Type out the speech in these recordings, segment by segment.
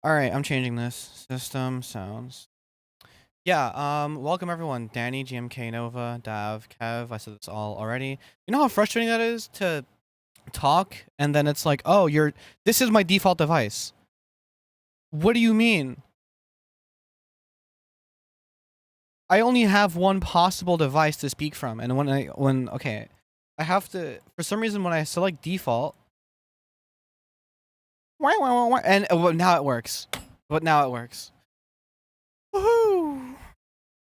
Alright, I'm changing this. System sounds. Yeah, welcome everyone. Danny, GMK Nova, Dav, Kev, I said this all already. You know how frustrating that is to talk and then it's like, oh, this is my default device. What do you mean? I only have one possible device to speak from, and okay, I have to, for some reason when I select default, and now it works. But now it works. Woohoo!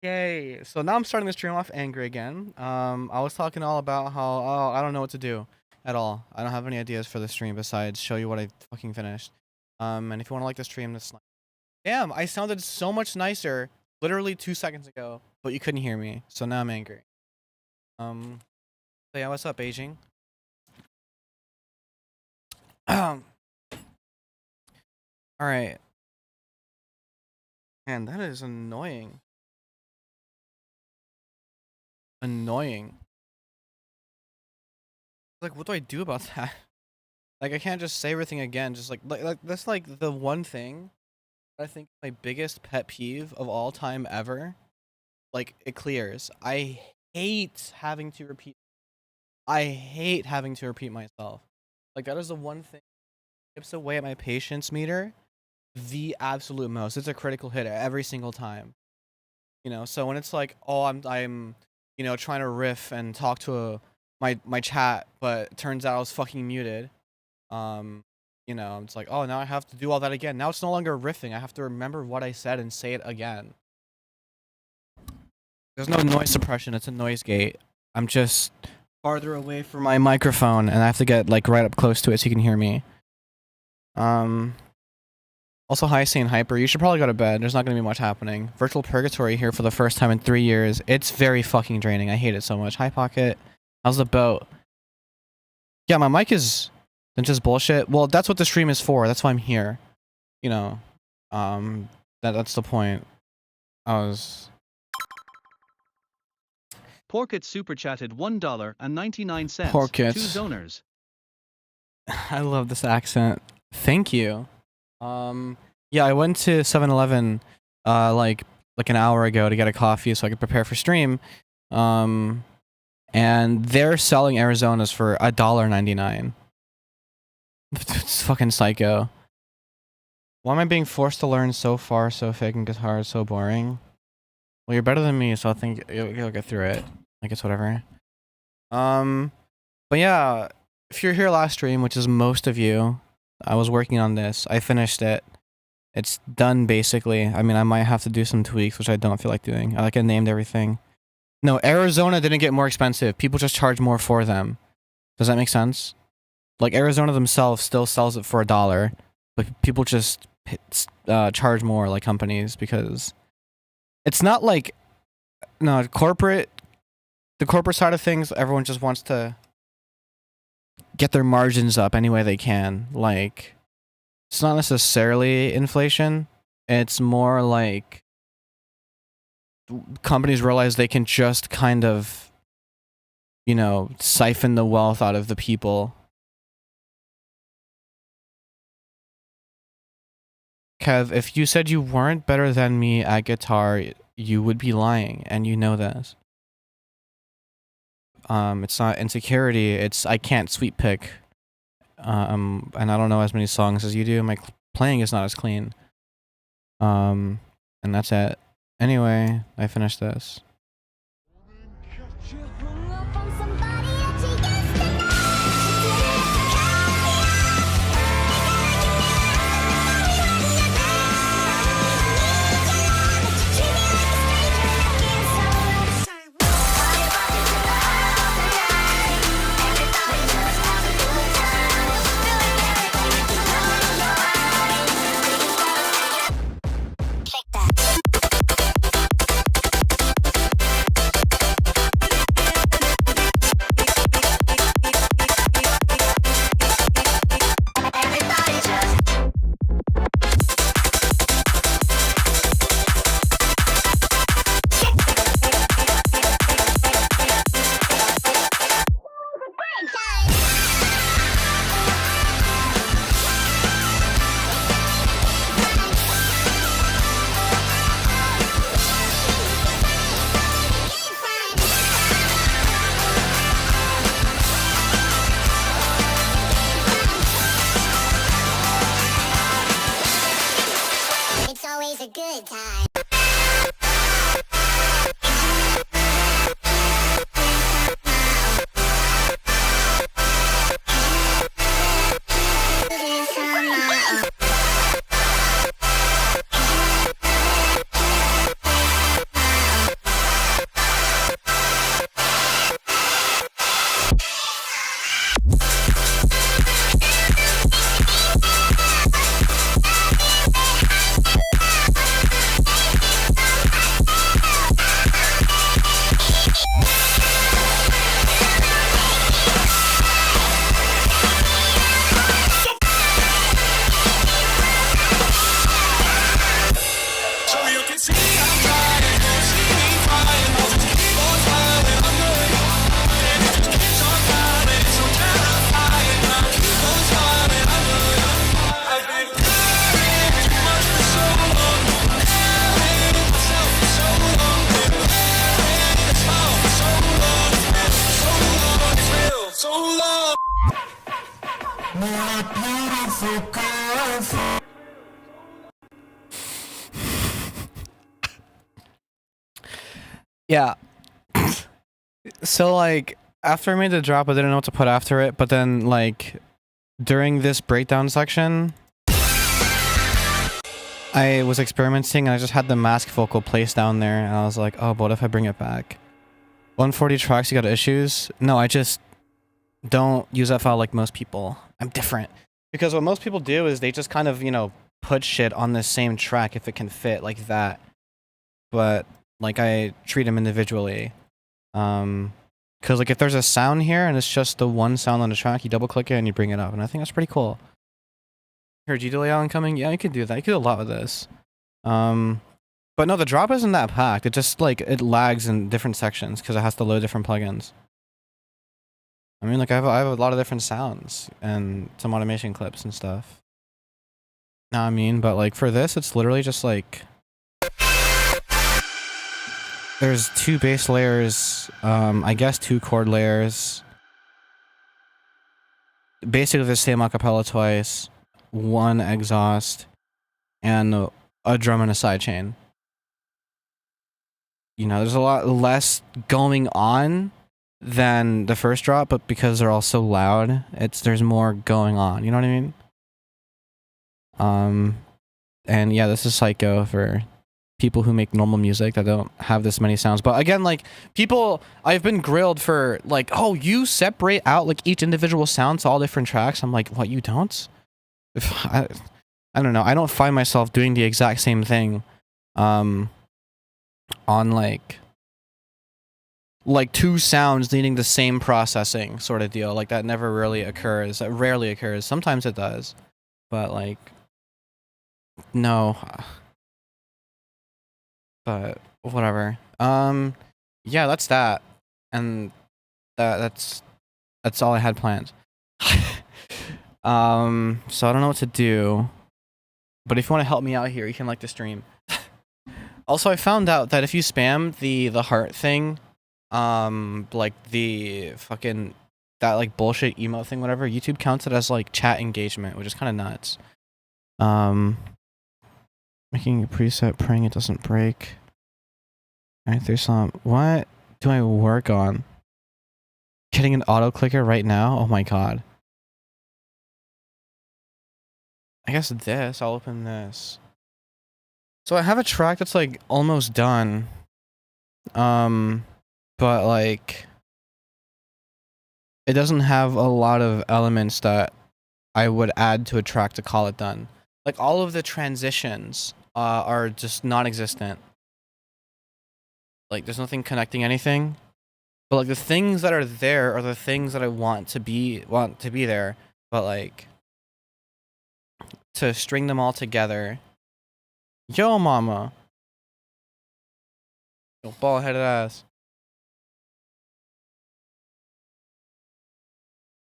Yay! So now I'm starting the stream off angry again. I was talking all about how, I don't know what to do at all. I don't have any ideas for the stream besides show you what I fucking finished. And if you want to like the stream, this. Damn, I sounded so much nicer literally 2 seconds ago, but you couldn't hear me, so now I'm angry. So yeah, what's up, Beijing? All right. Man, that is annoying. Annoying. Like, what do I do about that? Like, I can't just say everything again. Just like that's like the one thing I think my biggest pet peeve of all time ever. Like, it clears. I hate having to repeat. I hate having to repeat myself. Like, that is the one thing that chips away at my patience meter the absolute most. It's a critical hit every single time. You know, so when it's like, oh, I'm you know, trying to riff and talk to my chat, but it turns out I was fucking muted. You know, it's like, oh, now I have to do all that again. Now it's no longer riffing. I have to remember what I said and say it again. There's no noise suppression. It's a noise gate. I'm just farther away from my microphone, and I have to get like right up close to it so you can hear me. Also, hi, Sane Hyper. You should probably go to bed. There's not going to be much happening. Virtual Purgatory here for the first time in 3 years. It's very fucking draining. I hate it so much. Hi, Pocket. How's the boat? Yeah, my mic is just bullshit. Well, that's what the stream is for. That's why I'm here. You know, that's the point. Porkit super chatted $1.99. Porkit. 2 zoners. I love this accent. Thank you. Yeah, I went to 7-Eleven like an hour ago to get a coffee so I could prepare for stream. And they're selling Arizonas for $1.99. It's fucking psycho. Why am I being forced to learn so far, so fake, and guitar is so boring? Well, you're better than me, so I think you'll get through it. I guess whatever. But yeah, if you're here last stream, which is most of you, I was working on this. I finished it. It's done basically. I mean, I might have to do some tweaks, which I don't feel like doing. I named everything. No, Arizona didn't get more expensive. People just charge more for them. Does that make sense? Like, Arizona themselves still sells it for $1, but people just charge more, like companies, because it's not like, no, the corporate side of things, everyone just wants to get their margins up any way they can. Like, it's not necessarily inflation. It's more like companies realize they can just kind of, you know, siphon the wealth out of the people. Kev, if you said you weren't better than me at guitar, you would be lying, and you know this. It's not insecurity, it's I can't sweep pick. And I don't know as many songs as you do. My playing is not as clean. And that's it. Anyway, I finished this. Yeah. So like after I made the drop, I didn't know what to put after it, but then like during this breakdown section, I was experimenting and I just had the mask vocal placed down there and I was like, oh, but what if I bring it back? 140 tracks, you got issues? No, I just don't use that file like most people. I'm different. Because what most people do is they just kind of, you know, put shit on the same track if it can fit like that. But like I treat them individually. Because like if there's a sound here and it's just the one sound on the track, you double click it and you bring it up. And I think that's pretty cool. Here, G-delay incoming? Yeah, you could do that. You could do a lot with this. But no, the drop isn't that packed. It just like it lags in different sections because it has to load different plugins. I mean, like I have a lot of different sounds and some automation clips and stuff. Know what I mean? But like for this, it's literally just like there's 2 bass layers, I guess 2 chord layers. Basically the same acapella twice, 1 exhaust, and a drum and a sidechain. You know, there's a lot less going on than the first drop, but because they're all so loud, there's more going on. You know what I mean? And yeah, this is Psycho for people who make normal music that don't have this many sounds. But again, like people, I've been grilled for like, oh, you separate out like each individual sound to all different tracks. I'm like, what, you don't? I don't know. I don't find myself doing the exact same thing on like 2 sounds needing the same processing sort of deal. Like that never really occurs. That rarely occurs. Sometimes it does, but like no. But whatever. Yeah, that's that, and that's all I had planned. So I don't know what to do, but if you want to help me out here, you can like the stream. Also, I found out that if you spam the heart thing, like the fucking that like bullshit emote thing, whatever, YouTube counts it as like chat engagement, which is kind of nuts. Making a preset, praying it doesn't break. Alright, there's some. What do I work on? Getting an auto clicker right now? Oh my god. I guess this. I'll open this. So I have a track that's like almost done. But like it doesn't have a lot of elements that I would add to a track to call it done. Like all of the transitions are just non-existent. Like there's nothing connecting anything. But like the things that are there are the things that I want to be there. But like to string them all together. Yo mama. Yo bald headed ass.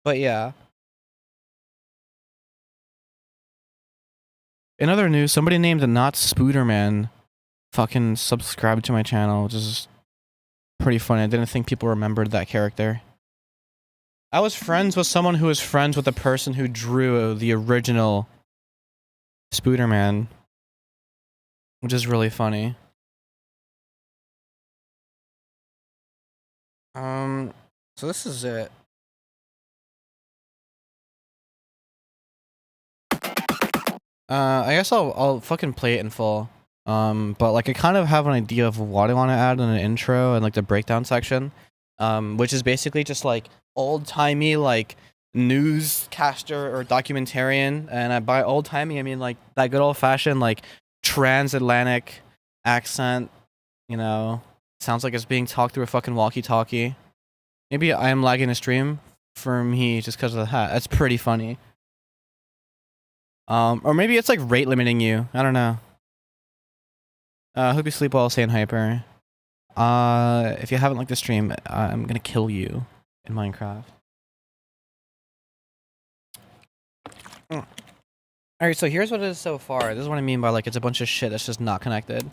But yeah. In other news, somebody named Not Spooderman fucking subscribed to my channel, which is pretty funny. I didn't think people remembered that character. I was friends with someone who was friends with the person who drew the original Spooderman, which is really funny. So this is it. I guess I'll fucking play it in full. But like I kind of have an idea of what I want to add in an intro and like the breakdown section. Which is basically just like old-timey like newscaster or documentarian, and by old-timey I mean like that good old-fashioned like transatlantic accent, you know, sounds like it's being talked through a fucking walkie-talkie. Maybe I am lagging the stream for me just because of the hat. That's pretty funny. Or maybe it's like rate limiting you. I don't know. Hope you sleep well, staying hyper. If you haven't liked the stream, I'm gonna kill you in Minecraft. Alright, so here's what it is so far. This is what I mean by like it's a bunch of shit that's just not connected.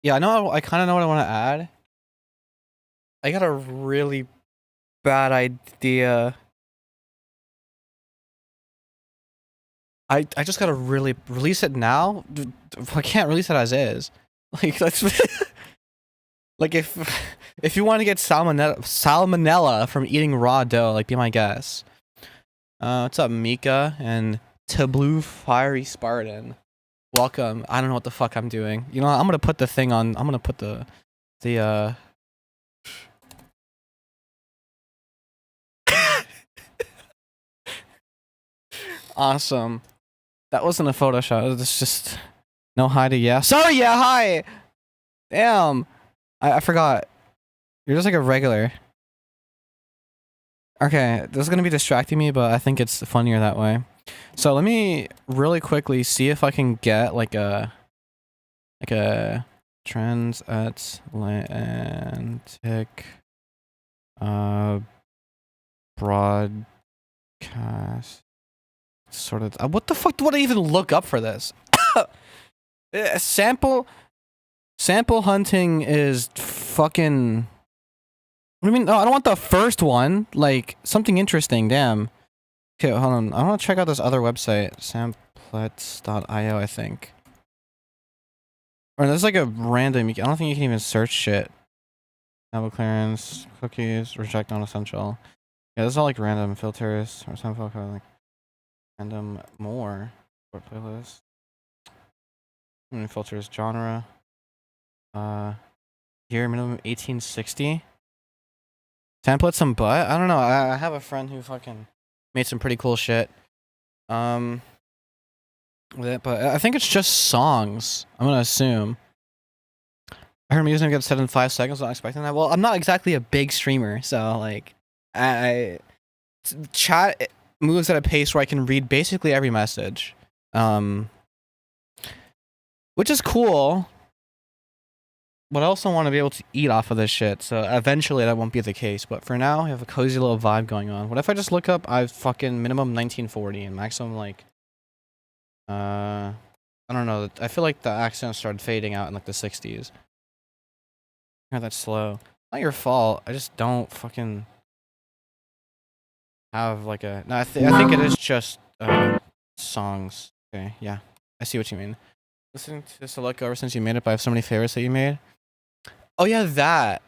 Yeah, I know. I kind of know what I want to add. I got a really bad idea. I just gotta really release it now. I can't release it as is. Like that's like if you want to get salmonella from eating raw dough, like be my guest. What's up, Mika and Tableau Fiery Spartan? Welcome. I don't know what the fuck I'm doing. You know what? I'm gonna put the thing on. I'm gonna put the awesome. That wasn't a Photoshop. It's just no hi to yeah. Sorry, yeah, hi. Damn. I forgot. You're just like a regular. Okay, this is gonna be distracting me, but I think it's funnier that way. So let me really quickly see if I can get like a transatlantic broadcast sort of. What the fuck do I even look up for this? Sample hunting is fucking. What do you mean? No, I don't want the first one. Like something interesting. Damn. Okay, hold on. I want to check out this other website, samplets.io, I think. Or there's like a random. I don't think you can even search shit. Sample clearance, cookies, reject non-essential. Yeah, this is all like random filters or sample like random more for playlist. Filters genre. Year minimum 1860. Template some butt? I don't know. I have a friend who fucking made some pretty cool shit. With it, but I think it's just songs. I'm gonna assume. I heard music gets said in 5 seconds. Not expecting that. Well, I'm not exactly a big streamer, so like, chat moves at a pace where I can read basically every message, which is cool. But I also want to be able to eat off of this shit, so eventually that won't be the case. But for now, I have a cozy little vibe going on. What if I just look up, I fucking minimum 1940 and maximum like, I don't know. I feel like the accent started fading out in like the 60s. Yeah, that's slow. Not your fault. I just don't fucking have like a. No, I think it is just songs. Okay, yeah, I see what you mean. Listening to Select ever since you made it, but I have so many favorites that you made. Oh yeah, that.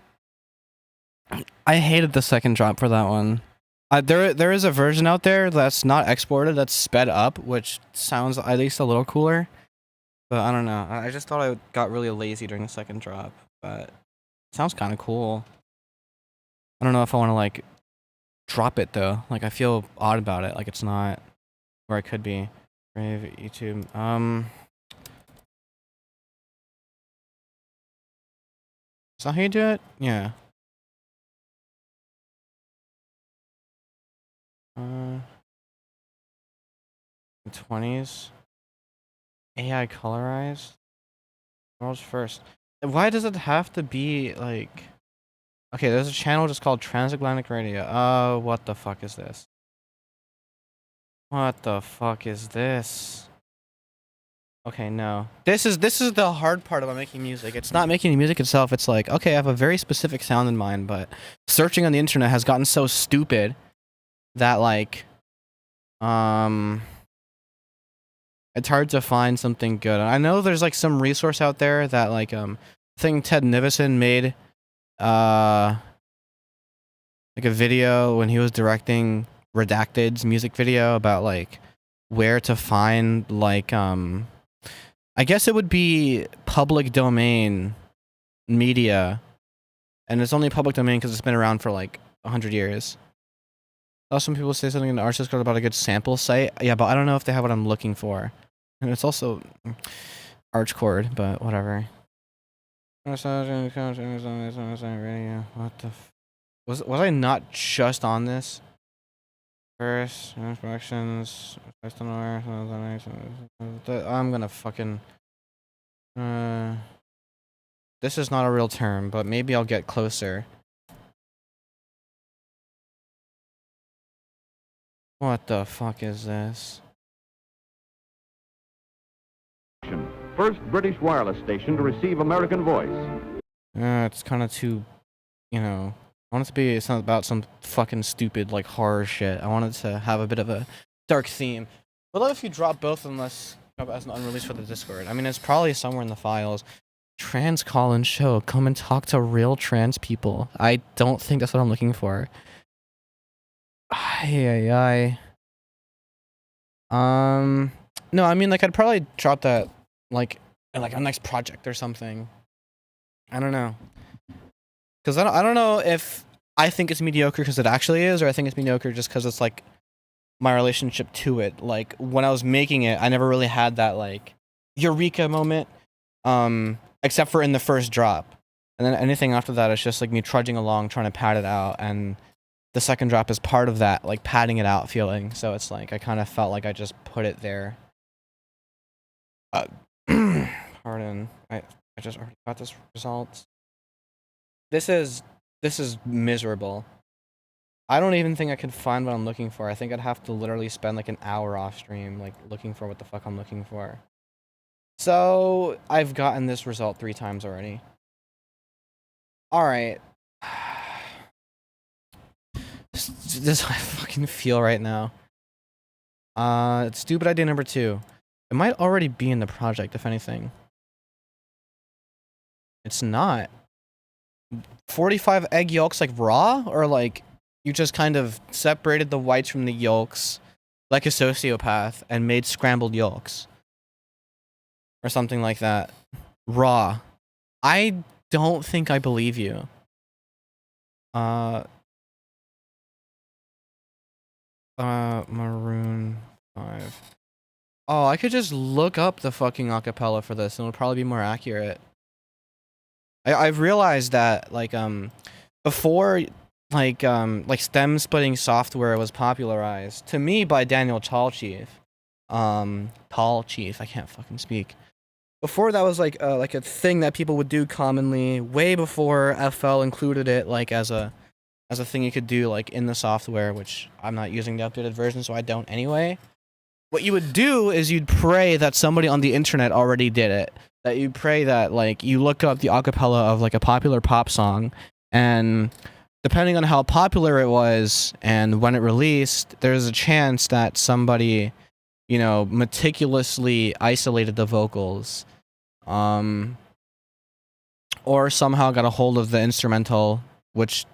I hated the second drop for that one. There is a version out there that's not exported, that's sped up, which sounds at least a little cooler. But I don't know. I just thought I got really lazy during the second drop, but it sounds kind of cool. I don't know if I want to like drop it though. Like I feel odd about it. Like it's not where I could be. Brave YouTube. Is that how you do it? Yeah. 20s. AI colorized. World's first. Why does it have to be like? Okay, there's a channel just called Transatlantic Radio. Oh, what the fuck is this? What the fuck is this? Okay, no. This is the hard part about making music. It's not making the music itself. It's like, okay, I have a very specific sound in mind, but searching on the internet has gotten so stupid that like it's hard to find something good. I know there's like some resource out there that like I think Ted Nivison made like a video when he was directing Redacted's music video about like where to find like I guess it would be public domain media, and it's only public domain because it's been around for like 100 years. Some people say something in the Arts Discord about a good sample site. Yeah, but I don't know if they have what I'm looking for. And it's also Archcord, but whatever. What the was I not just on this? First, inspections. I'm gonna fucking. This is not a real term, but maybe I'll get closer. What the fuck is this? First British wireless station to receive American voice. It's kind of too, you know. I want it to be something about some fucking stupid like horror shit. I want it to have a bit of a dark theme. But what if you drop both unless as an unreleased for the Discord? I mean, it's probably somewhere in the files. Trans call-in show. Come and talk to real trans people. I don't think that's what I'm looking for. Ay. No, I mean, like, I'd probably drop that, like a next project or something. I don't know. Because I don't know if I think it's mediocre because it actually is, or I think it's mediocre just because it's, like, my relationship to it. Like, when I was making it, I never really had that, like, eureka moment, except for in the first drop. And then anything after that is just, like, me trudging along, trying to pad it out, and the second drop is part of that, like, padding it out feeling. So it's like, I kind of felt like I just put it there. Pardon. I just already got this result. This is miserable. I don't even think I could find what I'm looking for. I think I'd have to literally spend like an hour off stream, like, looking for what the fuck I'm looking for. So, I've gotten this result 3 times already. Alright. This is how I fucking feel right now. Stupid idea number 2. It might already be in the project, if anything. It's not. 45 egg yolks, like, raw? Or, like, you just kind of separated the whites from the yolks, like a sociopath, and made scrambled yolks? Or something like that. Raw. I don't think I believe you. Maroon 5. Oh, I could just look up the fucking acapella for this and it'll probably be more accurate. I've realized that, like, before, like stem splitting software was popularized, to me, by Daniel Tallchief. Tallchief, I can't fucking speak. Before that was like a thing that people would do commonly, way before FL included it, like, as a thing you could do, like, in the software, which I'm not using the updated version, so I don't anyway. What you would do is you'd pray that somebody on the internet already did it. That you pray that, like, you look up the acapella of, like, a popular pop song, and depending on how popular it was and when it released, there's a chance that somebody, you know, meticulously isolated the vocals, or somehow got a hold of the instrumental, which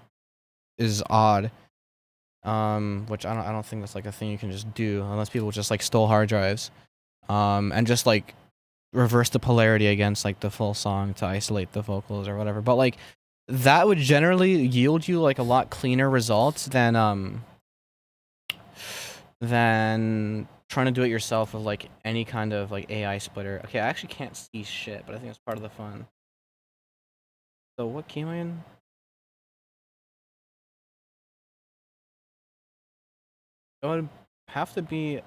is odd. Which I don't think that's, like, a thing you can just do unless people just, like, stole hard drives, and just, like, reverse the polarity against, like, the full song to isolate the vocals or whatever. But, like, that would generally yield you, like, a lot cleaner results than trying to do it yourself with, like, any kind of, like, AI splitter. Okay, I actually can't see shit, but I think it's part of the fun. So what key am I in? It would have to be,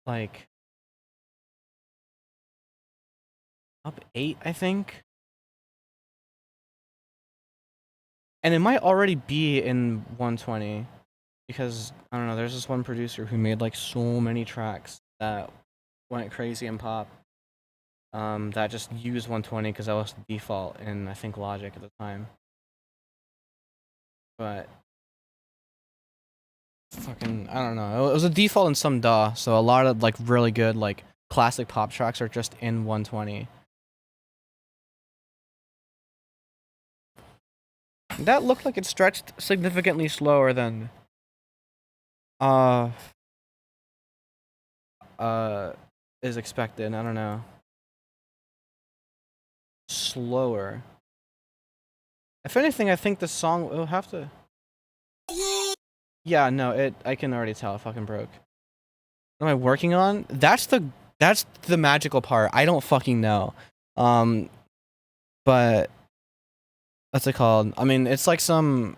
like, up 8, I think. And it might already be in 120. Because, I don't know, there's this one producer who made, like, so many tracks that went crazy in pop. That just used 120 because that was the default in, I think, Logic at the time. But fucking, I don't know. It was a default in some DAW, so a lot of, like, really good, like, classic pop tracks are just in 120. That looked like it stretched significantly slower than is expected. I don't know. Slower. If anything, I think the song will have to. Yeah, no, I can already tell it fucking broke. What am I working on? That's the magical part. I don't fucking know. But what's it called? I mean, it's like some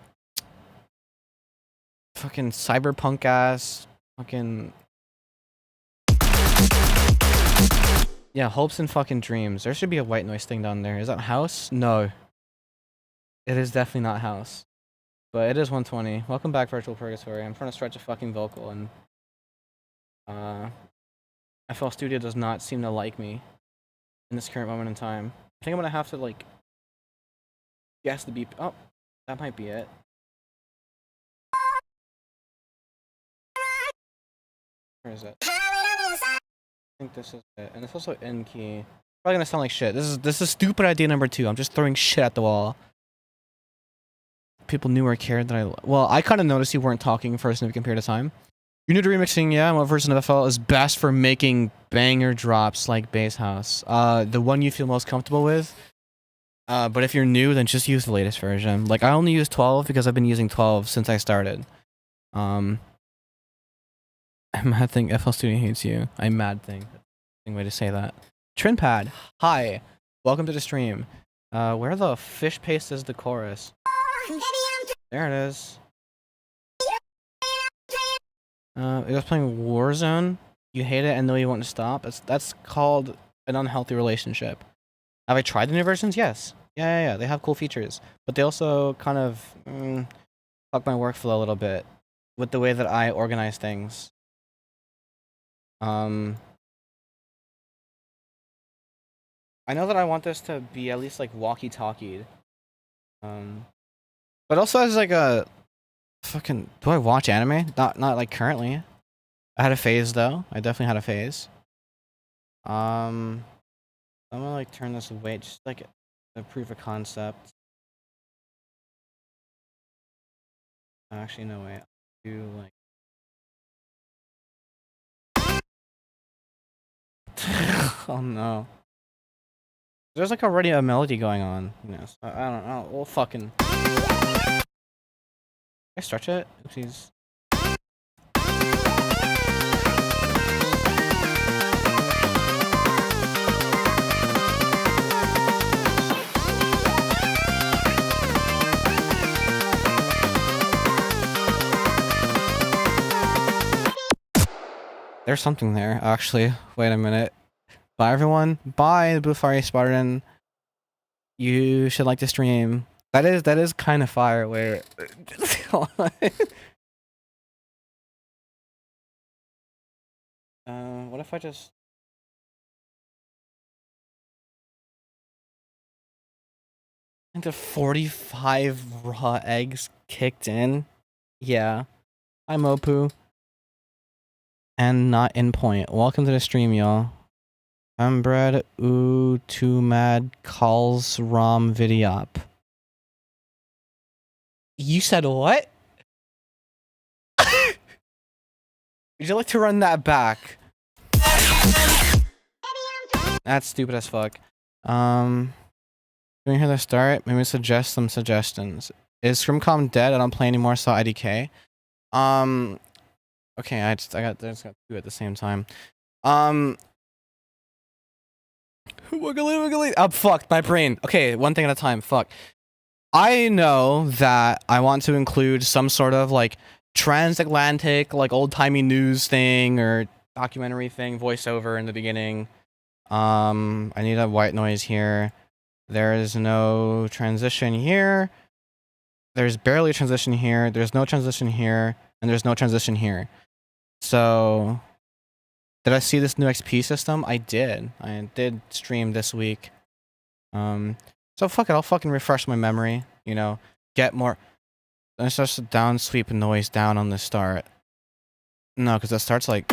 fucking cyberpunk ass fucking yeah, hopes and fucking dreams. There should be a white noise thing down there. Is that house? No. It is definitely not house. But it is 120. Welcome back, Virtual Purgatory. I'm trying to stretch a fucking vocal and FL Studio does not seem to like me in this current moment in time. I think I'm gonna have to like guess the beep. Oh, that might be it. Where is it? I think this is it. And it's also N key. Probably gonna sound like shit. This is stupid idea number 2. I'm just throwing shit at the wall. People knew or cared that well, I kind of noticed you weren't talking for a significant period of time. You're new to remixing, yeah? What version of FL is best for making banger drops like Bass House? The one you feel most comfortable with. But if you're new, then just use the latest version. Like, I only use 12 because I've been using 12 since I started. I'm mad thing FL Studio hates you. I'm mad thing. Way to say that. Trinpad, hi. Welcome to the stream. Where the fish paste is the chorus? There it is. It was playing Warzone. You hate it and know you want to stop. That's called an unhealthy relationship. Have I tried the new versions? Yes. Yeah. They have cool features, but they also kind of fuck my workflow a little bit with the way that I organize things. I know that I want this to be at least like walkie-talkied. But also as like a fucking, do I watch anime? Not like currently. I had a phase though. I definitely had a phase. I'm gonna like turn this away just like a proof of concept. Actually, no way. I'll do like. Oh no. There's like already a melody going on. You know, so I don't know. We'll fucking. Can I stretch it? Oopsies. There's something there, actually. Wait a minute. Bye, everyone. Bye, Bufari Spartan. You should like to stream. That is kind of fire. Where? What if I just? Into 45 raw eggs kicked in. Yeah, I'm Opu. And not in point. Welcome to the stream, y'all. Fembread too mad calls rom vidiop. You said what? Would you like to run that back? That's stupid as fuck. Can we hear the start? Maybe suggest some suggestions. Is Scrimcom dead? I don't play anymore, so IDK. Okay, I just got 2 at the same time. Wiggly. Oh, fuck, my brain. Okay, one thing at a time. Fuck. I know that I want to include some sort of like transatlantic, like old-timey news thing or documentary thing, voiceover in the beginning. I need a white noise here. There is no transition here. There's barely a transition here. There's no transition here. And there's no transition here. So, did I see this new XP system? I did. I did stream this week. So fuck it. I'll fucking refresh my memory. You know, get more. Let's just down sweep noise down on the start. No, because that starts like.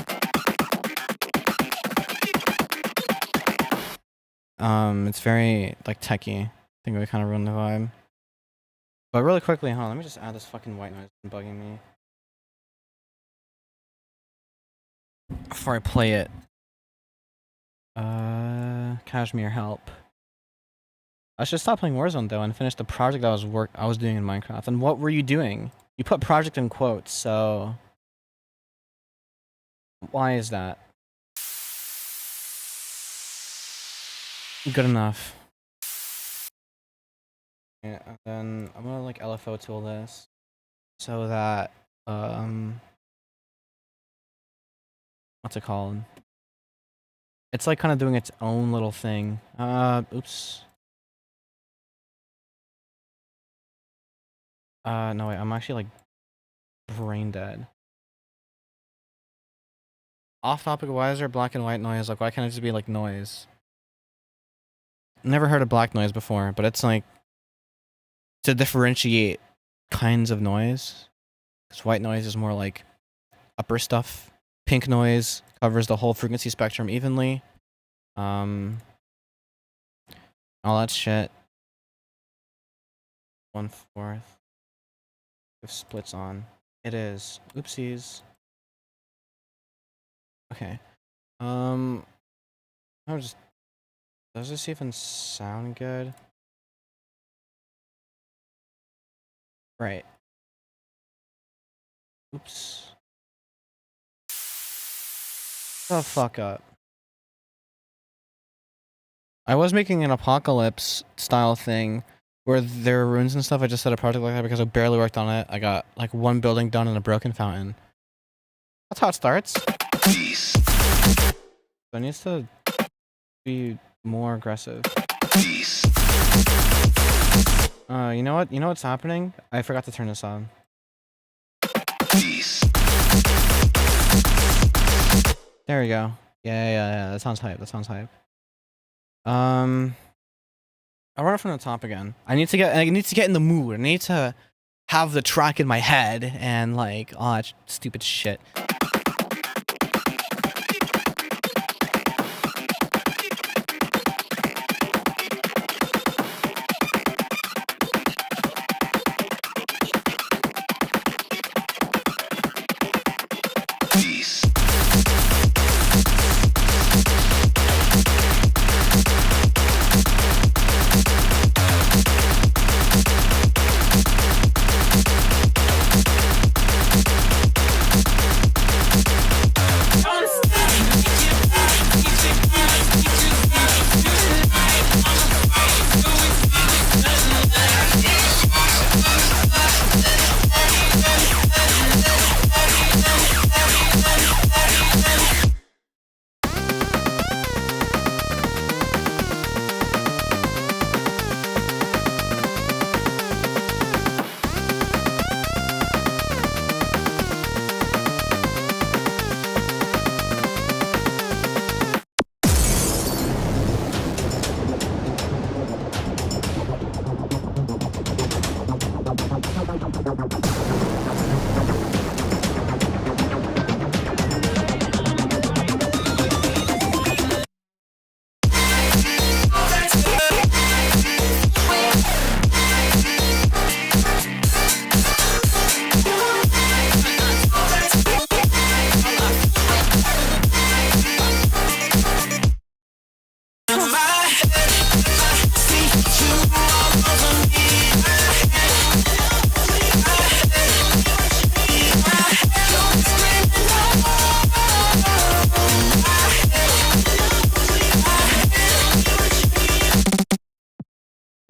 It's very like techie. I think we kind of ruined the vibe. But really quickly, let me just add this fucking white noise. It's bugging me. Before I play it. Cashmere help. I should stop playing Warzone though and finish the project I was doing in Minecraft. And what were you doing? You put project in quotes, so why is that? Good enough. Yeah, and then I'm gonna like LFO tool this so that what's it called? It's like kind of doing its own little thing. Oops. No wait, I'm actually like brain dead. Off topic, why is there black and white noise? Like, why can't it just be like noise? Never heard of black noise before, but it's like to differentiate kinds of noise. Because white noise is more like upper stuff. Pink noise covers the whole frequency spectrum evenly. All that shit. 1/4. If splits on. It is. Oopsies. Okay. I'll just. Does this even sound good? Right. Oops. The fuck up. I was making an apocalypse style thing where there are ruins and stuff. I just set a project like that because I barely worked on it. I got like one building done and a broken fountain. That's how it starts. So it needs to be more aggressive. You know what? You know what's happening? I forgot to turn this on. There we go. Yeah. That sounds hype. I'll run it from the top again. I need to get in the mood. I need to have the track in my head and like all that stupid shit.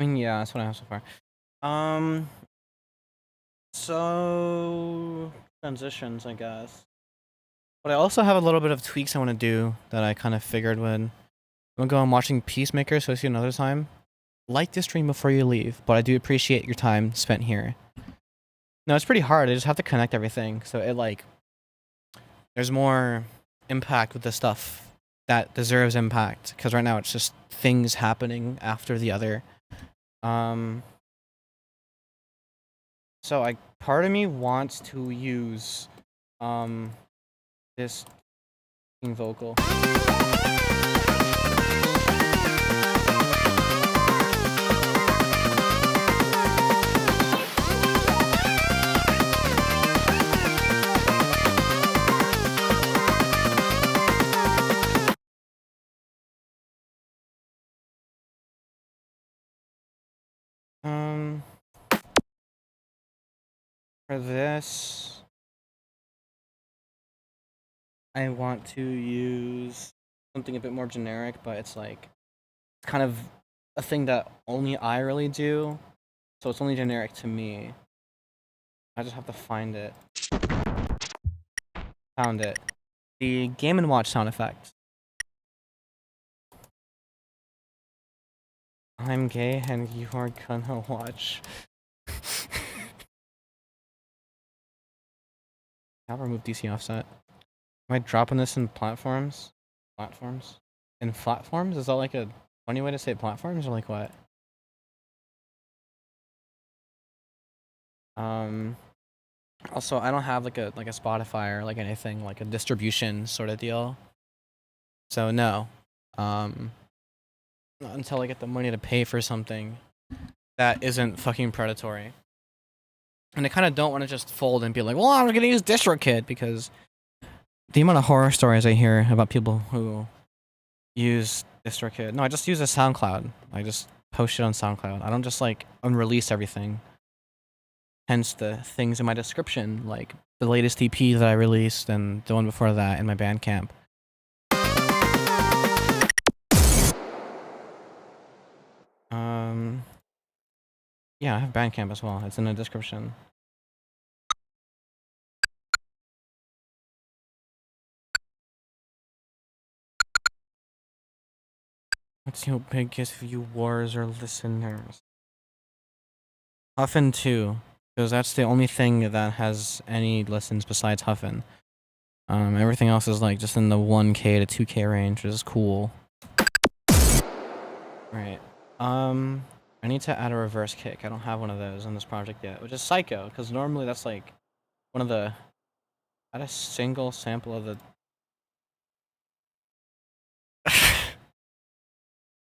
I mean, yeah, that's what I have so far. So transitions, I guess. But I also have a little bit of tweaks I want to do that I kind of figured when I'm gonna go on watching Peacemaker, so I see you another time. Like this stream before you leave, but I do appreciate your time spent here. No, it's pretty hard. I just have to connect everything, so it like there's more impact with the stuff that deserves impact. Because right now it's just things happening after the other. So part of me wants to use this vocal. For this, I want to use something a bit more generic, but it's like kind of a thing that only I really do, so it's only generic to me. I just have to find it. Found it. The Game & Watch sound effect. I'm gay and you are gonna watch. I'll remove DC offset. Am I dropping this in platforms? Platforms? In platforms? Is that like a funny way to say platforms or like what? Also, I don't have like a Spotify or like anything like a distribution sort of deal. So no. Not until I get the money to pay for something that isn't fucking predatory. And I kind of don't want to just fold and be like, well, I'm gonna use DistroKid, because the amount of horror stories I hear about people who use DistroKid. No, I just use a SoundCloud. I just post it on SoundCloud. I don't just like unrelease everything. Hence the things in my description, like the latest EP that I released and the one before that in my Bandcamp. Yeah, I have Bandcamp as well. It's in the description. What's your biggest viewers or listeners? Huffin 2, because that's the only thing that has any listens besides Huffin. Everything else is like just in the 1K to 2K range, which is cool. Right. I need to add a reverse kick. I don't have one of those on this project yet, which is psycho, because normally that's like one of the... Add a single sample of the... I'll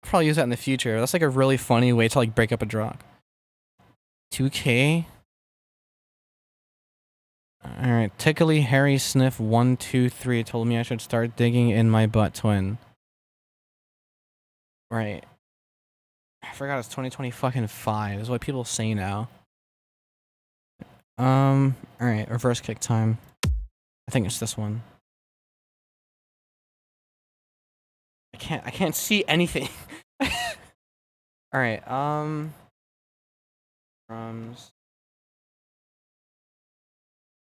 probably use that in the future. That's like a really funny way to like break up a drop. 2K? Alright, Tickly Harry Sniff 123 told me I should start digging in my butt twin. Right. I forgot it's 2020 fucking 5. Is what people say now. Alright, reverse kick time. I think it's this one. I can't see anything. Alright, drums.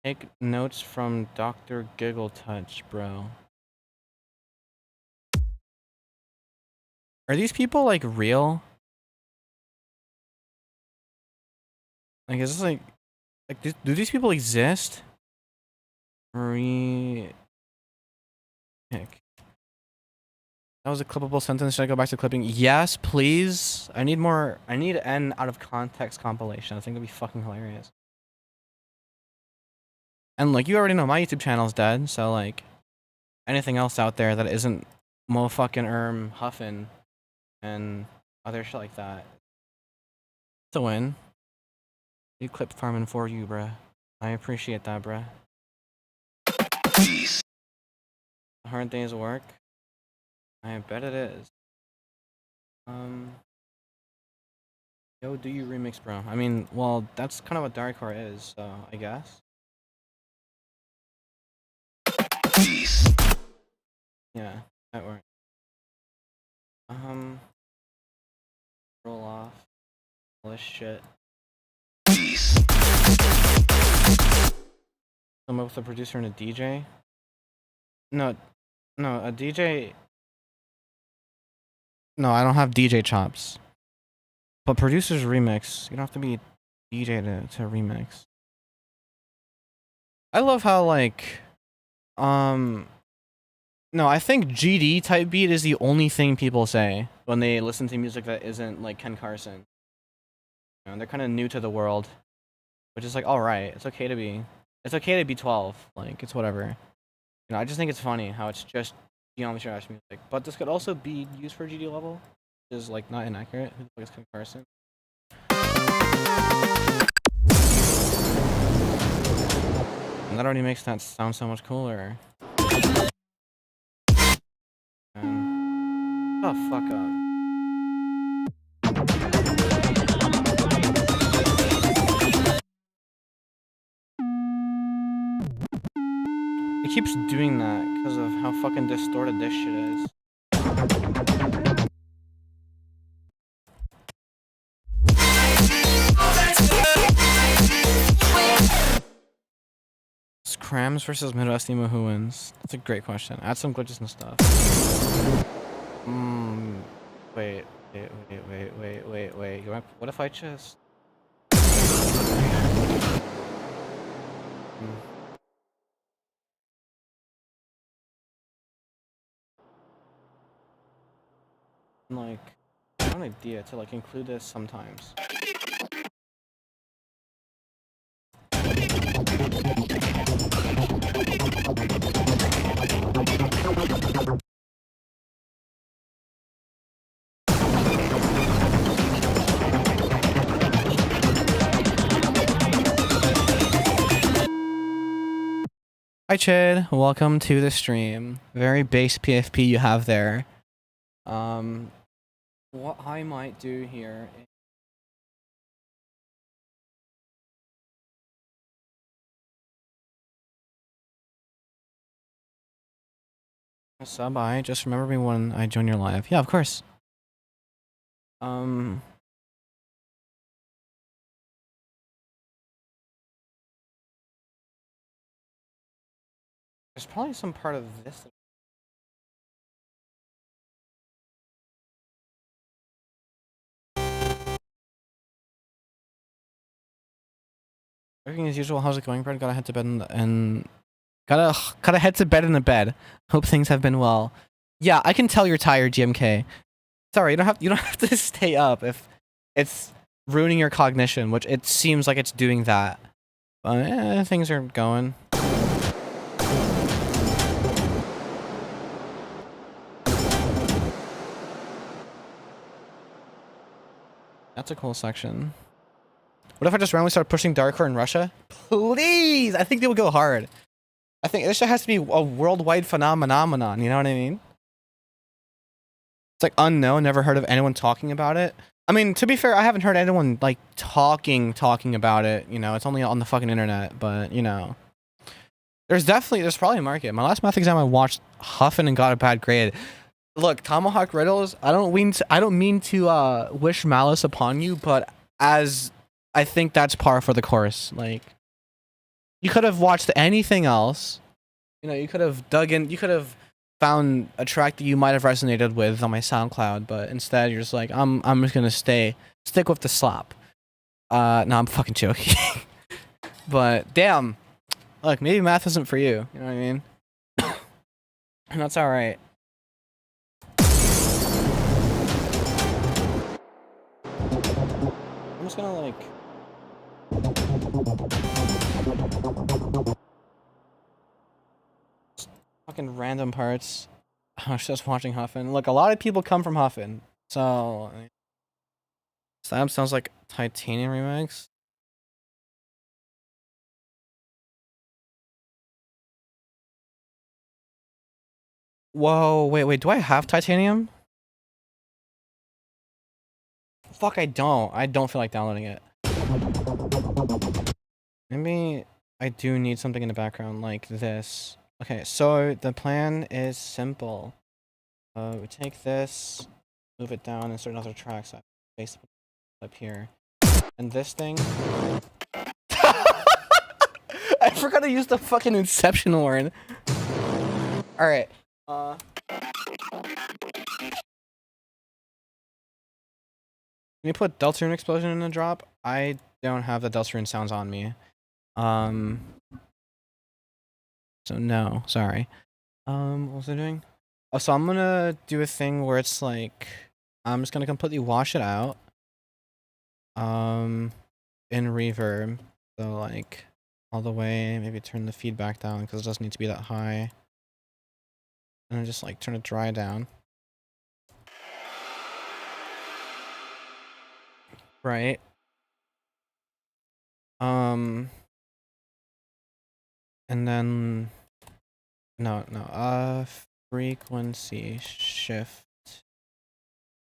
Take notes from Dr. Giggle Touch, bro. Are these people like real? Like, is this like do these people exist? Pick. That was a clippable sentence. Should I go back to clipping? Yes, please. I need more. I need an out of context compilation. I think it'd be fucking hilarious. And like, you already know my YouTube channel's dead, so like, anything else out there that isn't motherfucking Huffin and other shit like that, it's a win. You clip farming for you, bruh. I appreciate that, bruh. Peace. A hard day's work. I bet it is. Yo, do you remix, bro? I mean, well, that's kind of what dariacore is, so I guess. Peace. Yeah, that works. Roll off all this shit. Peace. I'm with a producer and a DJ. No, a DJ. No, I don't have DJ chops. But producers remix. You don't have to be DJ to remix. I love how like, no, I think GD type beat is the only thing people say when they listen to music that isn't like Ken Carson. You know, they're kind of new to the world, which is like, all right, it's okay to be 12. Like, it's whatever. You know, I just think it's funny how it's just geometry dash music, but this could also be used for GD level, which is like not inaccurate. Who the fuck is Ken Carson? And that already makes that sound so much cooler. Oh, fuck up. It keeps doing that because of how fucking distorted this shit is. Crams versus Midwesty who wins? That's a great question. Add some glitches and stuff. Wait. What if I just... Like, I have an idea to like include this sometimes. Hi Chid, welcome to the stream. Very base PFP you have there. What I might do here is sub I just remember me when I join your live. Yeah, of course. There's probably some part of this. Working as usual. How's it going, Brad? Gotta head to bed and gotta head to bed in the bed. Hope things have been well. Yeah, I can tell you're tired, GMK. Sorry, you don't have to stay up if it's ruining your cognition, which it seems like it's doing that. But things are going. That's a cool section. What if I just randomly start pushing dariacore in Russia? Please! I think they would go hard. I think this shit has to be a worldwide phenomenon, you know what I mean? It's like unknown, never heard of anyone talking about it. I mean, to be fair, I haven't heard anyone like talking about it, you know, it's only on the fucking internet, but you know. There's probably a market. My last math exam I watched Huffin and got a bad grade. Look, Tomahawk Riddles, I don't mean to wish malice upon you, but as I think that's par for the course. Like, you could have watched anything else. You know, you could have dug in, you could have found a track that you might have resonated with on my SoundCloud, but instead you're just like, I'm just gonna stick with the slop. No, I'm fucking joking. But damn, look, maybe math isn't for you. You know what I mean? And that's all right. I'm just gonna like. Fucking random parts. I was just watching Huffin. Look, a lot of people come from Huffin, so that sounds like Titanium remix. Whoa, wait, do I have Titanium? Fuck, I don't. I don't feel like downloading it. Maybe I do need something in the background like this. Okay, so the plan is simple. We take this, move it down, and start another track. So I place it up here, and this thing. I forgot to use the fucking Inception horn. All right. Can you put Deltarune Explosion in the drop? I don't have the Deltarune sounds on me. So no, sorry. What was I doing? Oh, so I'm gonna do a thing where it's like, I'm just gonna completely wash it out. In reverb. So like, all the way, maybe turn the feedback down because it doesn't need to be that high. And then just like turn it dry down. Right. And then no, frequency shift.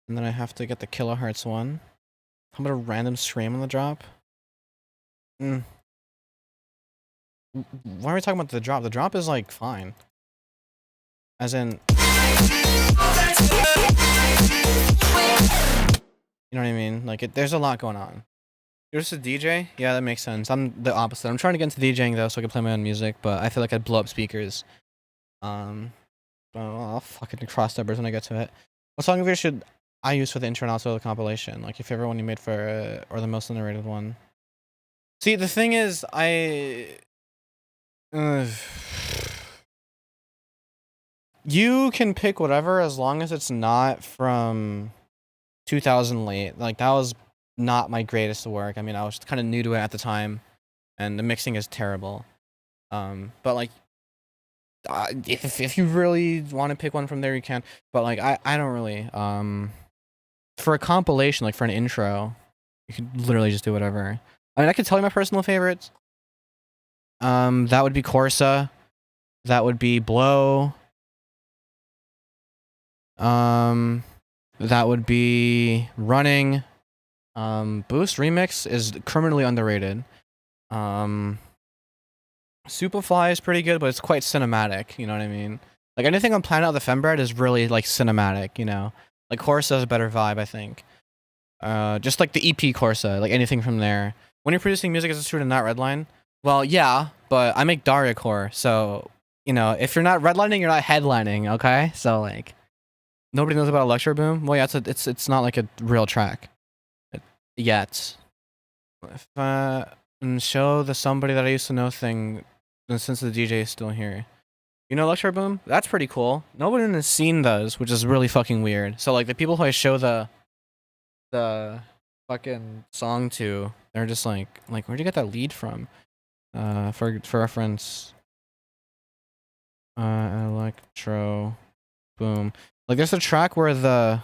And then I have to get the kilohertz one. How about a random scream on the drop? Why are we talking about the drop? The drop is like fine. As in, you know what I mean? Like there's a lot going on. You're just a DJ? Yeah, that makes sense. I'm the opposite. I'm trying to get into DJing though, so I can play my own music, but I feel like I'd blow up speakers. I'll fucking cross that bridge when I get to it. What song of yours should I use for the intro and also the compilation? Like your favorite one you made for, or the most underrated one? See, the thing is, you can pick whatever as long as it's not from 2000 late. Like that was not my greatest work. I mean, I was kind of new to it at the time, and the mixing is terrible. But like, if you really want to pick one from there, you can. But like, I don't really. For a compilation, like for an intro, you could literally just do whatever. I mean, I could tell you my personal favorites. That would be Corsa. That would be Blow. That would be Running. Boost Remix is criminally underrated. Superfly is pretty good, but it's quite cinematic. You know what I mean? Like anything on Planet of the Fembread is really like cinematic. You know, like Corsa has a better vibe, I think. Just like the EP Corsa, like anything from there. When you're producing music as a student, not redline. Well, yeah, but I make dariacore, so you know, if you're not redlining, you're not headlining. Okay, so like nobody knows about Electro Boom. Well, yeah, it's not like a real track yet. If and show the somebody that I used to know thing, since the DJ is still here. You know Electro Boom? That's pretty cool. Nobody in the scene does, which is really fucking weird. So like the people who I show the fucking song to, they're just like where'd you get that lead from? For reference, Electro Boom. Like there's a track where the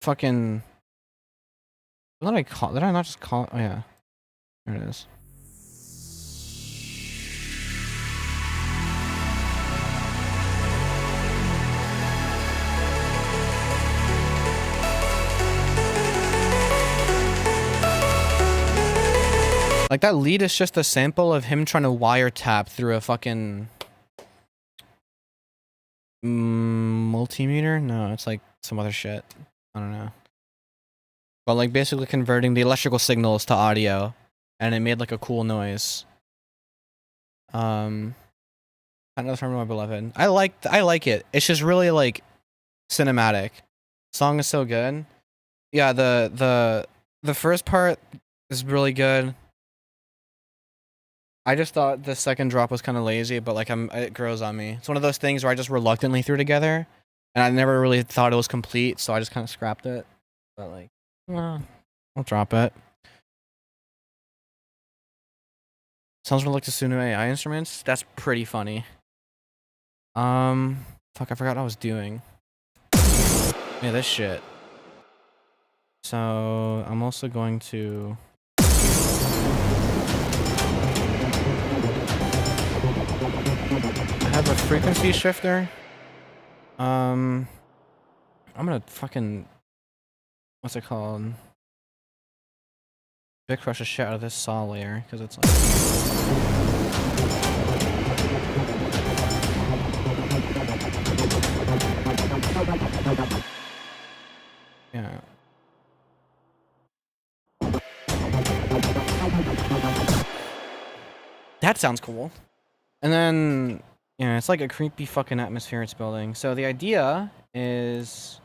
fucking, what did I call? Did I not just call? Oh yeah, there it is. Like that lead is just a sample of him trying to wiretap through a fucking multimeter. No, it's like some other shit. I don't know. But like basically converting the electrical signals to audio, and it made like a cool noise. Kind of from my beloved. I like it. It's just really like cinematic. Song is so good. Yeah, the first part is really good. I just thought the second drop was kind of lazy, but like it grows on me. It's one of those things where I just reluctantly threw together, and I never really thought it was complete, so I just kind of scrapped it. But like, I'll drop it. Sounds really like the Suno AI instruments. That's pretty funny. Fuck, I forgot what I was doing. Yeah, this shit. So I'm also going to. I have a frequency shifter. I'm gonna fucking, what's it called? Big crush the shit out of this saw layer because it's like. Yeah. That sounds cool. And then, yeah, it's like a creepy fucking atmosphere it's building. So the idea is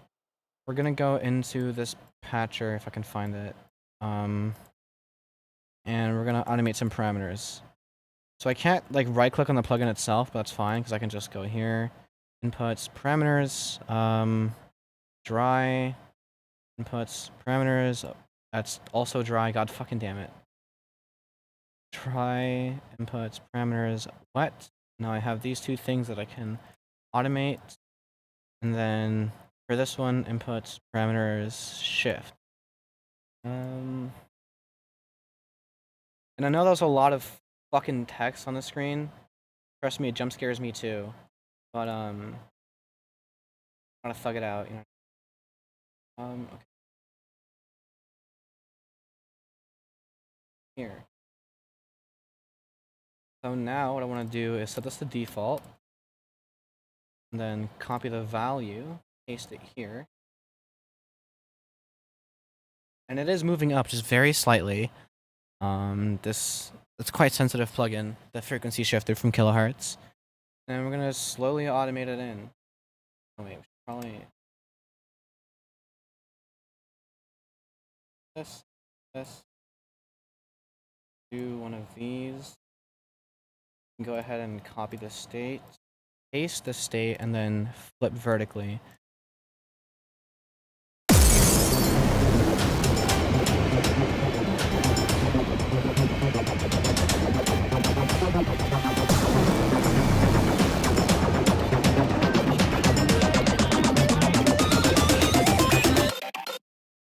we're gonna go into this patcher if I can find it. And we're gonna automate some parameters. So I can't like right click on the plugin itself, but that's fine because I can just go here, inputs, parameters, dry, inputs, parameters. That's also dry. God fucking damn it. Try, inputs, parameters, wet. Now I have these two things that I can automate. And then for this one, inputs, parameters, shift. And I know there's a lot of fucking text on the screen. Trust me, it jump scares me too. But I'm gonna thug it out, you know. Okay. Here. So now what I want to do is set this to default. And then copy the value, paste it here. and it is moving up just very slightly. This it's quite sensitive plugin, the frequency shifter from kilohertz, and we're gonna slowly automate it in. Oh wait, we should probably this do one of these. Go ahead and copy the state, paste the state, and then flip vertically.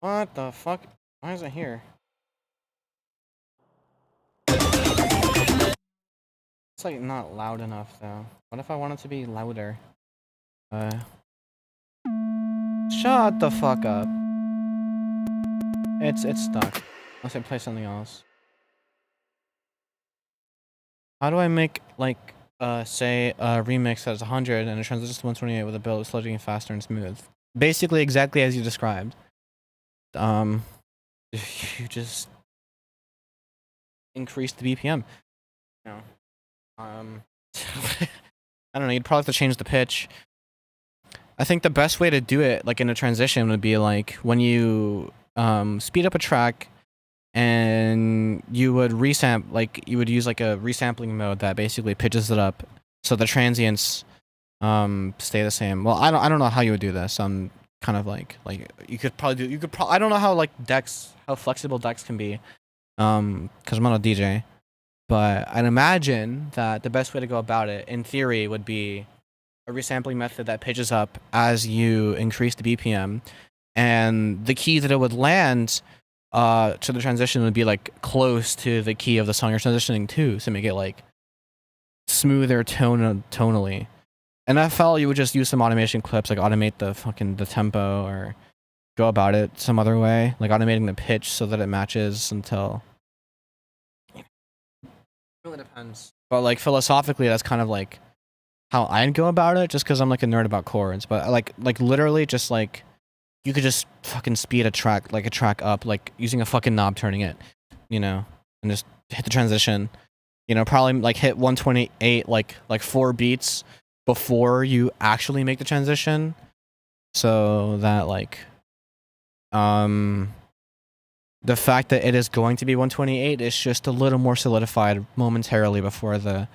What the fuck? Why is it here? It's like not loud enough though. What if I want it to be louder? Shut the fuck up. It's stuck. Unless I play something else. How do I make like say a remix that's 100 and it transitions to 128 with a build that's getting faster and smooth? Basically exactly as you described. You just increase the BPM. You know. I don't know, you'd probably have to change the pitch. I think the best way to do it, like in a transition, would be like when you speed up a track and you would you would use like a resampling mode that basically pitches it up so the transients stay the same. Well, I don't know how you would do this. Kind of like I don't know how like how flexible decks can be, because I'm not a DJ. But I'd imagine that the best way to go about it, in theory, would be a resampling method that pitches up as you increase the BPM, and the key that it would land to the transition would be like close to the key of the song you're transitioning to make it like smoother tonally. And I felt you would just use some automation clips, like automate the tempo, or go about it some other way, like automating the pitch so that it matches until. Really depends. But like philosophically, that's kind of like how I'd go about it, just because I'm like a nerd about chords. But like literally, just like you could just fucking speed a track up, like using a fucking knob, turning it, and just hit the transition. Probably like hit 128 like 4 beats before you actually make the transition, so that like the fact that it is going to be 128 is just a little more solidified momentarily before the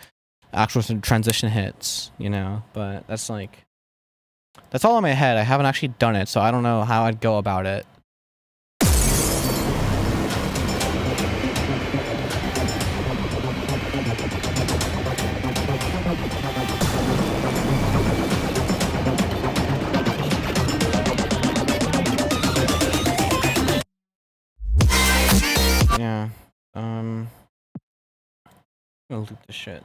actual transition hits, but that's all in my head. I haven't actually done it, so I don't know how I'd go about it. Yeah, I'm gonna loop this shit.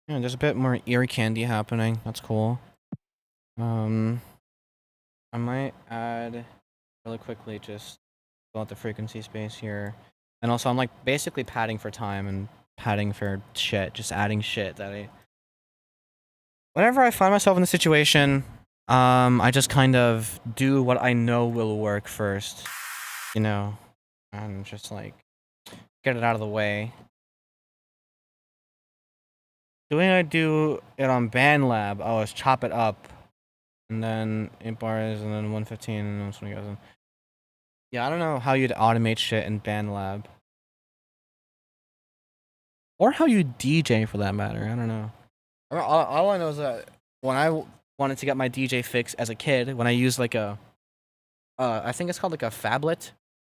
Yeah, there's a bit more ear candy happening. That's cool. I might add really quickly, just fill out the frequency space here. And also I'm like basically padding for time and padding for shit, just adding shit that whenever I find myself in the situation, I just kind of do what I know will work first, and just like get it out of the way. The way I do it on BandLab, is chop it up, and then 8 bars, and then 115, and then 120 goes in. Yeah, I don't know how you'd automate shit in BandLab. Or how you DJ, for that matter. I don't know. All I know is that when I wanted to get my DJ fix as a kid, when I used like I think it's called like a phablet.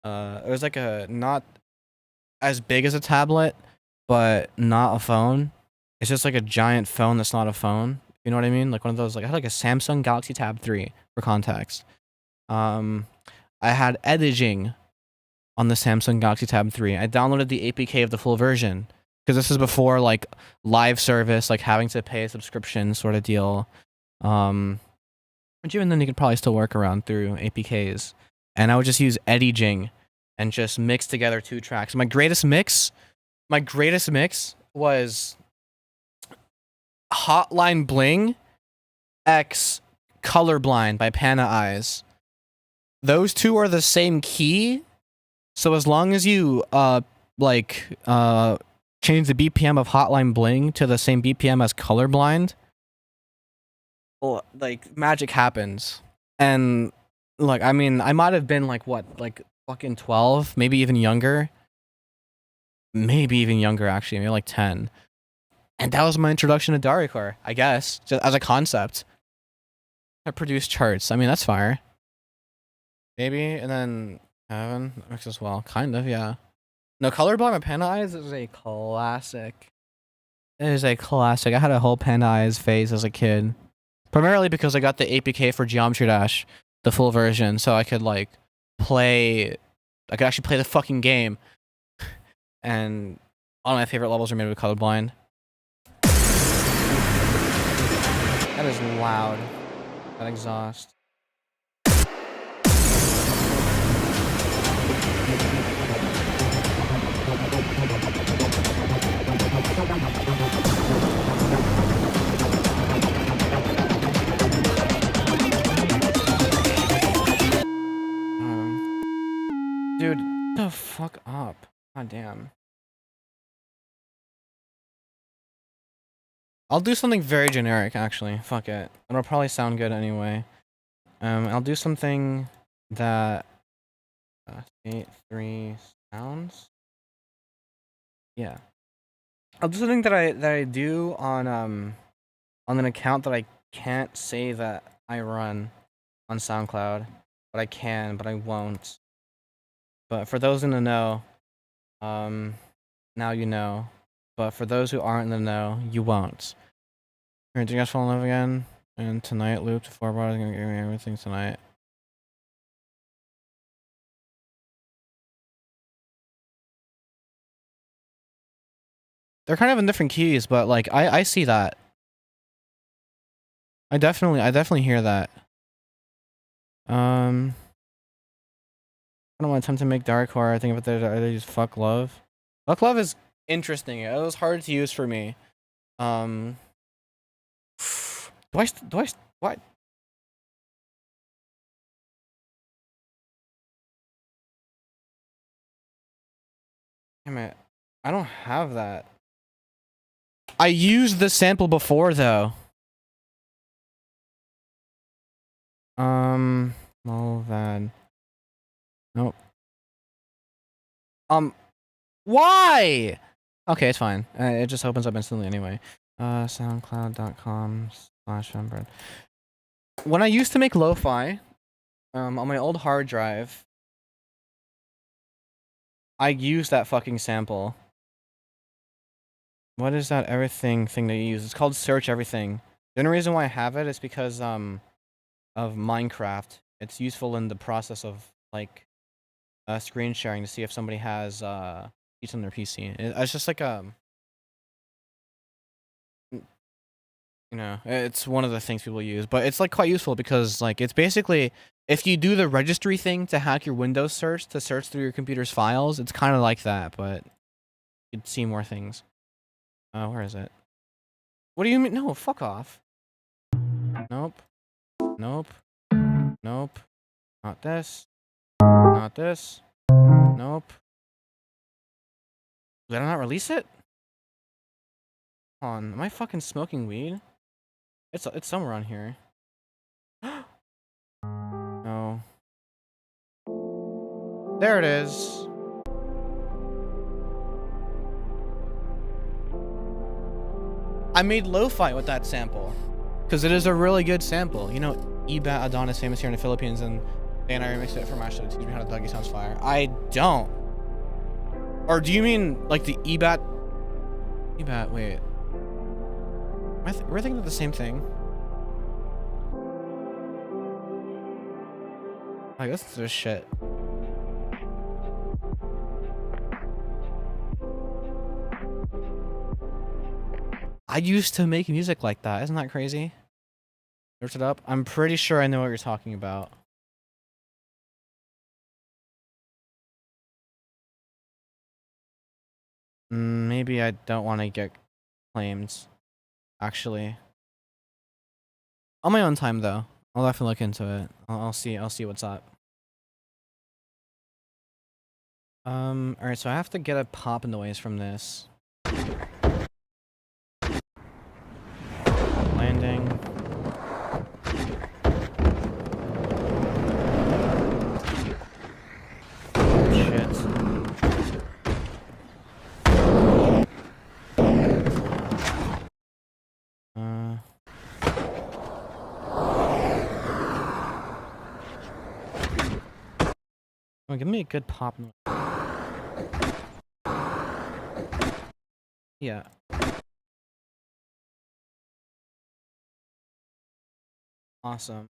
It was like a not as big as a tablet, but not a phone. It's just like a giant phone that's not a phone. You know what I mean? Like one of those. Like I had like a Samsung Galaxy Tab 3 for context. I had editing on the Samsung Galaxy Tab 3. I downloaded the APK of the full version, because this is before like live service, like having to pay a subscription sort of deal. But even then, you could probably still work around through APKs. And I would just use editing and just mix together 2 tracks. My greatest mix was Hotline Bling X Colorblind by Pana Eyes. Those two are the same key. So as long as you change the BPM of Hotline Bling to the same BPM as Colorblind, well, like magic happens. And look, I mean, I might have been like what, like fucking 12, maybe even younger. Maybe even younger actually, maybe like 10. And that was my introduction to dariacore, I guess, just as a concept. I produced charts. I mean, that's fire. Maybe, and then Heaven mix as well. Kind of, yeah. No, Colorblind by Panda Eyes is a classic. It is a classic. I had a whole Panda Eyes phase as a kid. Primarily because I got the APK for Geometry Dash, the full version, so I could like play. I could actually play the fucking game. And all my favorite levels are made with Colorblind. That is loud. That exhaust. Dude, the fuck up. God damn. I'll do something very generic, actually. Fuck it. It'll probably sound good anyway. I'll do something that 8-3 sounds. Yeah. I'll do something that I do on an account that I can't say that I run on SoundCloud, but I can, but I won't. But for those in the know, now you know. But for those who aren't in the know, you won't. Alright, do you guys fall in love again? And tonight looped 4 bars, gonna give me everything tonight. They're kind of in different keys, but like I see that. I definitely hear that. I don't want to attempt to make dariacore. I think if they just fuck love. Fuck love is interesting. It was hard to use for me. Do I what? Damn it. I don't have that. I used the sample before though. Molvad. Nope. Why? Okay, it's fine. It just opens up instantly anyway. SoundCloud.com/fembread. When I used to make lo-fi, on my old hard drive, I used that fucking sample. What is that everything thing that you use? It's called search everything. The only reason why I have it is because of Minecraft. It's useful in the process of like screen sharing to see if somebody has cheats on their PC. It's just like you know, it's one of the things people use, but it's like quite useful because like it's basically if you do the registry thing to hack your Windows search to search through your computer's files, it's kind of like that, but you'd see more things. Where is it? What do you mean? No, fuck off. Nope. Nope. Nope. Not this. Not this. Nope. Did I not release it? Hold on. Am I fucking smoking weed? It's somewhere on here. No. There it is. I made lo-fi with that sample. Because it is a really good sample. You know, Ebat Adonis famous here in the Philippines, and they and I remixed it for Masha to teach me how to Dougie sounds fire. I don't. Or do you mean like the Ebat? Ebat, wait. We're thinking of the same thing. I guess it's this shit. I used to make music like that. Isn't that crazy? Search it up. I'm pretty sure I know what you're talking about. Maybe I don't want to get claimed. actually. On my own time, though. I'll definitely look into it. I'll see what's up. Alright, so I have to get a pop noise from this. Landing. Shit. Oh, give me a good pop noise. Yeah. Awesome.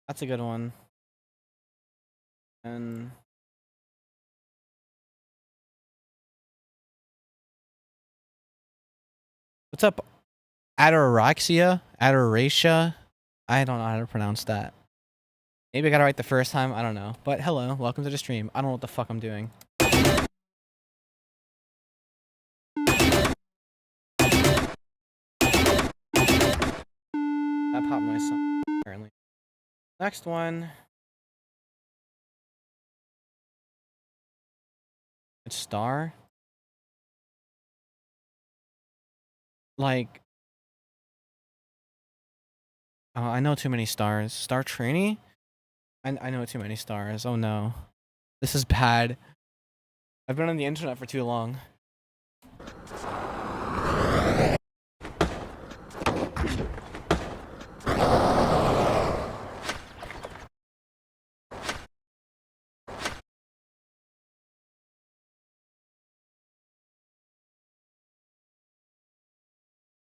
That's a good one. And what's up? Adoraxia? Adoratia? I don't know how to pronounce that. Maybe I got it right the first time. I don't know. But hello, welcome to the stream. I don't know what the fuck I'm doing. That popped my son, apparently. Next one. It's Star. Like, oh, I know too many stars. Star Trini? I know too many stars. Oh no. This is bad. I've been on the internet for too long.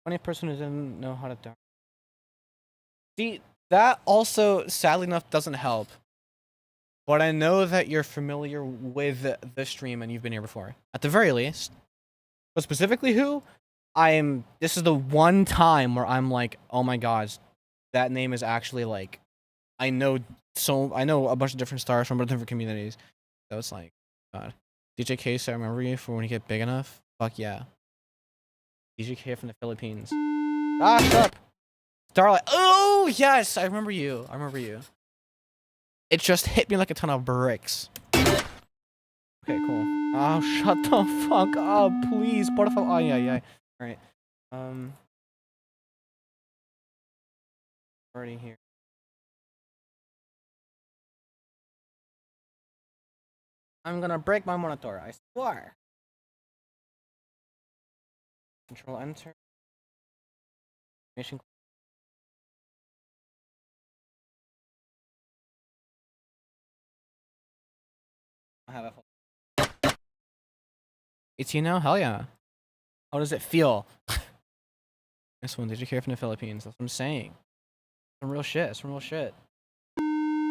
Funny person who didn't know how to dark. See, that also, sadly enough, doesn't help. But I know that you're familiar with the stream and you've been here before. At the very least. But specifically who? This is the one time where I'm like, oh my gosh, that name is actually like, I know a bunch of different stars from different communities. So it's like, God. DJ Case, I remember you for when you get big enough. Fuck yeah. DJ K from the Philippines. Ah, shut up! Starlight. Oh, yes! I remember you. It just hit me like a ton of bricks. Okay, cool. Oh, shut the fuck up, please. Por favor. Oh, yeah. Alright. Already here. I'm gonna break my monitor, I swear. Control enter. Mission. I have a 18 now? Hell yeah. How does it feel? This one, did you care from the Philippines? That's what I'm saying. Some real shit.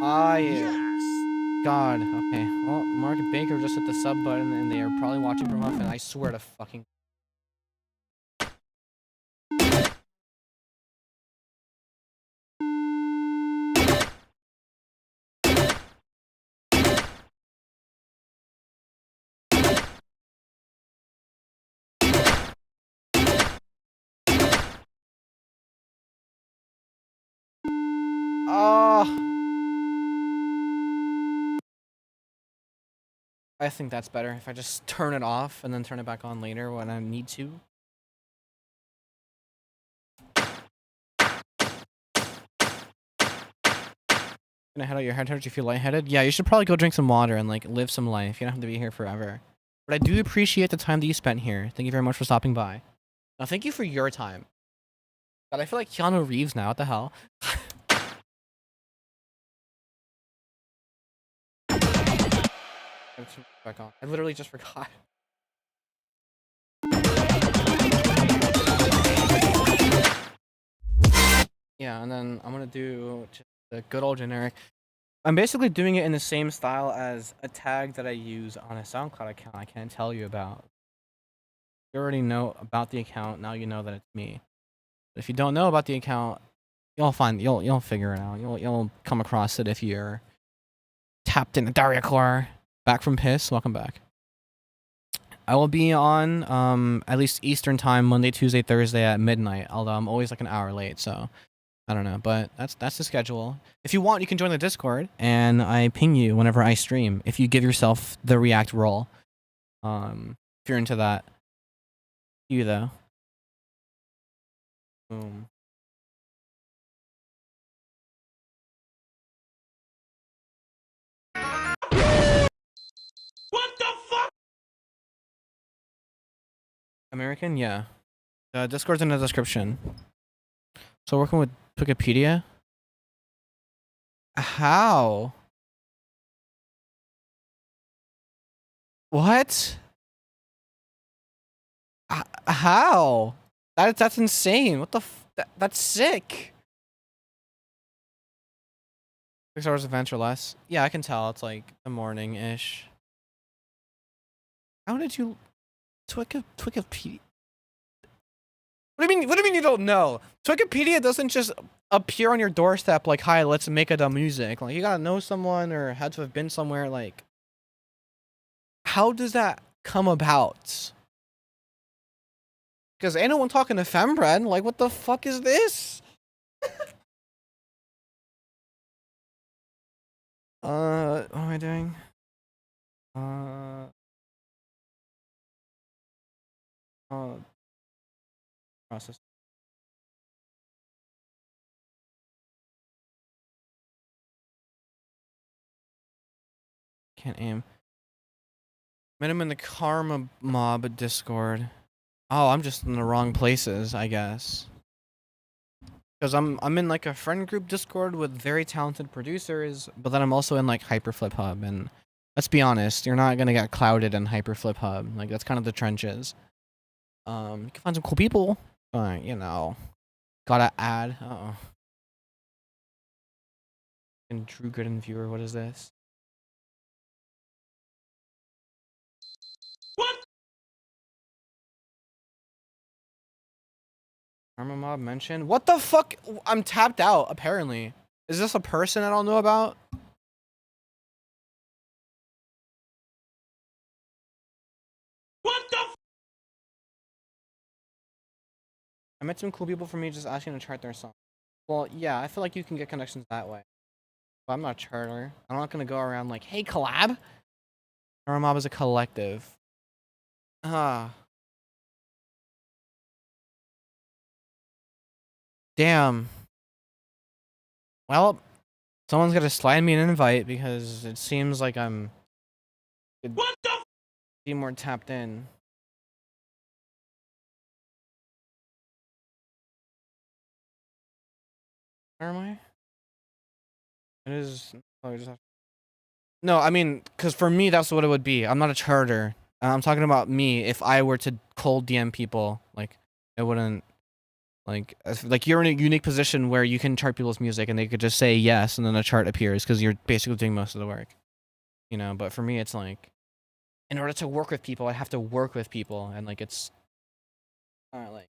Ah, yeah. Yes. God. Okay. Well, Mark Baker just hit the sub button and they are probably watching from Huffin. I swear to fucking. I think that's better if I just turn it off and then turn it back on later when I need to. Gonna head out your head hurts, you feel lightheaded? Yeah, you should probably go drink some water and like live some life. You don't have to be here forever. But I do appreciate the time that you spent here. Thank you very much for stopping by. Now, thank you for your time. God, I feel like Keanu Reeves now. What the hell? Back on. I literally just forgot. Yeah, and then I'm gonna do just the good old generic. I'm basically doing it in the same style as a tag that I use on a SoundCloud account I can't tell you about. You already know about the account, now you know that it's me. But if you don't know about the account, you'll figure it out. You'll come across it if you're tapped in the dariacore. Back from piss, welcome back. I will be on at least Eastern time, Monday, Tuesday, Thursday at midnight. Although I'm always like an hour late, so I don't know. But that's the schedule. If you want, you can join the Discord, and I ping you whenever I stream. If you give yourself the React role, if you're into that, you though. Boom. What the fuck? American, yeah. Discord's in the description. So working with Wikipedia. How? What? How? That's insane. What the that's sick. 6 hours of adventure less. Yeah, I can tell. It's like the morning-ish. How did you Wikipedia? What do you mean? What do you mean you don't know? Wikipedia doesn't just appear on your doorstep like, "Hi, let's make a music." Like, you gotta know someone or had to have been somewhere. Like, how does that come about? Because ain't no one talking to fembread. Like, what the fuck is this? What am I doing? Process. Can't aim. Met him in the Karma Mob Discord. Oh, I'm just in the wrong places, I guess. Because I'm in like a friend group Discord with very talented producers, but then I'm also in like Hyperflip Hub, and let's be honest, you're not gonna get clouded in Hyperflip Hub. Like, that's kind of the trenches. You can find some cool people, but you know, gotta add. Uh-oh. And True Good and Viewer, what is this? What? Karma Mob mentioned. What the fuck? I'm tapped out, apparently. Is this a person I don't know about? What the f- I met some cool people for me just asking to chart their song. Well, yeah, I feel like you can get connections that way. But I'm not a charter. I'm not gonna go around like, hey, collab? Karma Mob is a collective. Ah. Damn. Well, someone's gotta slide me an invite because it seems like I'm What the f- be more tapped in. Where am I? It is. Oh, I just have... No, I mean, because for me, that's what it would be. I'm not a charter. I'm talking about me. If I were to cold DM people, like, it wouldn't. Like you're in a unique position where you can chart people's music and they could just say yes, and then a chart appears because you're basically doing most of the work. You know, but for me, it's like, in order to work with people, I have to work with people, and like it's like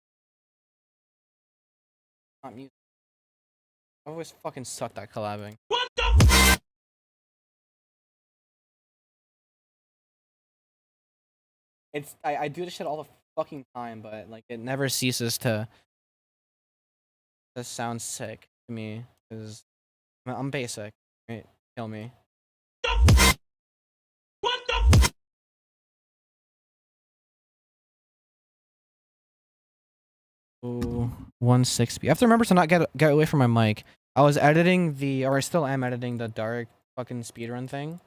not music. I've always fucking sucked at collabing. What the f- It's I do this shit all the fucking time, but like it never ceases to sound sick to me because I'm basic. Right? Kill me. What the f- Ooh, 160. I have to remember to not get away from my mic. I was editing or I still am editing the dark fucking speedrun thing,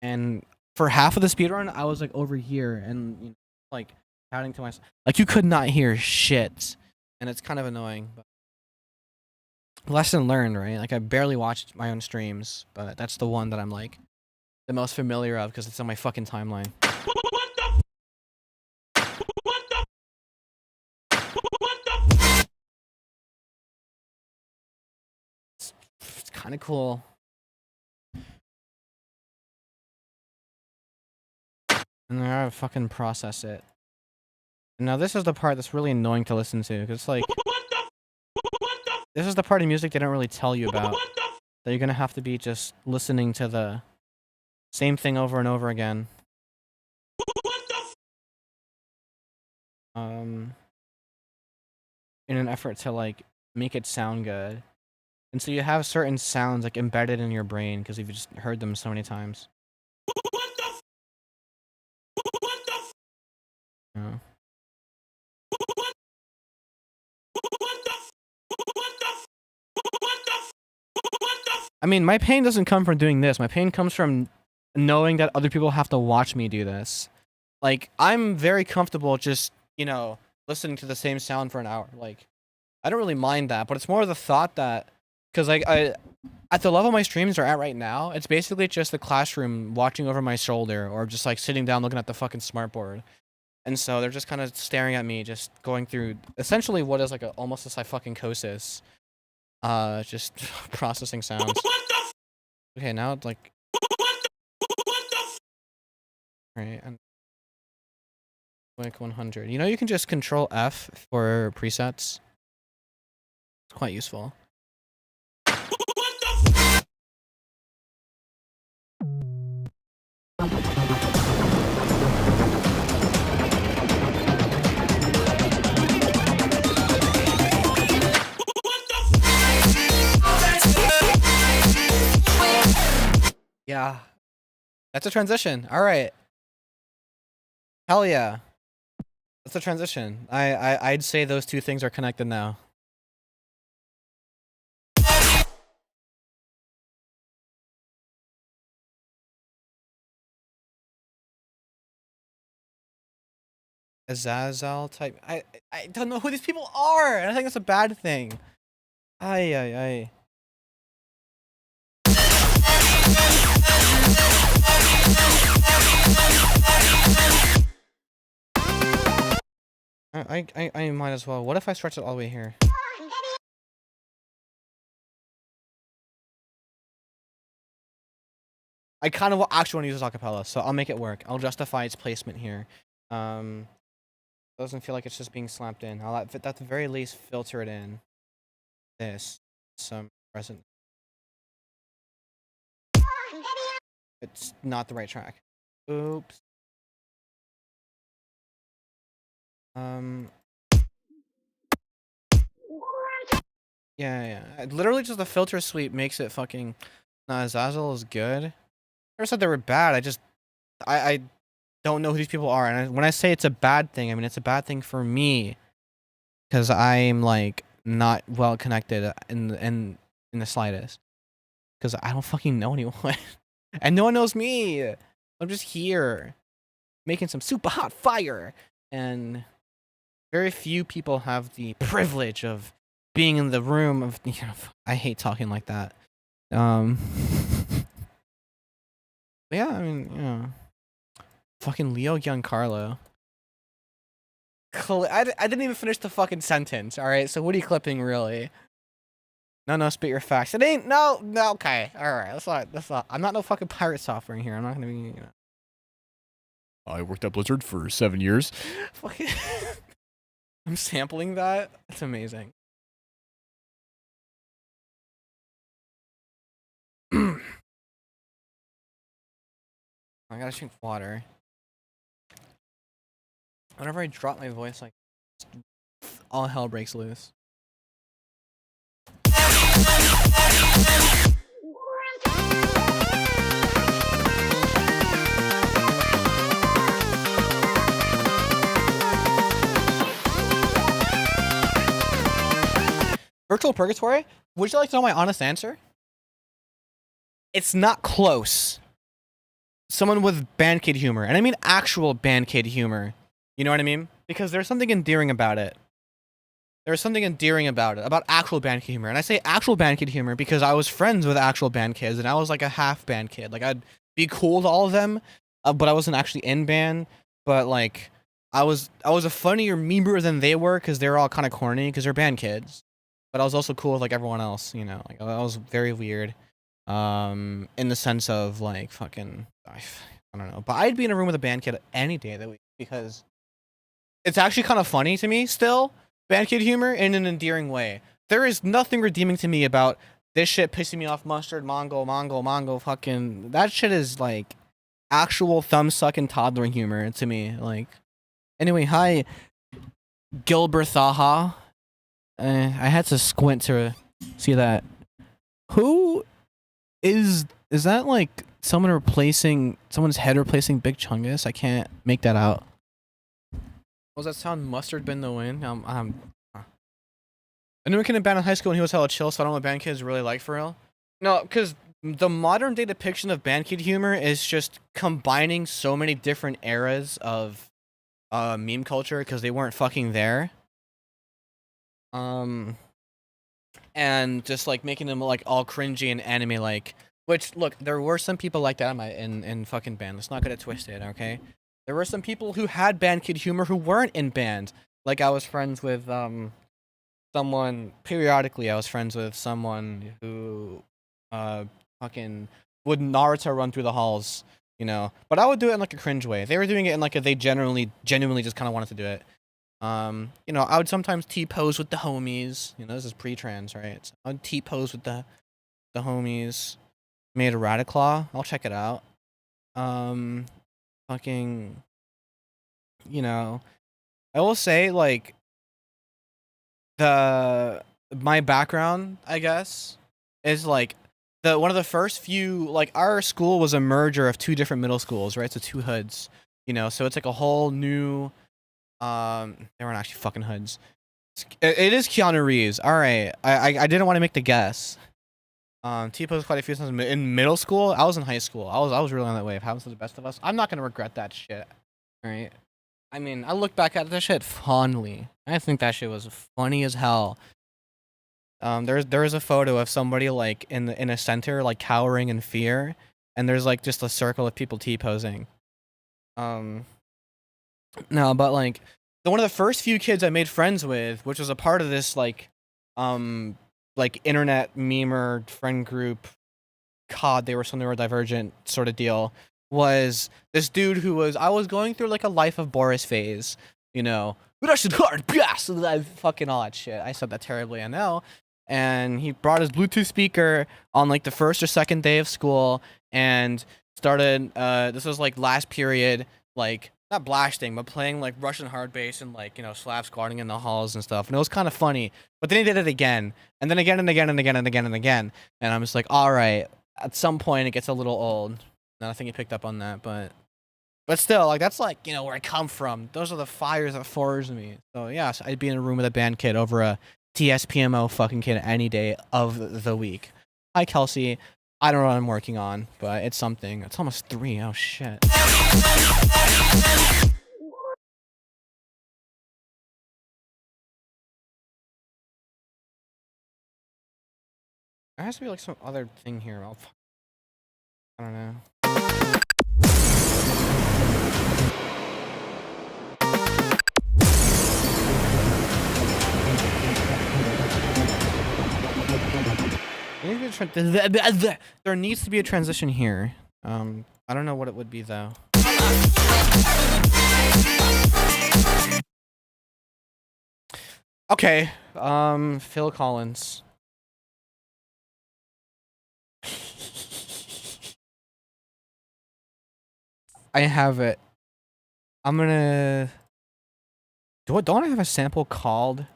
and for half of the speedrun, I was like over here and you know, like shouting to myself. Like you could not hear shit, and it's kind of annoying. But lesson learned, right? Like I barely watched my own streams, but that's the one that I'm like the most familiar of because it's on my fucking timeline. What the f- What the f- What the f- It's kind of cool. And I gotta fucking process it. Now this is the part that's really annoying to listen to, because it's like, What the f- What the f- this is the part of music they don't really tell you about. What the f- That you're gonna have to be just listening to the same thing over and over again. in an effort to like make it sound good. And so you have certain sounds like embedded in your brain because you've just heard them so many times. What the f- What the f- Yeah. What What the f- What the f- What the f- What the f- I mean, my pain doesn't come from doing this. My pain comes from knowing that other people have to watch me do this. Like, I'm very comfortable just, listening to the same sound for an hour. Like, I don't really mind that, but it's more the thought that, because like I, at the level my streams are at right now, it's basically just the classroom watching over my shoulder, or just like sitting down looking at the fucking smartboard, and so they're just kind of staring at me, just going through essentially what is like almost a fucking just processing sounds. What the f- Okay, now it's like What the f- right and like 100. You can just control F for presets. It's quite useful. What the f- What the f- Yeah, that's a transition. All right, hell yeah, that's a transition. I'd say those two things are connected now. Azazel type. I don't know who these people are, and I think that's a bad thing. Ay. I might as well. What if I stretch it all the way here? I kind of actually want to use this acapella, so I'll make it work. I'll justify its placement here. Doesn't feel like it's just being slapped in. I'll at the very least filter it in. Some present. It's not the right track. Oops. Yeah. Literally just the filter sweep makes it fucking. Nah, Azazel is good. I never said they were bad. I don't know who these people are, and when I say it's a bad thing, I mean it's a bad thing for me, because I'm like not well connected in the slightest, because I don't fucking know anyone, and no one knows me. I'm just here making some super hot fire, and very few people have the privilege of being in the room of. I hate talking like that. Yeah, I mean, fucking Leo Giancarlo. I didn't even finish the fucking sentence. All right, so what are you clipping really? No, spit your facts. It ain't no. Okay, all right. That's not. I'm not no fucking pirate software in here. I'm not gonna be. I worked at Blizzard for 7 years. Fucking. I'm sampling that. It's amazing. I gotta drink water. Whenever I drop my voice, like all hell breaks loose. Virtual Purgatory? Would you like to know my honest answer? It's not close. Someone with band kid humor. And I mean actual band kid humor. You know what I mean? Because there's something endearing about it. There's something endearing about it. About actual band kid humor. And I say actual band kid humor because I was friends with actual band kids. And I was like a half band kid. Like I'd be cool to all of them. But I wasn't actually in band. But like I was a funnier memer than they were because they were all kind of corny because they're band kids. But I was also cool with like everyone else, Like I was very weird, in the sense of like fucking I don't know. But I'd be in a room with a band kid any day of the week because it's actually kind of funny to me still, band kid humor in an endearing way. There is nothing redeeming to me about this shit pissing me off. Mustard, Mongo, fucking that shit is like actual thumb sucking toddler humor to me. Like anyway, hi. Gilberthaha. I had to squint to see that. Who is that like someone replacing someone's head replacing Big Chungus? I can't make that out. Was that sound mustard been the wind? I knew a kid in band in high school and he was hella chill, so I don't know what band kids really like for real. No, because the modern day depiction of band kid humor is just combining so many different eras of meme culture because they weren't fucking there. And just like making them like all cringy and anime like. Which look, there were some people like that in fucking band. Let's not get it twisted, okay? There were some people who had band kid humor who weren't in band. Like I was friends with someone periodically. I was friends with someone who fucking would Naruto run through the halls, you know. But I would do it in like a cringe way. They were doing it in like a they genuinely just kind of wanted to do it. You know, I would sometimes T-pose with the homies. You know, this is pre-trans, right? So I'd T-pose with the homies. Made a Radiclaw. I'll check it out. Fucking, you know, I will say like my background, I guess, is like one of the first few like our school was a merger of two different middle schools, right? So two hoods, you know. So it's like a whole new. They weren't actually fucking hoods. It is Keanu Reeves. All right, I didn't want to make the guess. T-pose quite a few times in middle school. I was in high school. I was really on that wave. Happens to the best of us. I'm not gonna regret that shit. All right. I mean, I look back at that shit fondly. I think that shit was funny as hell. There is a photo of somebody like in a center, like cowering in fear, and there's like just a circle of people T-posing. No, but like one of the first few kids I made friends with, which was a part of this like internet memer friend group, COD, they were some neurodivergent sort of deal, was this dude who I was going through like a life of Boris phase, you know, Russian hard, yes, fucking all that shit. I said that terribly, I know. And he brought his Bluetooth speaker on like the first or second day of school and started, this was like last period, like not blasting, but playing like Russian hard bass and like, you know, slap squatting in the halls and stuff. And it was kind of funny. But then he did it again. And then again and again and again and again and again. And I'm just like, all right, at some point it gets a little old. And I think he picked up on that, but still, like that's like, you know, where I come from. Those are the fires that forged me. So yes, I'd be in a room with a band kid over a TSPMO fucking kid any day of the week. Hi Kelsey. I don't know what I'm working on, but it's something. It's almost 3. Oh shit. There has to be like some other thing here. I don't know. There needs to be a transition here. I don't know what it would be though. Okay. Phil Collins. I have it. I'm gonna. Don't I have a sample called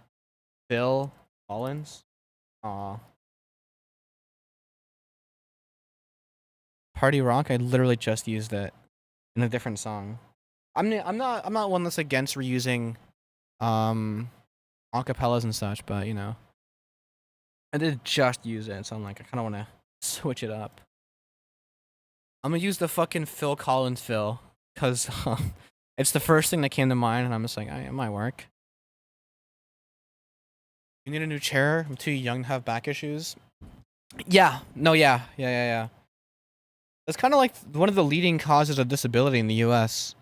Phil Collins? Aw. Party Rock. I literally just used it in a different song. I'm not one that's against reusing acapellas and such, but you know, I did just use it, so I'm like, I kind of want to switch it up. I'm gonna use the fucking Phil Collins fill, cause it's the first thing that came to mind, and I'm just like, it might work. You need a new chair? I'm too young to have back issues. Yeah. No. Yeah. That's kind of like one of the leading causes of disability in the U.S.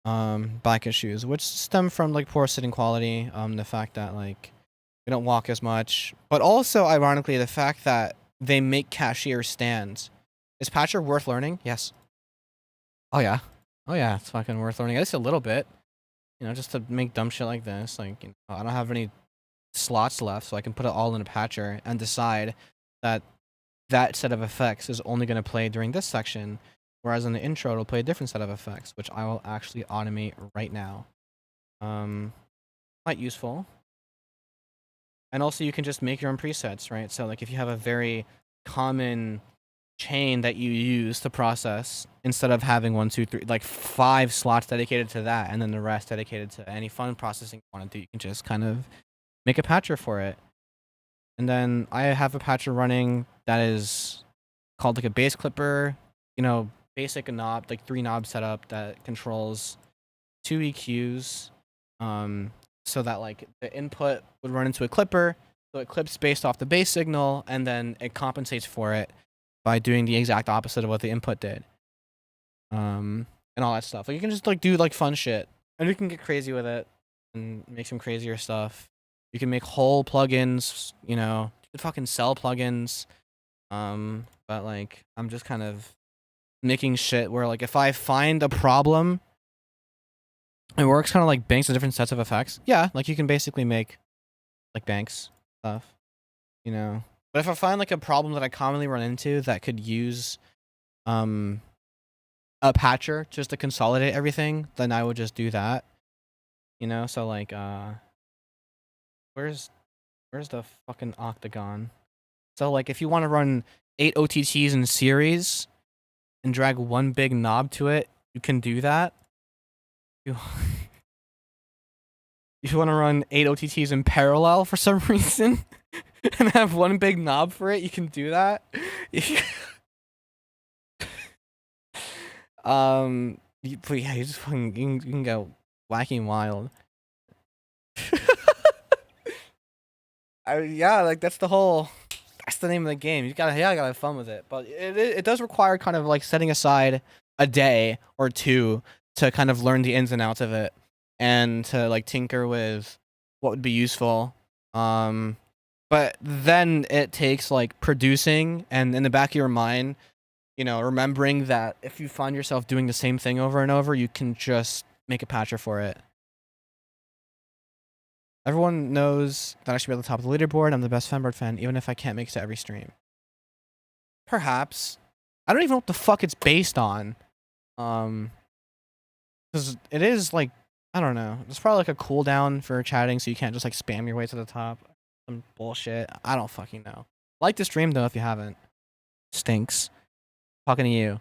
Back issues, which stem from like poor sitting quality, the fact that like we don't walk as much, but also ironically the fact that they make cashier stands. Is Patcher worth learning? Yes. Oh yeah, it's fucking worth learning. At least a little bit, you know, just to make dumb shit like this. Like, you know, I don't have any slots left, so I can put it all in a Patcher and decide that set of effects is only going to play during this section, whereas in the intro it'll play a different set of effects, which I will actually automate right now. quite useful. And also you can just make your own presets, right? So like if you have a very common chain that you use to process, instead of having 1, 2, 3, like 5 slots dedicated to that and then the rest dedicated to any fun processing you want to do, you can just kind of make a patcher for it. And then I have a patcher running that is called like a bass clipper, you know, basic knob, like 3 knob setup that controls 2 EQs, so that like the input would run into a clipper, so it clips based off the bass signal, and then it compensates for it by doing the exact opposite of what the input did, and all that stuff. Like you can just like do like fun shit, and you can get crazy with it and make some crazier stuff. You can make whole plugins, you know, you can fucking sell plugins. But like I'm just kind of making shit where like if I find a problem, it works kind of like banks of different sets of effects. Yeah, like you can basically make like banks stuff, you know. But if I find like a problem that I commonly run into that could use a patcher just to consolidate everything, then I would just do that. You know, so like where's the fucking octagon? So like if you want to run 8 OTTs in series and drag one big knob to it, you can do that. If you want to run 8 OTTs in parallel for some reason and have one big knob for it, you can do that. But yeah, you just fucking you can go wacky and wild. Yeah, like that's the name of the game. You gotta have fun with it. But it does require kind of like setting aside a day or two to kind of learn the ins and outs of it, and to like tinker with what would be useful. But then it takes like producing and in the back of your mind, you know, remembering that if you find yourself doing the same thing over and over, you can just make a patcher for it. Everyone knows that I should be at the top of the leaderboard. I'm the best fembread fan, even if I can't make it to every stream. Perhaps. I don't even know what the fuck it's based on. Because it is like, I don't know. It's probably like a cooldown for chatting, so you can't just like spam your way to the top. Some bullshit. I don't fucking know. Like the stream though if you haven't. Stinks. Talking to you.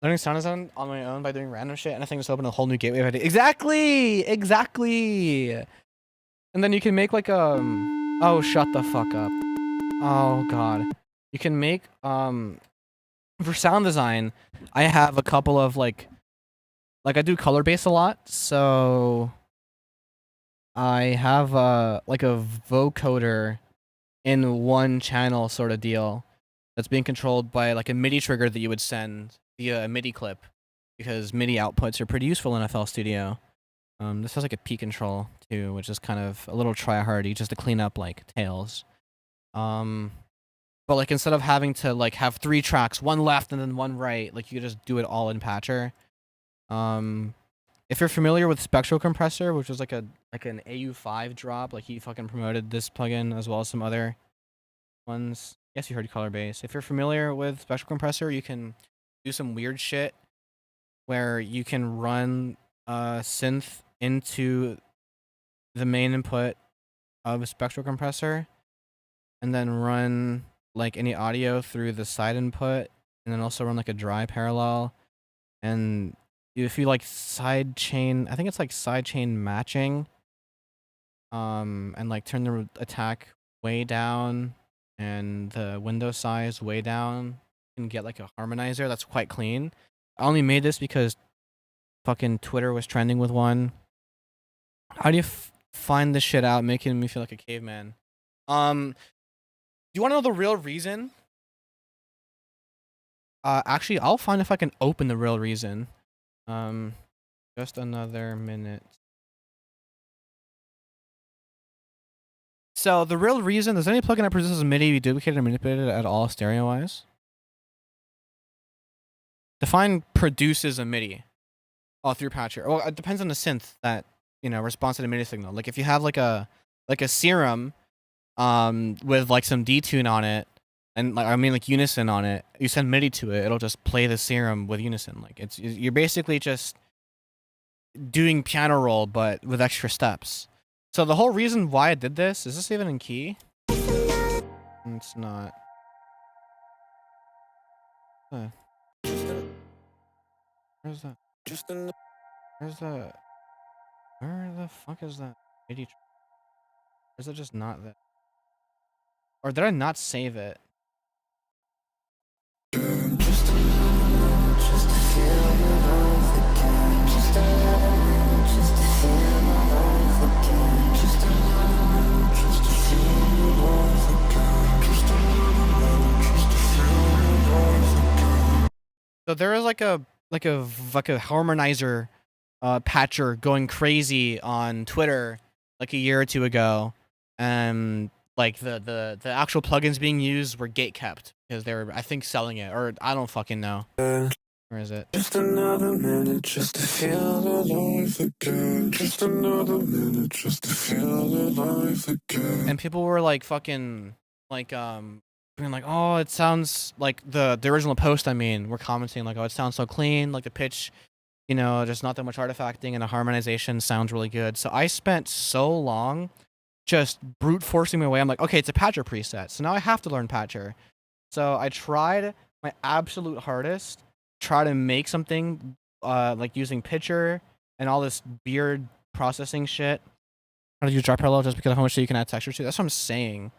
Learning sound design on my own by doing random shit, and I think just opened a whole new gateway of ideas. Exactly. And then you can make like oh, shut the fuck up. Oh god. You can make for sound design, I have a couple of like I do color bass a lot, so I have like a vocoder in one channel sort of deal that's being controlled by like a MIDI trigger that you would send via a MIDI clip, because MIDI outputs are pretty useful in FL Studio. This has like a P control too, which is kind of a little try-hardy just to clean up like tails. But like instead of having to like have 3 tracks, one left and then one right, like you just do it all in Patcher. If you're familiar with Spectral Compressor, which was like an AU5 drop, like he fucking promoted this plugin as well as some other ones. Yes, you heard color bass. If you're familiar with Spectral Compressor, you can do some weird shit where you can run synth into the main input of a Spectral Compressor and then run like any audio through the side input, and then also run like a dry parallel. And if you like sidechain, I think it's like sidechain matching, and like turn the attack way down and the window size way down, and get like a harmonizer that's quite clean. I only made this because fucking Twitter was trending with one. How do you find this shit out, making me feel like a caveman? Do you want to know the real reason? Actually, I'll find if I can open the real reason. Just another minute. So the real reason, does any plugin that produces MIDI be duplicated or manipulated at all stereo-wise? Define produces a MIDI. Oh, through Patcher. Well, it depends on the synth that, you know, responds to the MIDI signal. Like if you have like a serum with like some detune on it, and like I mean like unison on it, you send MIDI to it, it'll just play the serum with unison. Like you're basically just doing piano roll, but with extra steps. So the whole reason why I did this, is this even in key? It's not. Where's that? Where's that? Where the fuck is that MIDI? Or is it just not that? Or did I not save it? So there is like a harmonizer patcher going crazy on Twitter like a year or two ago, and like the actual plugins being used were gate kept because they were, I think, selling it, or I don't fucking know. Where is it? Just another minute just to feel alive again. Just another minute just to feel alive again. And people were like fucking like being like, oh, it sounds like the original post, I mean, we're commenting like, oh, it sounds so clean, like the pitch, you know, there's not that much artifacting and the harmonization sounds really good. So I spent so long just brute forcing my way. I'm like, okay, it's a patcher preset, so now I have to learn patcher. So I tried my absolute hardest, try to make something like using pitcher and all this weird processing shit. How to use dry parallel just because of how much you can add texture to. That's what I'm saying.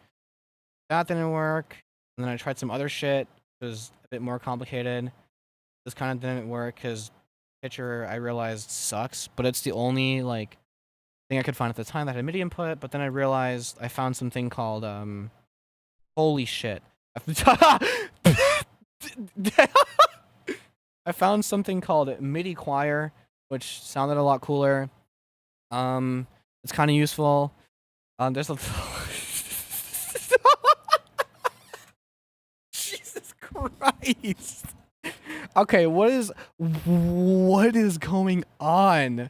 That didn't work. And then I tried some other shit. It was a bit more complicated. This kind of didn't work because pitcher, I realized, sucks, but it's the only like thing I could find at the time that had MIDI input. But then I realized I found something called holy shit. I found something called MIDI choir, which sounded a lot cooler. It's kind of useful. There's a Jesus Christ. Okay, what is going on?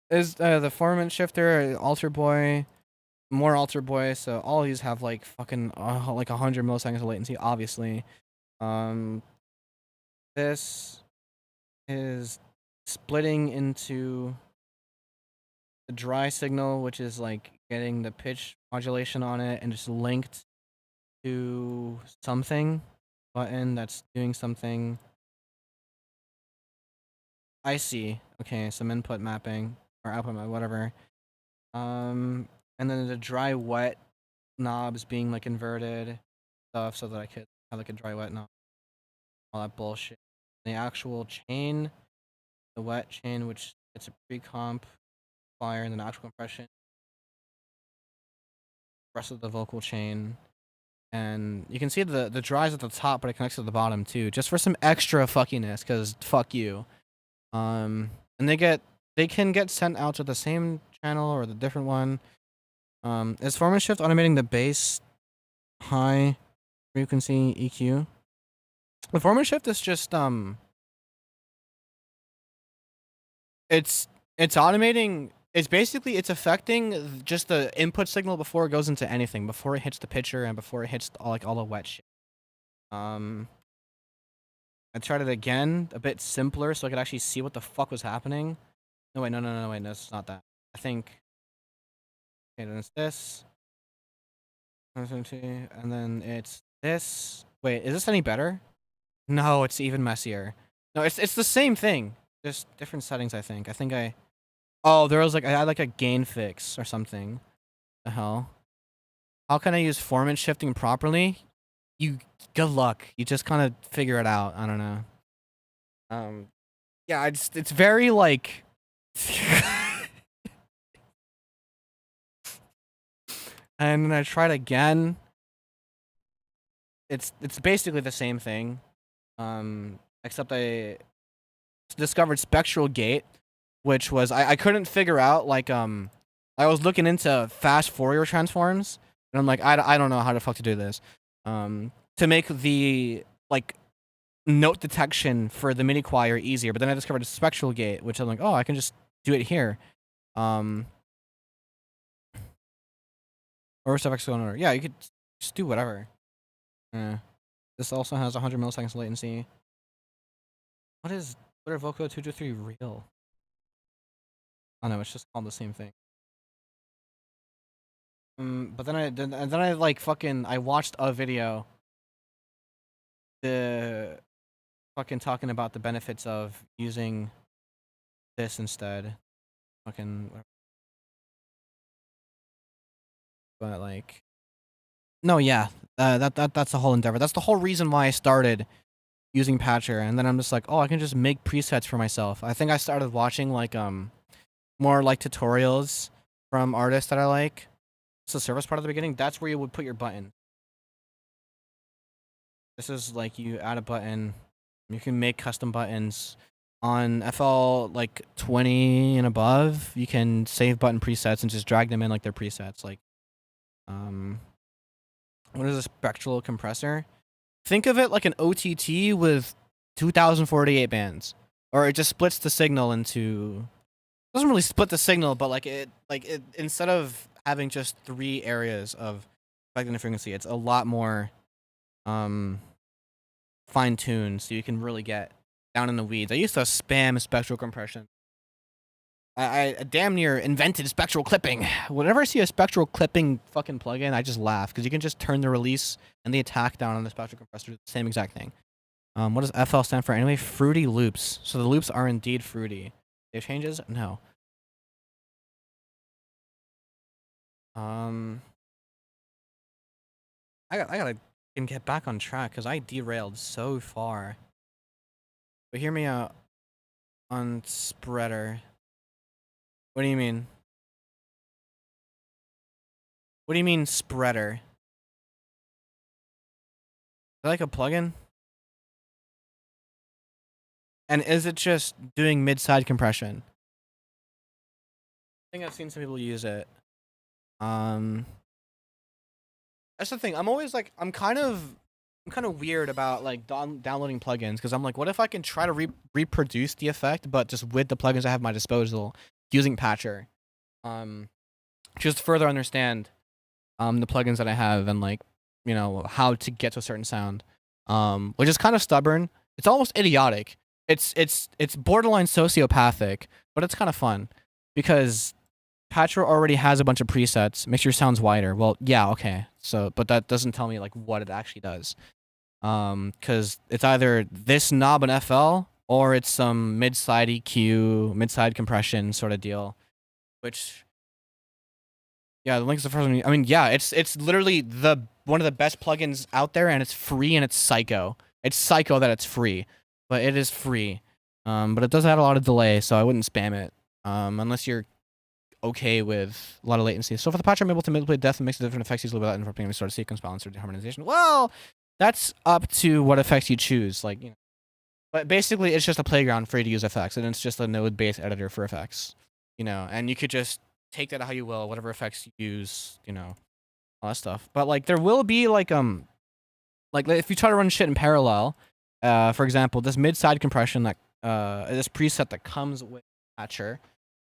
Is the formant shifter, alter boy, more alter boy, so all these have like fucking like 100 milliseconds of latency, obviously. This is splitting into the dry signal, which is like getting the pitch modulation on it and just linked to something button that's doing something. I see. Okay, some input mapping or output map, whatever. And then the dry wet knobs being like inverted stuff so that I could have like a dry wet knob. All that bullshit. The actual chain, the wet chain, which it's a pre-comp fire, and then actual compression. Rest of the vocal chain. And you can see the dries at the top, but it connects to the bottom too, just for some extra fuckiness, because fuck you. And they can get sent out to the same channel or the different one. Is formant shift automating the bass high frequency EQ? The formant shift is just it's automating. It's basically it's affecting just the input signal before it goes into anything, before it hits the pitcher and before it hits all the wet shit. I tried it again, a bit simpler, so I could actually see what the fuck was happening. No, wait, no, wait, no, it's not that. I think. Okay, then it's this. And then it's this. Wait, is this any better? No, it's even messier. No, it's the same thing. Just different settings, I think. Oh, there was like, I had like a gain fix or something. The hell? How can I use formant shifting properly? Good luck. You just kind of figure it out. I don't know. Yeah, it's very like. And then I tried again. It's basically the same thing. Except I discovered spectral gate, which was I couldn't figure out, like I was looking into fast Fourier transforms, and I'm like, I don't know how the fuck to do this. To make the like note detection for the MIDI choir easier, but then I discovered a spectral gate, which I'm like, oh, I can just do it here. Or stuff X going over. Yeah, you could just do whatever. This also has 100 milliseconds latency. What is Twitter Voco 223 real? I don't know, it's just called the same thing. But then I like fucking I watched a video the fucking talking about the benefits of using this instead. Fucking but like no, yeah. That's the whole endeavor. That's the whole reason why I started using Patcher, and then I'm just like, oh, I can just make presets for myself. I think I started watching like more like tutorials from artists that I like. It's the service part of the beginning. That's where you would put your button. This is like you add a button. You can make custom buttons on FL like 20 and above. You can save button presets and just drag them in like they're presets. Like, what is a spectral compressor? Think of it like an OTT with 2048 bands, or it just splits the signal into. Doesn't really split the signal, but like it instead of having just 3 areas of spectrum and frequency, it's a lot more fine tuned, so you can really get down in the weeds. I used to spam spectral compression. I damn near invented spectral clipping. Whenever I see a spectral clipping fucking plugin, I just laugh because you can just turn the release and the attack down on the spectral compressor. The same exact thing. What does FL stand for anyway? Fruity loops. So the loops are indeed fruity. They changes? No. I gotta get back on track because I derailed so far. But hear me out on spreader. What do you mean? What do you mean spreader? Is that like a plugin? And is it just doing mid-side compression? I think I've seen some people use it. That's the thing. I'm always like, I'm kind of weird about like downloading plugins because I'm like, what if I can try to reproduce the effect, but just with the plugins I have at my disposal using Patcher, just further understand the plugins that I have and like, you know, how to get to a certain sound, which is kind of stubborn. It's almost idiotic. It's borderline sociopathic, but it's kind of fun because Patcher already has a bunch of presets, makes your sounds wider. Well, yeah, okay. So, but that doesn't tell me like what it actually does. Because it's either this knob and FL or it's some mid-side EQ, mid-side compression sort of deal. Which, yeah, the link's the first one. I mean, yeah, it's literally one of the best plugins out there, and it's free and it's psycho. It's psycho that it's free, but it is free. But it does have a lot of delay, so I wouldn't spam it. Unless you're okay with a lot of latency. So for the patch, I'm able to manipulate depth and mix the different effects easily without interrupting any sort of sequence balance or deharmonization. Well, that's up to what effects you choose. Like, you know, but basically, it's just a playground for you to use effects, and it's just a node-based editor for effects. You know, and you could just take that how you will, whatever effects you use. You know, all that stuff. But like, there will be like if you try to run shit in parallel, for example, this mid-side compression that this preset that comes with Patcher.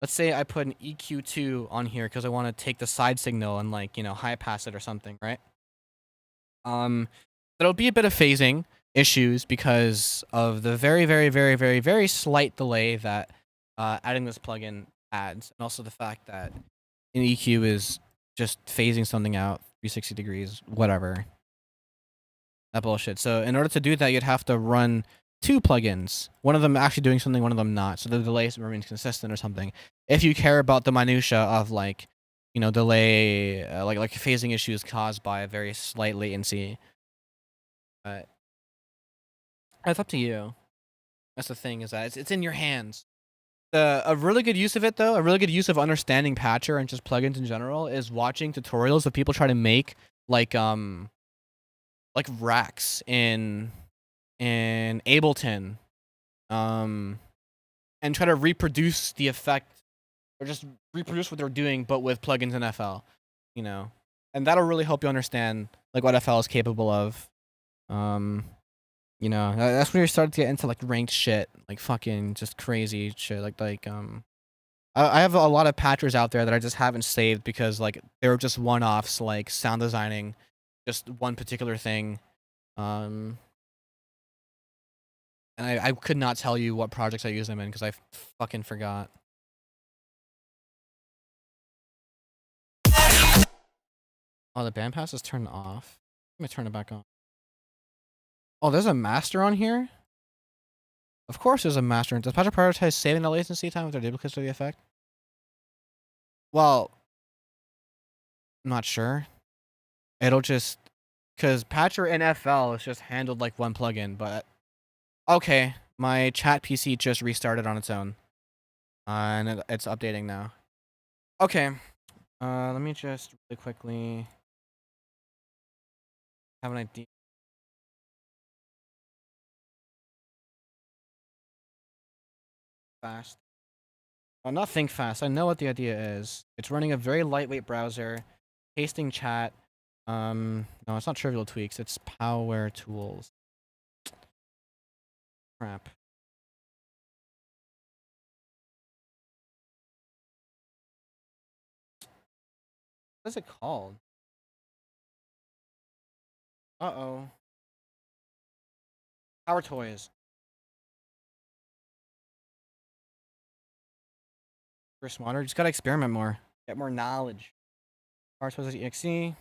Let's say I put an EQ2 on here because I want to take the side signal and like, you know, high pass it or something, right? There'll be a bit of phasing issues because of the very, very, very, very, very slight delay that adding this plugin adds, and also the fact that an EQ is just phasing something out 360 degrees, whatever. That bullshit. So in order to do that, you'd have to run 2 plugins. One of them actually doing something, one of them not. So the delay remains consistent or something. If you care about the minutia of like, you know, delay, like phasing issues caused by a very slight latency. But it's up to you. That's the thing, is that it's in your hands. A really good use of it, though, a really good use of understanding Patcher and just plugins in general is watching tutorials of people try to make like racks in Ableton, and try to reproduce the effect, or just reproduce what they're doing, but with plugins in FL, you know, and that'll really help you understand like what FL is capable of. You know, that's when you start to get into like ranked shit, like fucking just crazy shit, I have a lot of patchers out there that I just haven't saved because like they're just one-offs, like sound designing just one particular thing. And I could not tell you what projects I use them in because I fucking forgot. Oh, the bandpass is turned off. Let me turn it back on. Oh, there's a master on here? Of course there's a master. Does Patcher prioritize saving the latency time with their duplicates to the effect? Well, I'm not sure. It'll just... Because Patcher NFL is just handled like one plugin, but... Okay, my chat PC just restarted on its own. And it's updating now. Okay. Let me just really quickly... have an idea. Fast. Oh, not think fast. I know what the idea is. It's running a very lightweight browser, pasting chat. No, it's not trivial tweaks. It's power tools. Crap. What is it called? Uh-oh. Power toys. We're smarter. Just gotta experiment more. Get more knowledge. Power toys exe.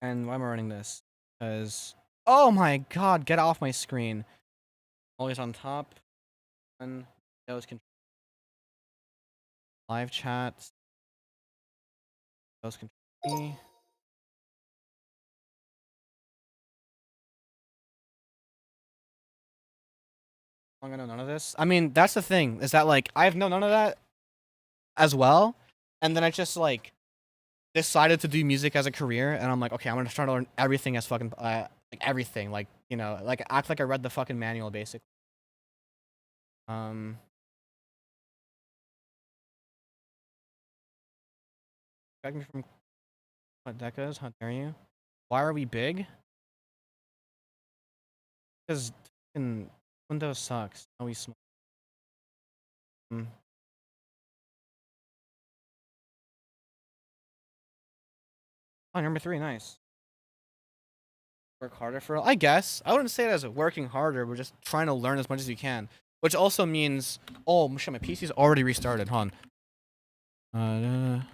And why am I running this? Because... Oh my god, get off my screen. Always on top. And those can... Live chats. Those can... I'm gonna know none of this. I mean, that's the thing, is that like I've known none of that as well. And then I just like decided to do music as a career, and I'm like, okay, I'm gonna try to learn everything as fucking like everything, like, you know, like act like I read the fucking manual basically. Expect me from what decas? How dare you? Why are we big? Because Windows sucks. Are we small? Oh, number 3, nice. Work harder for... I guess. I wouldn't say it as working harder, we're just trying to learn as much as you can. Which also means... Oh, shit, my PC's already restarted. Hold on.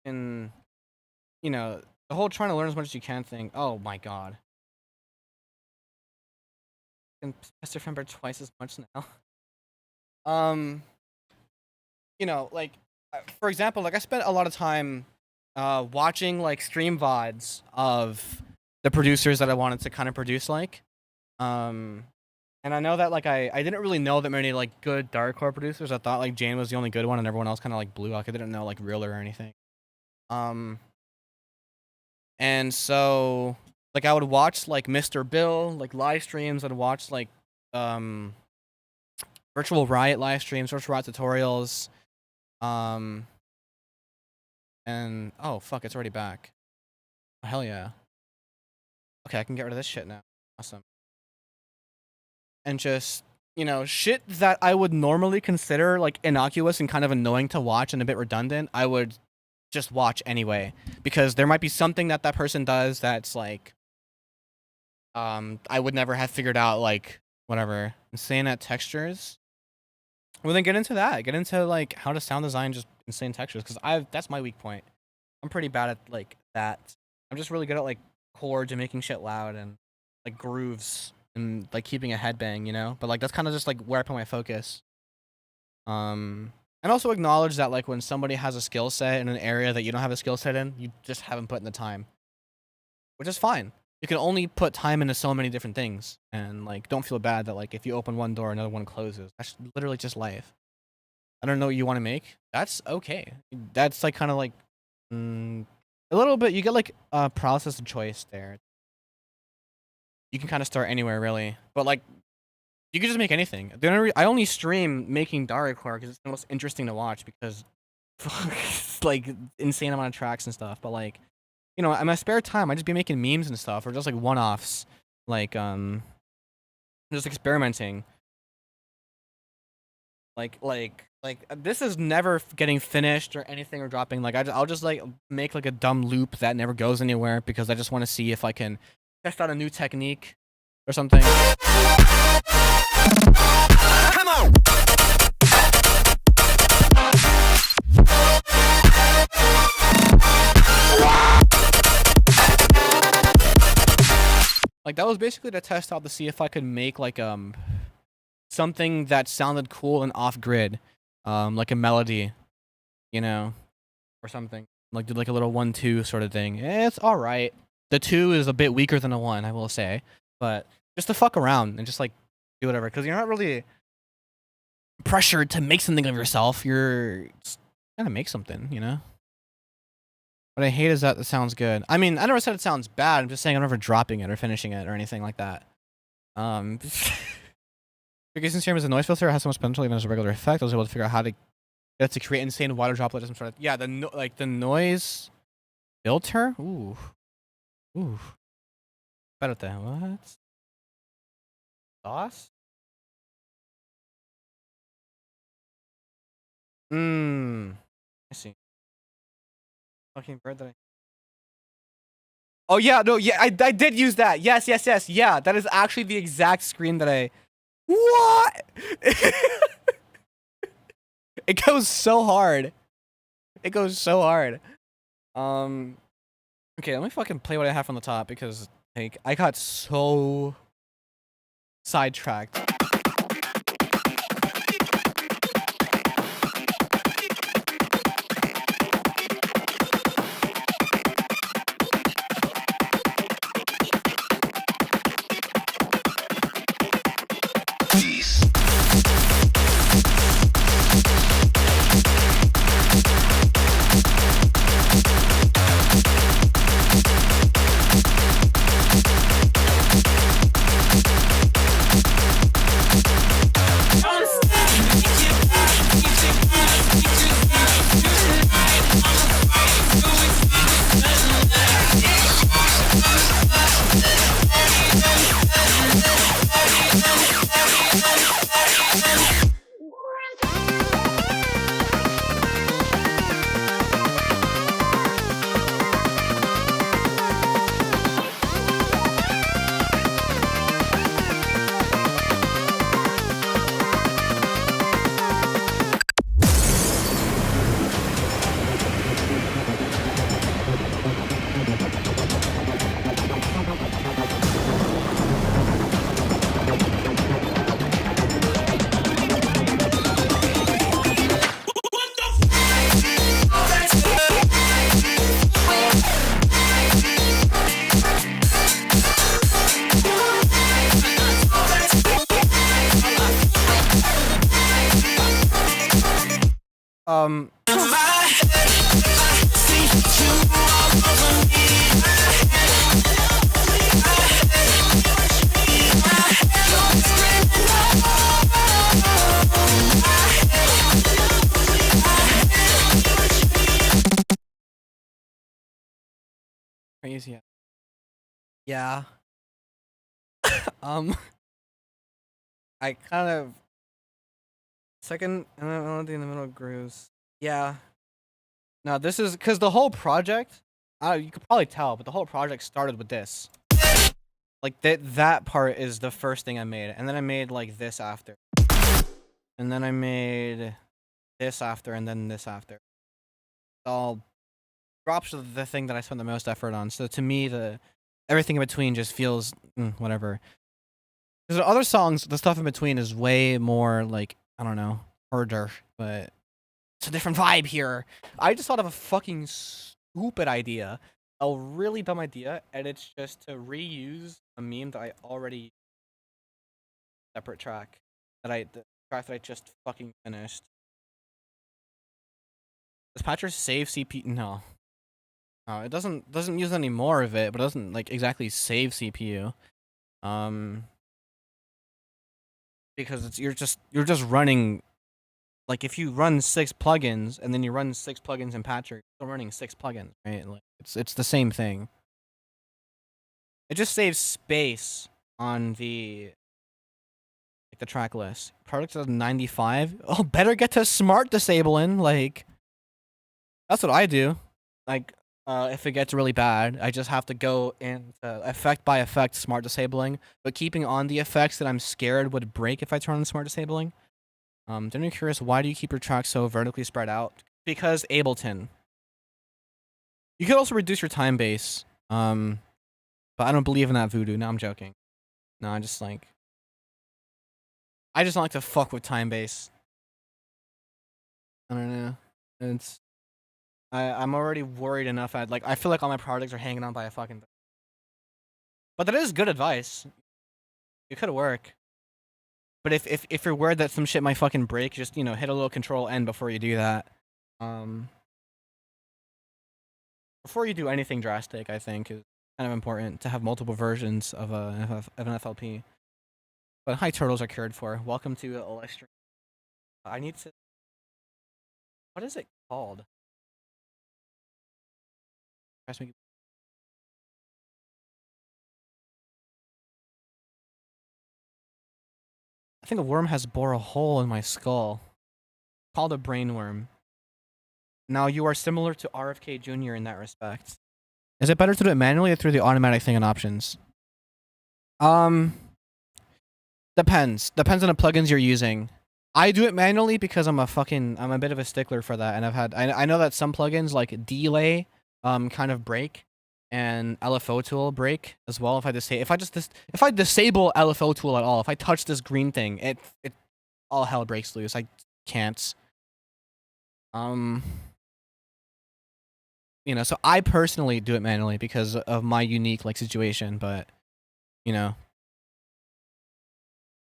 And... You know, the whole trying to learn as much as you can thing. Oh my god. I can Mr. Fembread twice as much now. You know, like... For example, like I spent a lot of time... watching like stream VODs of the producers that I wanted to kind of produce like. And I know that like I didn't really know that many like good dariacore producers. I thought like Jane was the only good one and everyone else kind of like blew. Like I didn't know like Reeler or anything. And so like I would watch like Mr. Bill like live streams. I'd watch like Virtual Riot live streams, Virtual Riot tutorials. And oh fuck, it's already back. Oh, hell yeah. Okay, I can get rid of this shit now. Awesome. And just, you know, shit that I would normally consider like innocuous and kind of annoying to watch and a bit redundant, I would just watch anyway, because there might be something that that person does that's like I would never have figured out, like whatever. Insane at textures. Well, then get into that. Get into like how to sound design just insane textures, because that's my weak point. I'm pretty bad at like that. I'm just really good at like chords and making shit loud and like grooves and like keeping a headbang, you know? But like that's kind of just like where I put my focus. And also acknowledge that like when somebody has a skill set in an area that you don't have a skill set in, you just haven't put in the time. Which is fine. You can only put time into so many different things, and like don't feel bad that like if you open one door another one closes. That's literally just life. I don't know what you want to make. That's okay. That's like kind of like a little bit, you get like a process of choice there. You can kind of start anywhere really, but like you can just make anything. I only stream making dariacore because it's the most interesting to watch, because it's like insane amount of tracks and stuff. But like, you know, in my spare time, I just be making memes and stuff, or just like one-offs, like just experimenting. Like this is never getting finished or anything or dropping. Like I'll just like make like a dumb loop that never goes anywhere because I just want to see if I can test out a new technique or something. Come on. Like that was basically to test out to see if I could make like something that sounded cool and off grid, like a melody, you know, or something. Like did like a little 1-2 sort of thing. It's all right. The 2 is a bit weaker than a 1, I will say, but just to fuck around and just like do whatever, because you're not really pressured to make something of yourself. You're just gonna make something, you know. What I hate is that it sounds good. I mean, I never said it sounds bad. I'm just saying I'm never dropping it or finishing it or anything like that. Because since is a noise filter, it has so much potential even as a regular effect. I was able to figure out how to get it to create insane water droplets and sort of. Yeah, like the noise filter. Ooh. Espérate, what? Sauce? I see. Fucking bird that I. Oh yeah, no, yeah, I did use that. Yes. Yeah, that is actually the exact screen that I. What? It goes so hard. Okay, let me fucking play what I have from the top because like I got so sidetracked. Crazy. Yeah. I kind of second melody in the middle grooves. Yeah. Now this is because the whole project. You could probably tell, but the whole project started with this. Like that part is the first thing I made, and then I made like this after, and then I made this after, and then this after. All drops of the thing that I spent the most effort on. So to me, everything in between just feels whatever. Because the other songs, the stuff in between is way more like I don't know, harder, but it's a different vibe here. I just thought of a fucking stupid idea, a really dumb idea, and it's just to reuse a meme that I already separate track the track that I just fucking finished. Does Patcher save CPU? No. No, it doesn't use any more of it, but it doesn't like exactly save CPU. Because you're just running. Like if you run 6 plugins and then you run 6 plugins in Patcher, you're still running 6 plugins, right? Like it's the same thing. It just saves space on the track list. Product is 95. Oh, better get to smart disabling. Like that's what I do. Like if it gets really bad, I just have to go into effect by effect smart disabling, but keeping on the effects that I'm scared would break if I turn on smart disabling. Then I'm curious, why do you keep your tracks so vertically spread out? Because Ableton. You could also reduce your time base. But I don't believe in that voodoo. No, I'm joking. No, I just don't like to fuck with time base. I don't know. It's I'm already worried enough. I feel like all my projects are hanging on by a fucking thing. But that is good advice. It could work. But if you're worried that some shit might fucking break, just hit a little Control N before you do that. Before you do anything drastic, I think is kind of important to have multiple versions of an FLP. But high turtles are cared for. Welcome to Electric. I need to. What is it called? I think a worm has bored a hole in my skull. Called a brainworm. Now you are similar to RFK Jr. in that respect. Is it better to do it manually or through the automatic thing in options? Depends. Depends on the plugins you're using. I do it manually because I'm a bit of a stickler for that, and I know that some plugins like Delay kind of break, and LFO tool break as well. If I disable LFO tool at all, if I touch this green thing, it all hell breaks loose. I can't. So I personally do it manually because of my unique situation, but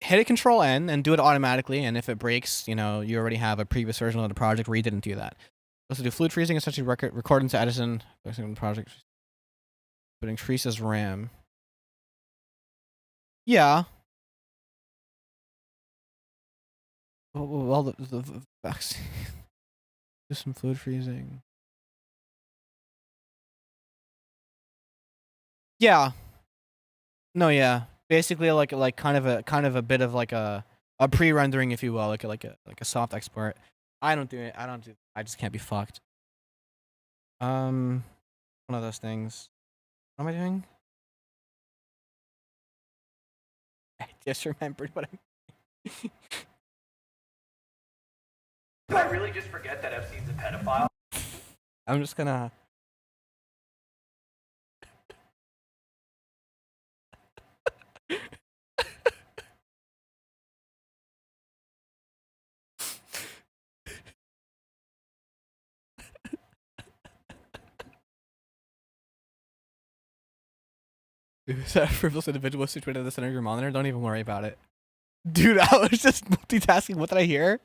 hit a Control N and do it automatically, and if it breaks, you already have a previous version of the project where you didn't do that. Also do fluid freezing, essentially record into Edison, project, but increases RAM. Yeah. Well, the vaccine. Do some fluid freezing. Yeah. No, yeah. Basically, like kind of a bit of like a pre-rendering, if you will, like a soft export. I don't do it. I just can't be fucked. One of those things. What am I doing? I just remembered what I. Did I really just forget that Epstein's a pedophile? I'm just gonna. Is that a frivolous individual situated at the center of your monitor? Don't even worry about it. Dude, I was just multitasking. What did I hear?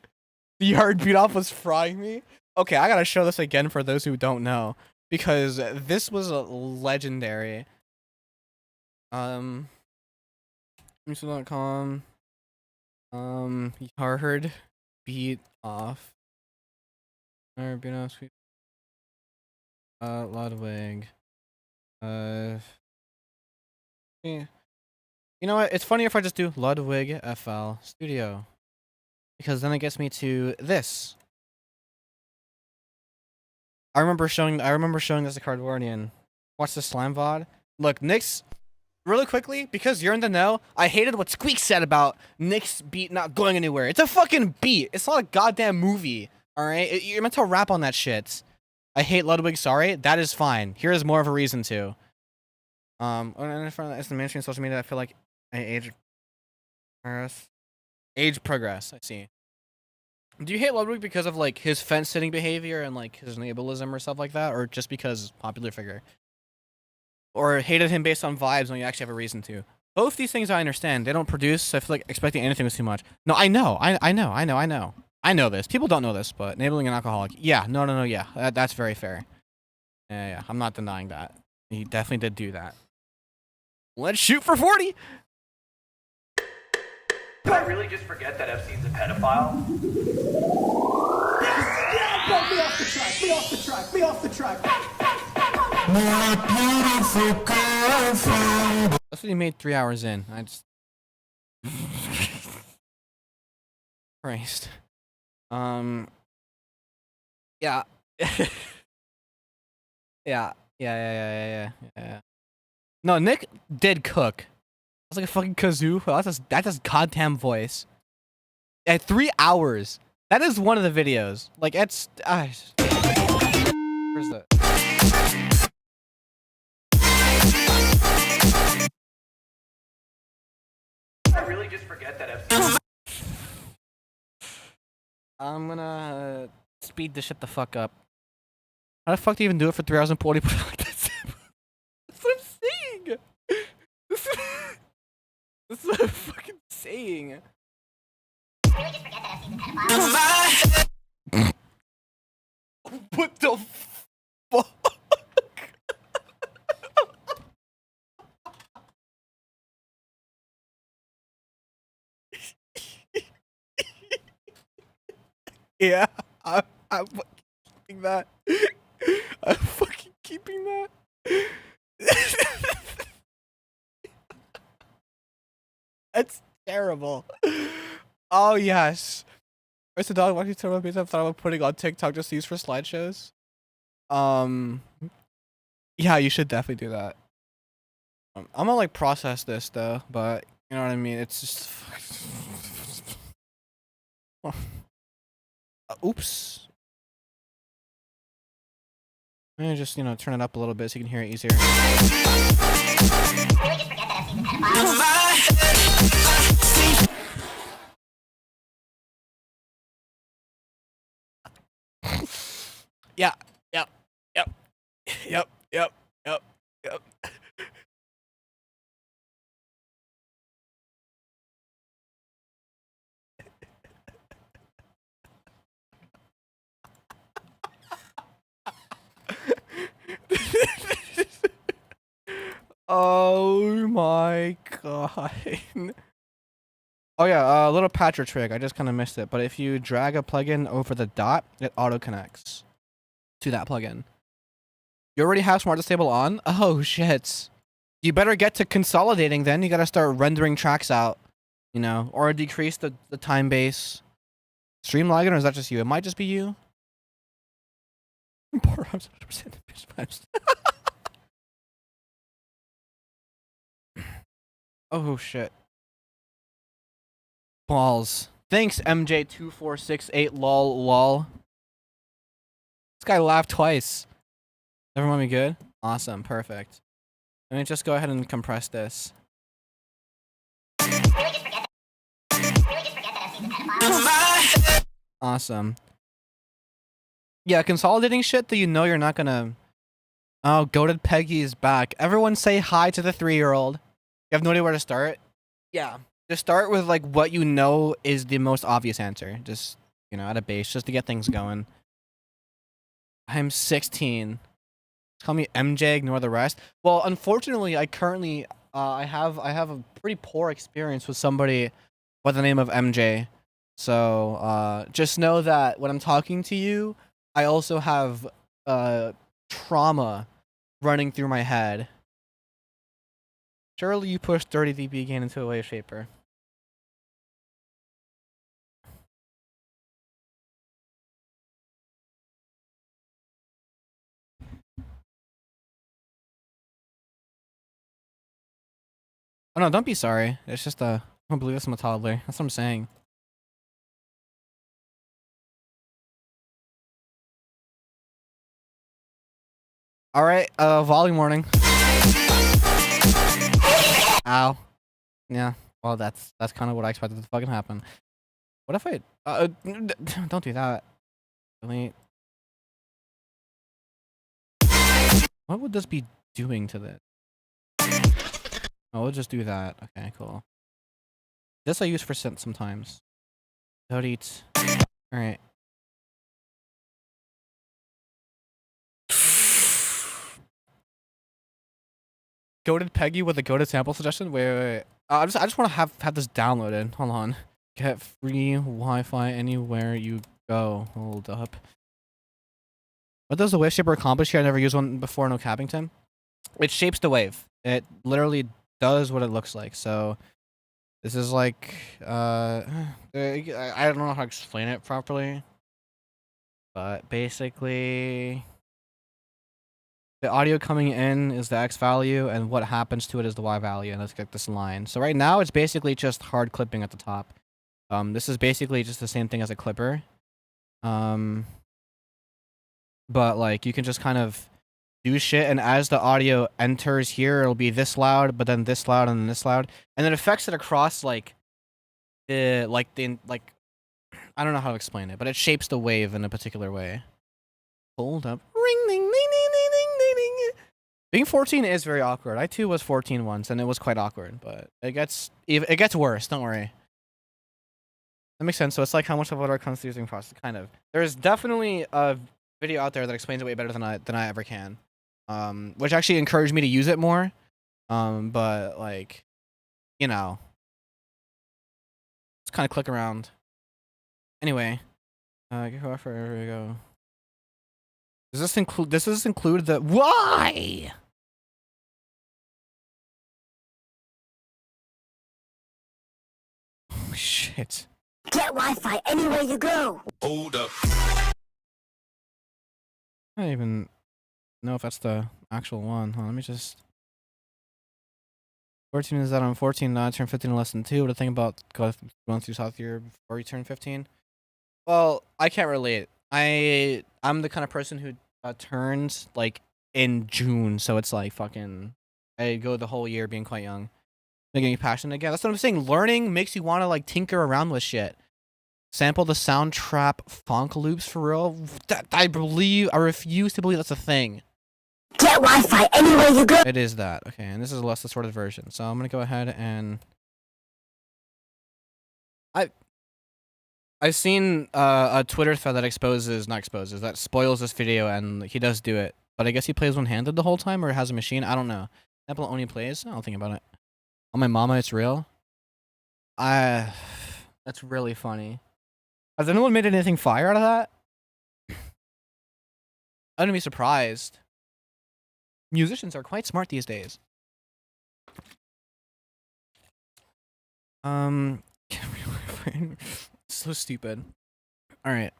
The yard beat off was frying me? Okay, I gotta show this again for those who don't know. Because this was a legendary. Musical.com. Yard beat off. Yard beat off. Ludwig. Yeah. You know what? It's funny if I just do Ludwig FL Studio. Because then it gets me to this. I remember showing this to Cardwardian. Watch the Slam VOD. Look, Nick's really quickly, because you're in the know, I hated what Squeak said about Nick's beat not going anywhere. It's a fucking beat. It's not a goddamn movie. Alright? You're meant to rap on that shit. I hate Ludwig, sorry. That is fine. Here is more of a reason to. And in front of the mainstream social media, I feel like age progress. I see. Do you hate Ludwig because of his fence sitting behavior and his nabalism or stuff like that, or just because popular figure, or hated him based on vibes when you actually have a reason to? Both these things I understand. They don't produce. So I feel like expecting anything was too much. No, I know. I know this. People don't know this, but enabling an alcoholic. Yeah. No. Yeah. That's very fair. Yeah. I'm not denying that. He definitely did do that. Let's shoot for 40! Did I really just forget that Epstein's a pedophile? Be off the track, be off the track, be off the track. That's what he made 3 hours in. I just... Christ. Yeah. Yeah. No, Nick did cook. That's like a fucking kazoo. That's his goddamn voice. At 3 hours. That is one of the videos. It's... where's the... just forget that FC. I'm gonna speed this shit the fuck up. How the fuck do you even do it for 3 hours and 40? That's what I'm saying. This is what I'm fucking saying. What the fuck? Yeah, I'm fucking keeping that. I'm fucking keeping that. That's terrible. Oh yes. Where's the dog watching some of I've thought about putting on TikTok just to use for slideshows? Yeah, you should definitely do that. I'm gonna like process this though, but you know what I mean. It's just. Oops. I'm gonna just turn it up a little bit so you can hear it easier. Yeah. Yep. Yep. Yep. Yep. Yep. Yep. Oh my god. Oh yeah, a little patcher trick. I just kind of missed it. But if you drag a plugin over the dot, it auto connects to that plugin. You already have Smart Disable on? Oh shit. You better get to consolidating then. You gotta start rendering tracks out, or decrease the time base. Stream lagging, or is that just you? It might just be you. Poor arms 100%. Oh shit. Balls. Thanks, MJ2468 lol. This guy laughed twice. Everyone be good? Awesome, perfect. Let me just go ahead and compress this. Awesome. Yeah, consolidating shit that you're not gonna... Oh, Goated Peggy is back. Everyone say hi to the 3-year-old. You have no idea where to start? Yeah. Just start with, like, what you know is the most obvious answer. Just, at a base, just to get things going. I'm 16. Call me MJ, ignore the rest. Well, unfortunately, I currently, I have a pretty poor experience with somebody by the name of MJ. So, just know that when I'm talking to you, I also have, trauma running through my head. Surely you push 30 dB gain into a wave shaper. Oh no, don't be sorry. It's just I don't believe I'm a toddler. That's what I'm saying. Alright, volume warning. Ow. Yeah. Well, that's kind of what I expected to fucking happen. What if I... don't do that. Delete. What would this be doing to this? Oh, we'll just do that. Okay, cool. This I use for synth sometimes. Delete. Alright. Goated Peggy with a goated sample suggestion? Wait. I just want to have this downloaded. Hold on. Get free Wi-Fi anywhere you go. Hold up. What does the wave shaper accomplish here? I never used one before, no Cappington. It shapes the wave. It literally does what it looks like. So this is like I don't know how to explain it properly. But basically the audio coming in is the X value, and what happens to it is the Y value, and let's get this in line. So right now, it's basically just hard clipping at the top. This is basically just the same thing as a clipper. But, like, you can just kind of do shit, and as the audio enters here, it'll be this loud, but then this loud, and then this loud. And it affects it across, like, like I don't know how to explain it, but it shapes the wave in a particular way. Hold up. Ring ding ding ding ding ding ding ding. Being 14 is very awkward. I too was 14 once, and it was quite awkward. But it gets worse. Don't worry. That makes sense. So it's like how much of what our comes to using process, kind of. There's definitely a video out there that explains it way better than I ever can, which actually encouraged me to use it more. But like, you know, just kind of click around. Anyway, here we go. Does this include the why? Oh shit. Get Wi-Fi anywhere you go. Hold up. I don't even know if that's the actual one. Let me just. 14 is that I'm 14 now. I turned 15 in less than 2. What do you think about going through South year before you turn 15? Well, I can't relate. I'm the kind of person who turns like in June, so it's like fucking. I go the whole year being quite young, making me passionate again. That's what I'm saying. Learning makes you want to like tinker around with shit. Sample the sound trap funk loops for real. That I refuse to believe that's a thing. Get Wi-Fi anywhere you go. It is that. Okay, and this is a less distorted version. So I'm gonna go ahead and I've seen a Twitter thread that spoils this video, and he does do it. But I guess he plays one-handed the whole time, or has a machine. I don't know. Apple only plays. I don't think about it. On my mama, it's real. That's really funny. Has anyone made anything fire out of that? I wouldn't be surprised. Musicians are quite smart these days. So stupid. All right.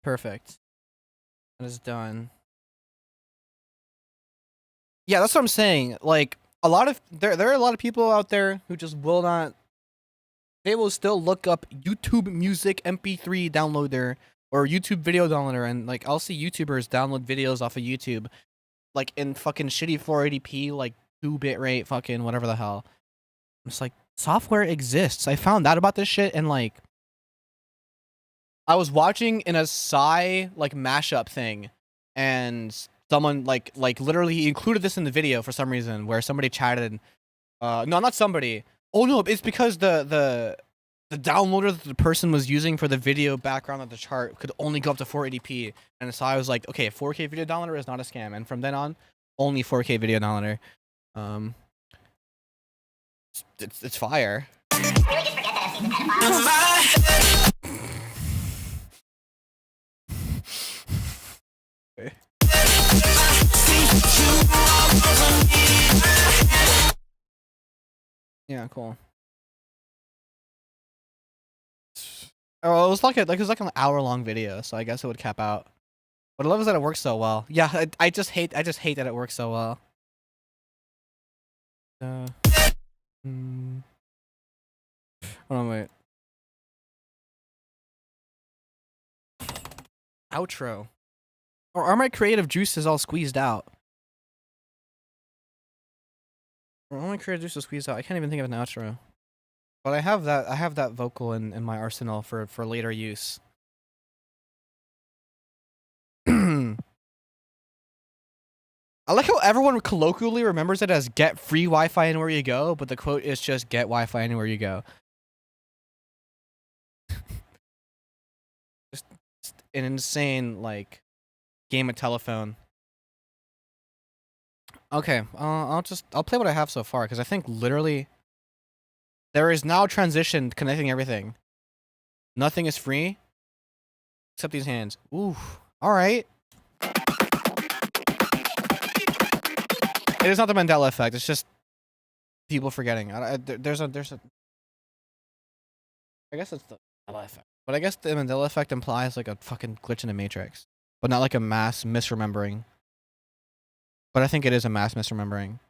Perfect. That is done. Yeah, that's what I'm saying. Like there are a lot of people out there who just will not. They will still look up YouTube music MP3 downloader or YouTube video downloader, and like I'll see YouTubers download videos off of YouTube, like in fucking shitty 480p, like 2-bit rate, fucking whatever the hell. I'm just like, software exists. I found out about this shit, and like, I was watching in a Psy like mashup thing, and someone like literally included this in the video for some reason, where somebody chatted. No, not somebody. Oh no, it's because the downloader that the person was using for the video background of the chart could only go up to 480p, and so I was like, okay, 4K video downloader is not a scam, and from then on, only 4K video downloader. It's fire. Yeah, cool. Oh, it was like an hour-long video, so I guess it would cap out. But I love is that it works so well. Yeah, I just hate that it works so well. Hold on, wait. Outro. Or are my creative juices all squeezed out? Or are my creative juices squeezed out? I can't even think of an outro. But I have that vocal in my arsenal for later use. I like how everyone colloquially remembers it as get free Wi-Fi anywhere you go, but the quote is just get Wi-Fi anywhere you go. just an insane like game of telephone. Okay, I'll play what I have so far, because I think literally there is now transition connecting everything. Nothing is free except these hands. Ooh, all right. It is not the Mandela effect. It's just people forgetting. There's a. I guess it's the Mandela effect, but I guess the Mandela effect implies like a fucking glitch in the matrix, but not like a mass misremembering. But I think it is a mass misremembering.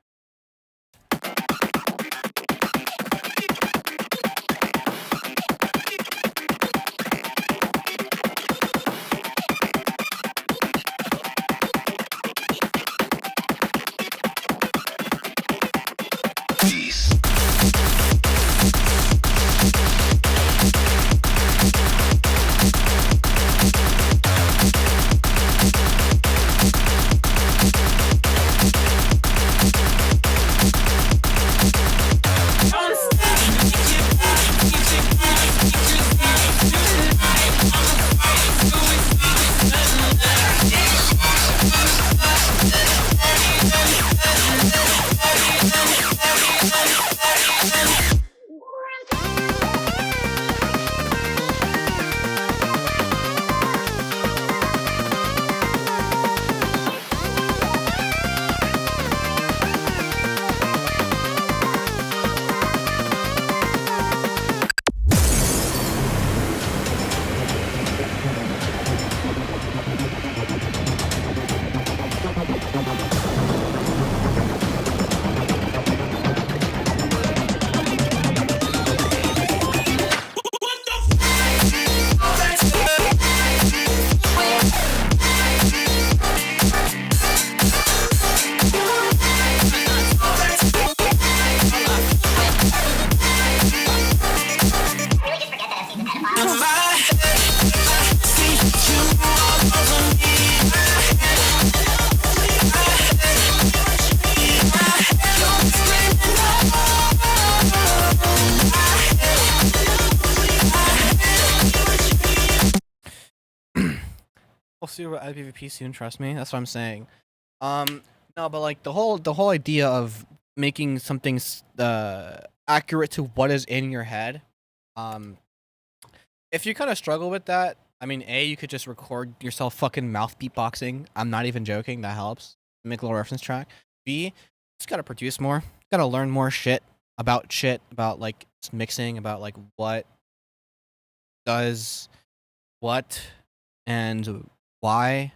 super add PvP soon. Trust me. That's what I'm saying. No, but like the whole idea of making something accurate to what is in your head. Um, if you kind of struggle with that, I mean, you could just record yourself fucking mouth beatboxing. I'm not even joking. That helps. Make a little reference track. B, just gotta produce more. Gotta learn more shit about like mixing, about like what does what and why,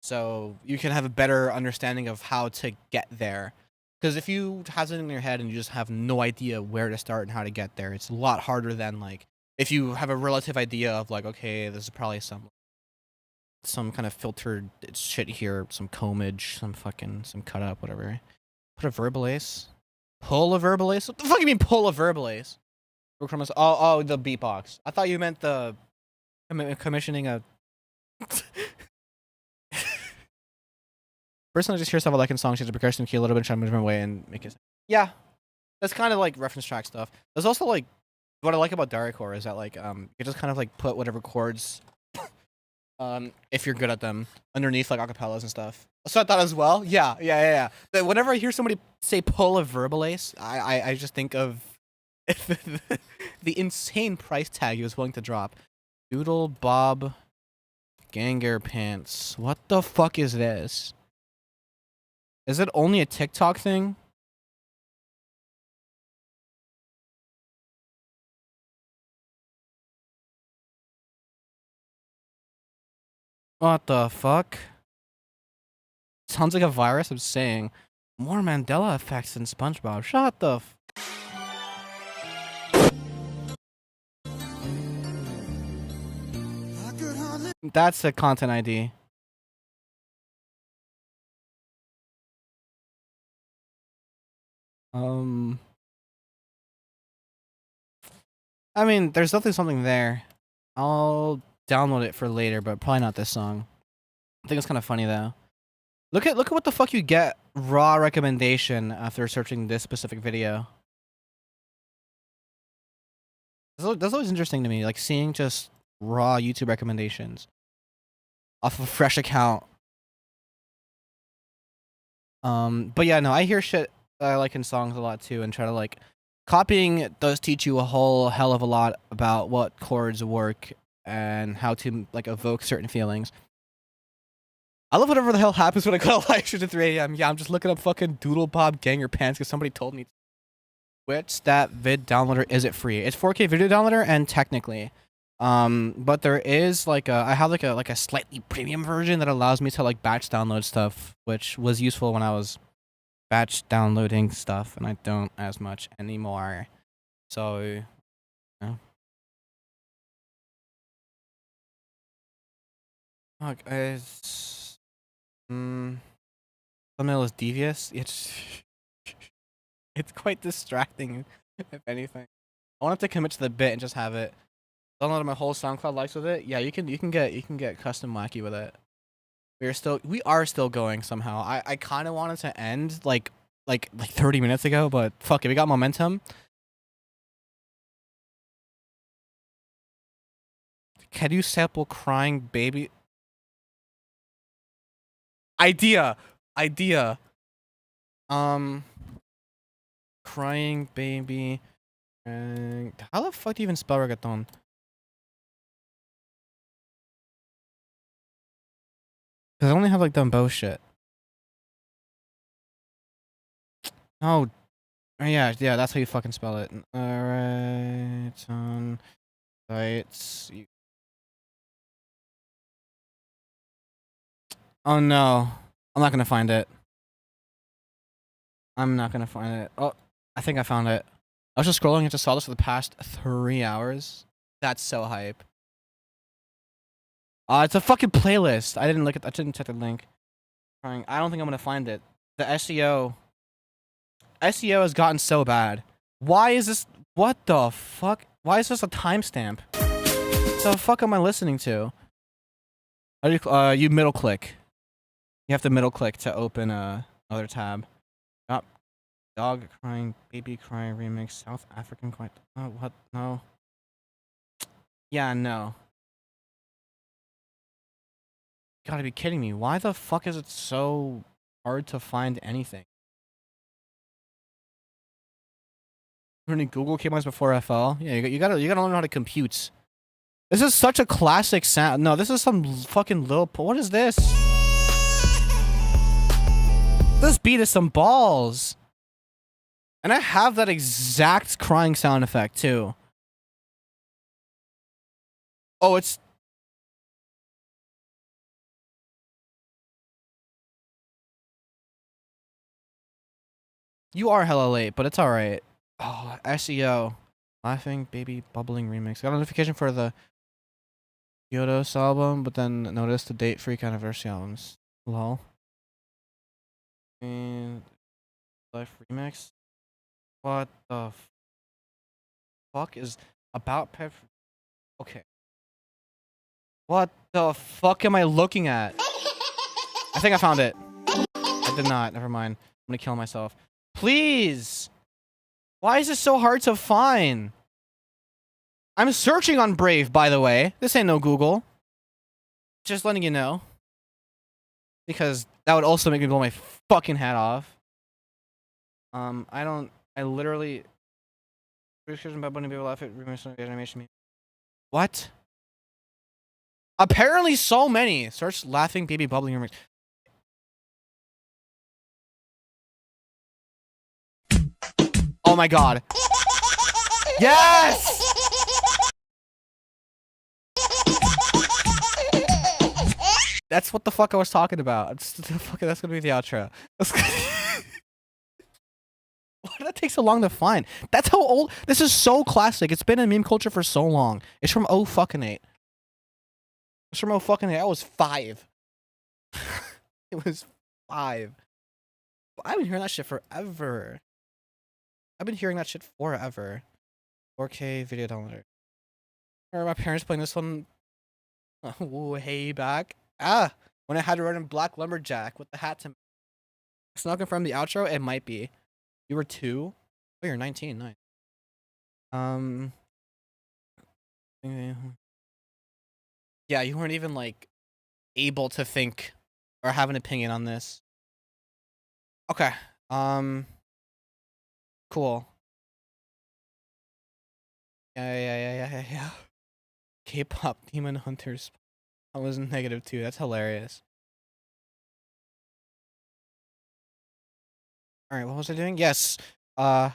so you can have a better understanding of how to get there. Because if you have it in your head and you just have no idea where to start and how to get there, it's a lot harder than like if you have a relative idea of like, okay, this is probably some kind of filtered shit here, some combage, some cut up, whatever. Put a verbal ace. Pull a verbal ace? What the fuck you mean pull a verbal ace? Oh, the beatbox. I thought you meant the commissioning a. Personally, just hear stuff I like in songs, change the percussion key a little bit, try to move my way and make it. Yeah, that's kind of like reference track stuff. There's also like what I like about dariacore is that like you just kind of like put whatever chords if you're good at them underneath like acapellas and stuff. So I thought as well. Yeah. But whenever I hear somebody say pull a verbal ace, I just think of the insane price tag he was willing to drop. Doodle Bob Ganger Pants. What the fuck is this? Is it only a TikTok thing? What the fuck? Sounds like a virus. I'm saying more Mandela effects than SpongeBob. Shut the f. That's a content ID. I mean, there's definitely something there. I'll download it for later, but probably not this song. I think it's kind of funny though. Look at what the fuck you get raw recommendation after searching this specific video. That's always interesting to me, like seeing just raw YouTube recommendations off of a fresh account. But yeah, no, I hear shit that I like in songs a lot too, and try to like copying does teach you a whole hell of a lot about what chords work and how to like evoke certain feelings. I love whatever the hell happens when I go to live stream at 3 a.m. Yeah, I'm just looking up fucking Doodle Bob Ganger Pants because somebody told me. Which that vid downloader is it free? It's 4K video downloader and technically, but there is like I have like a slightly premium version that allows me to like batch download stuff, which was useful when I was batch downloading stuff, and I don't as much anymore. So, yeah. Fuck, it's thumbnail is devious. It's quite distracting, if anything. I wanted to commit to the bit and just have it. Download my whole SoundCloud likes with it. Yeah, you can get custom wacky with it. We are still going somehow. I kind of wanted to end like 30 minutes ago, but fuck it, we got momentum. Can you sample crying baby? Idea. Crying baby. And how the fuck do you even spell reggaeton? Because I only have like dumbo shit. Oh, yeah, that's how you fucking spell it. Alright, on sites. Oh no, I'm not gonna find it. Oh, I think I found it. I was just scrolling and just saw this for the past 3 hours. That's so hype. It's a fucking playlist. I didn't check the link. I don't think I'm gonna find it. The SEO has gotten so bad. Why is this? What the fuck? Why is this a timestamp? The fuck am I listening to? How do you middle click? You have to middle click to open another tab. Oh, dog crying, baby crying remix, South African quiet. Oh, what? No. Yeah, no. Gotta be kidding me. Why the fuck is it so hard to find anything? When Google keybinds before FL? Yeah, you gotta learn how to compute. This is such a classic sound. No, this is some fucking little. What is this? This beat is some balls. And I have that exact crying sound effect too. Oh, it's. You are hella late, but it's alright. Oh, SEO. Laughing Baby Bubbling Remix. Got a notification for the Yodos album, but then noticed the date freak anniversary albums. Lol. And life remix. What the fuck is about Pep? Okay. What the fuck am I looking at? I think I found it. I did not. Never mind. I'm gonna kill myself. Please. Why is this so hard to find? I'm searching on Brave, by the way. This ain't no Google. Just letting you know. Because that would also make me blow my fucking hat off. I literally... What? Apparently so many. Search Laughing Baby Bubbling Remix. Oh my god. Yes! That's what the fuck I was talking about. That's gonna be the outro. Why did that take so long to find? That's how old. This is so classic. It's been in meme culture for so long. It's from oh fucking 8. It's from oh fucking 8. I was 5. It was 5. I've been hearing that shit forever. I've been hearing that shit forever. 4K video downloader. Or my parents playing this one way back. When I had to run in Black Lumberjack with the hat to. It's not confirmed the outro. It might be. You were 2. Oh, you're 19. Nice. Yeah, you weren't even like able to think or have an opinion on this. Okay. Cool. Yeah. K-pop Demon Hunters. I was -2. That's hilarious. All right, what was I doing? Yes. Outro,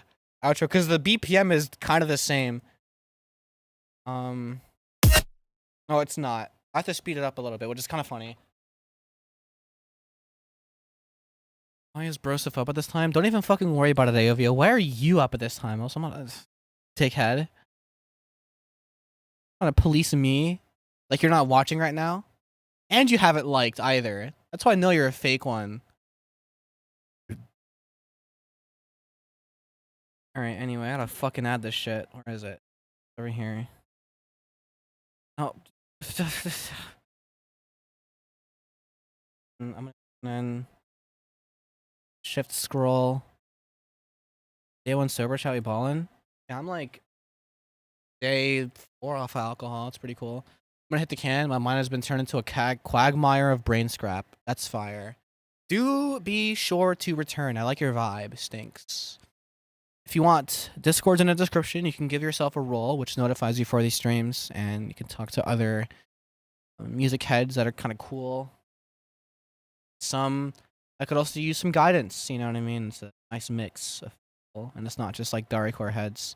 because the BPM is kind of the same. No, it's not. I have to speed it up a little bit, which is kind of funny. Why is Broseph up at this time? Don't even fucking worry about it, Aovia. Why are you up at this time? Also, I'm gonna take head. Trying to police me like you're not watching right now, and you haven't liked either. That's why I know you're a fake one. All right. Anyway, I gotta fucking add this shit. Where is it? Over here. Oh. I'm gonna then shift scroll. Day 1 sober, shall we ballin'? Yeah, I'm like day 4 off alcohol. It's pretty cool. I'm gonna hit the can. My mind has been turned into a quagmire of brain scrap. That's fire. Do be sure to return. I like your vibe. Stinks. If you want, Discord's in the description. You can give yourself a role, which notifies you for these streams, and you can talk to other music heads that are kind of cool. Some I could also use some guidance. You know what I mean? It's a nice mix of people, and it's not just like dariacore heads.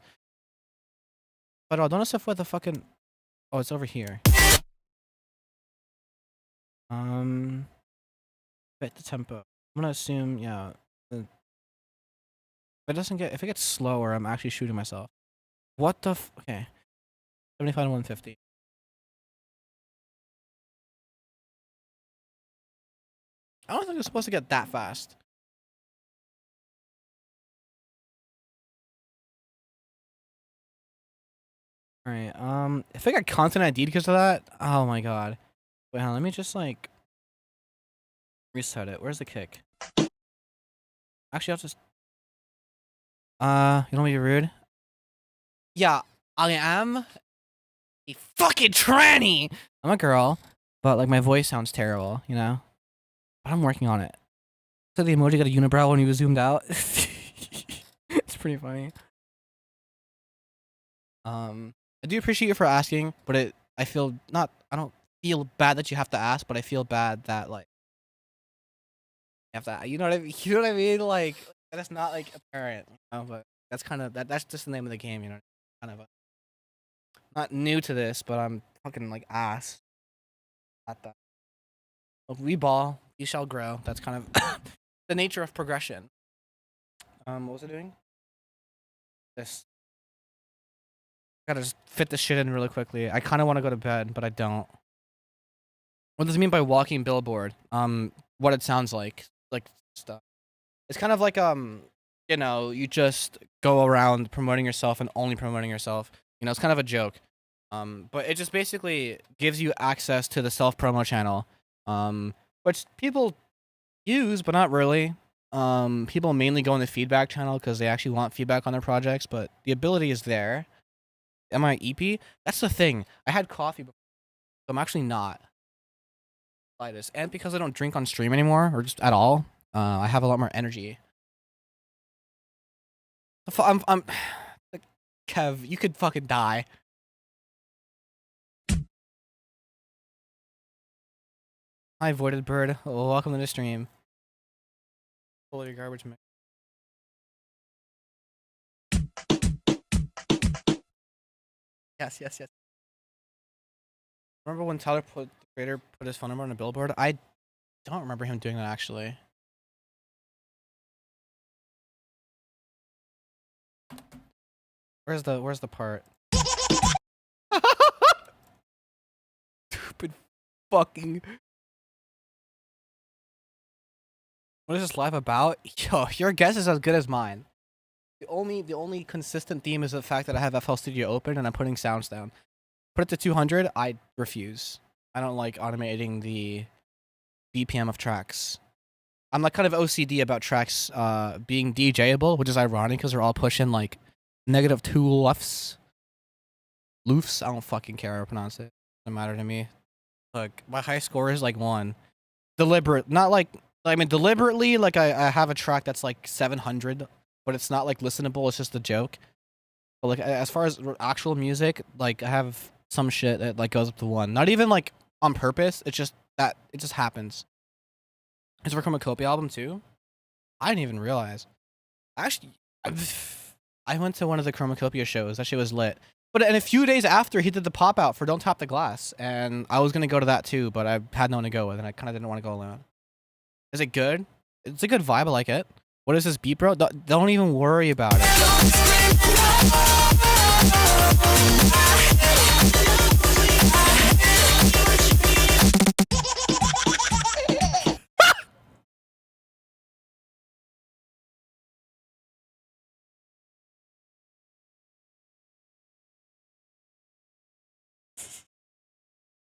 But I don't know if with the fucking. Oh, it's over here. Fit the tempo. I'm gonna assume, yeah. If it gets slower, I'm actually shooting myself. What the okay. 75 to 150. I don't think it's supposed to get that fast. Alright, if I got content ID because of that, oh my god. Wait, let me just like reset it. Where's the kick? Actually, I'll just you don't want to be rude? Yeah, I am a fucking tranny! I'm a girl, but like my voice sounds terrible, you know. But I'm working on it. So the emoji got a unibrow when he was zoomed out. It's pretty funny. I do appreciate you for asking, but I feel not. I don't feel bad that you have to ask, but I feel bad that like you have to. You know what I mean? You know what I mean? Like that's not like apparent, you know. But that's kind of that's just the name of the game, you know. Kind of not new to this, but I'm fucking like ass at that. Look, we ball, we shall grow. That's kind of the nature of progression. What was I doing? This. Gotta just fit this shit in really quickly. I kind of want to go to bed, but I don't. What does it mean by walking billboard? What it sounds like stuff. It's kind of like you know, you just go around promoting yourself and only promoting yourself. You know, it's kind of a joke. But it just basically gives you access to the self promo channel, which people use, but not really. People mainly go in the feedback channel because they actually want feedback on their projects, but the ability is there. Am I EP? That's the thing. I had coffee before, so I'm actually not. And because I don't drink on stream anymore, or just at all, I have a lot more energy. I'm Kev, you could fucking die. Hi, Voided Bird. Welcome to the stream. Pull your garbage, man. Yes. Remember when Tyler the creator put his phone number on a billboard? I don't remember him doing that actually. Where's the part? Stupid fucking. What is this live about? Yo, your guess is as good as mine. The only consistent theme is the fact that I have FL Studio open and I'm putting sounds down. Put it to 200, I refuse. I don't like automating the BPM of tracks. I'm like kind of OCD about tracks being DJable, which is ironic because they're all pushing like -2 lufs. Loofs? I don't fucking care how to pronounce it. Doesn't matter to me. Look, my high score is like 1. Deliberate, not like, I mean deliberately, like I have a track that's like 700, but it's not like listenable, it's just a joke. But like as far as actual music, like I have some shit that like goes up to 1. Not even like on purpose, it's just that it just happens. Is for Chromacopia album too? I didn't even realize. Actually, I went to one of the Chromacopia shows. That shit was lit. But and a few days after, he did the pop out for Don't Tap the Glass, and I was gonna go to that too, but I had no one to go with, and I kind of didn't want to go alone. Is it good? It's a good vibe. I like it. What is this beat, bro? Don't even worry about it.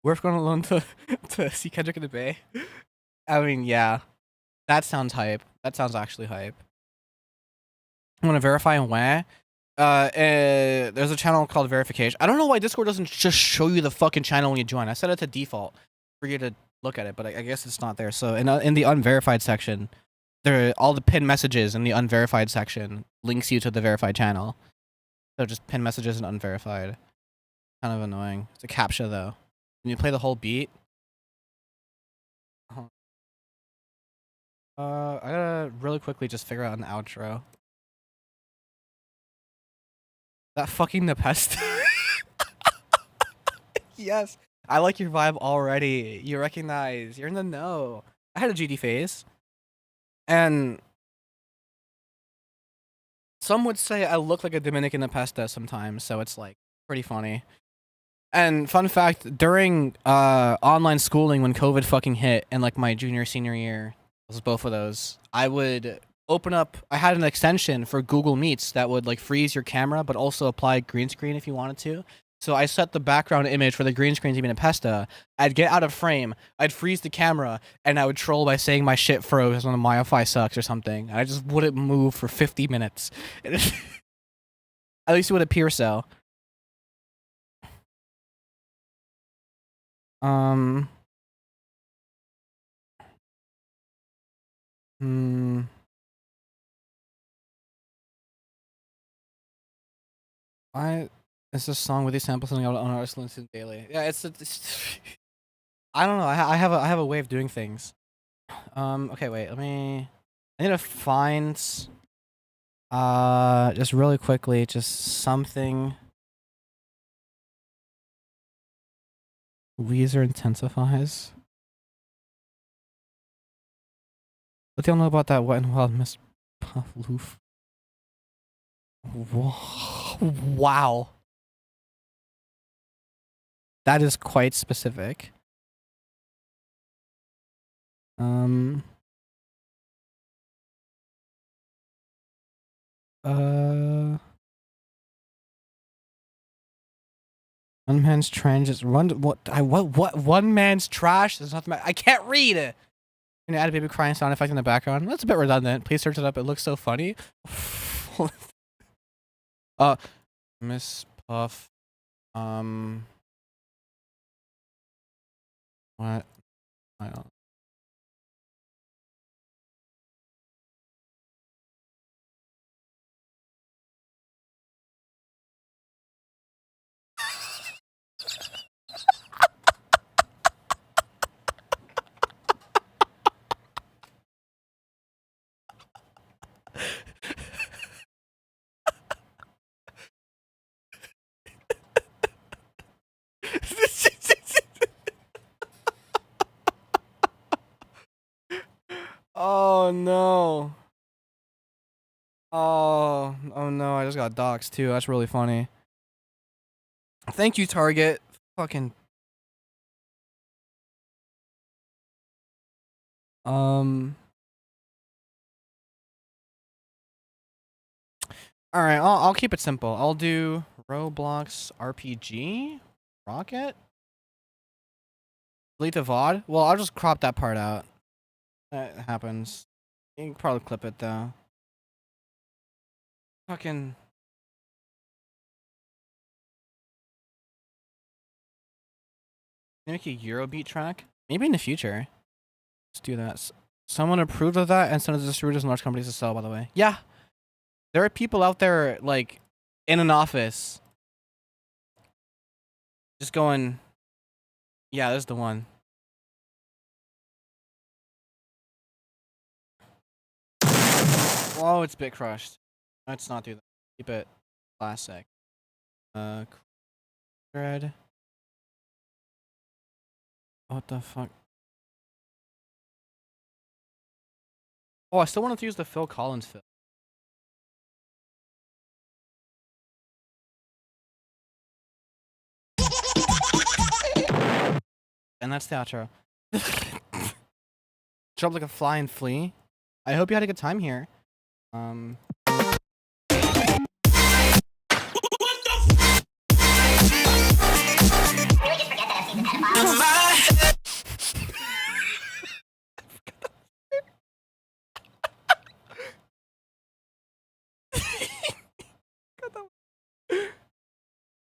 We're going alone to see Kendrick in the Bay. I mean, yeah, that sounds hype. That sounds actually hype. I want to verify and where? There's a channel called Verification. I don't know why Discord doesn't just show you the fucking channel when you join. I set it to default for you to look at it, but I guess it's not there. So in the unverified section, all the pinned messages in the unverified section links you to the verified channel. So just pinned messages and unverified. Kind of annoying. It's a captcha though. Can you play the whole beat? I gotta really quickly just figure out an outro. That fucking Nepest. Yes. I like your vibe already. You recognize. You're in the know. I had a GD phase. And some would say I look like a Dominican Nepesta sometimes, so it's like pretty funny. And fun fact, during online schooling when COVID fucking hit and like my junior senior year, was both of those, I would open up, I had an extension for Google Meets that would like freeze your camera but also apply green screen if you wanted to. So I set the background image for the green screen to be Nepesta. I'd get out of frame, I'd freeze the camera, and I would troll by saying my shit froze on the my Wi-Fi sucks or something. I just wouldn't move for 50 minutes. At least it would appear so. Hmm. It's a song with these samples something on artists listen daily. Yeah, it's I don't know. I have a way of doing things. Okay, wait. I need to find just really quickly just something. Weezer intensifies. What do y'all know about that Wet and Wild Miss Puff Loof? Wow. That is quite specific. One man's trash is one man's trash is not I can't read it. Can you add a baby crying sound effect in the background? That's a bit redundant. Please search it up. It looks so funny. Miss Puff. What? I don't. Oh no. Oh no, I just got doxxed too. That's really funny. Thank you, Target. Fucking. All right, I'll keep it simple. I'll do Roblox RPG Rocket. Delete the VOD. Well, I'll just crop that part out. That happens. You can probably clip it though. Fucking. Make a Eurobeat track. Maybe in the future. Let's do that. Someone approved of that and sent it to distributors and large companies to sell. By the way, yeah. There are people out there like in an office just going, yeah, this is the one. Whoa, it's bit crushed. Let's not do that. Keep it classic. Thread. What the fuck? Oh, I still wanted to use the Phil Collins fill. And that's the outro. Drop like a flying flea. I hope you had a good time here.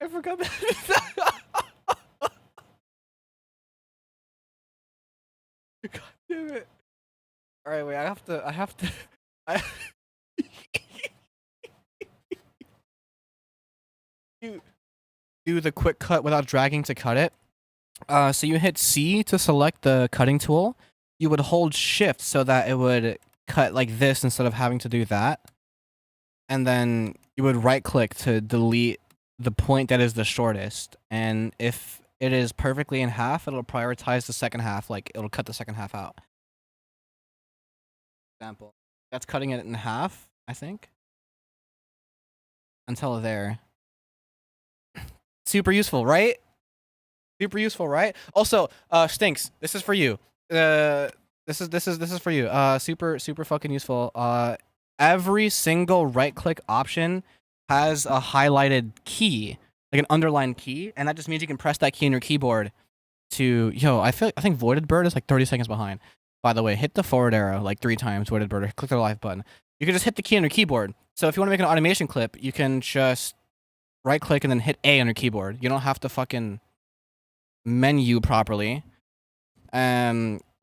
I forgot that. God damn it. Alright, wait, I have to do the quick cut without dragging to cut it. So you hit C to select the cutting tool. You would hold shift so that it would cut like this instead of having to do that. And then you would right click to delete the point that is the shortest. And if it is perfectly in half, it'll prioritize the second half, like it'll cut the second half out. Example. That's cutting it in half, I think. Until there. Super useful, right? Super useful, right? Also, Stinks, this is for you. This is for you. Super fucking useful. Every single right click option has a highlighted key, like an underlined key, and that just means you can press that key on your keyboard to I think Voided Bird is like 30 seconds behind. By the way, hit the forward arrow like 3 times, Voided Bird, or click the live button. You can just hit the key on your keyboard. So if you want to make an automation clip, you can just right click and then hit A on your keyboard. You don't have to fucking menu properly.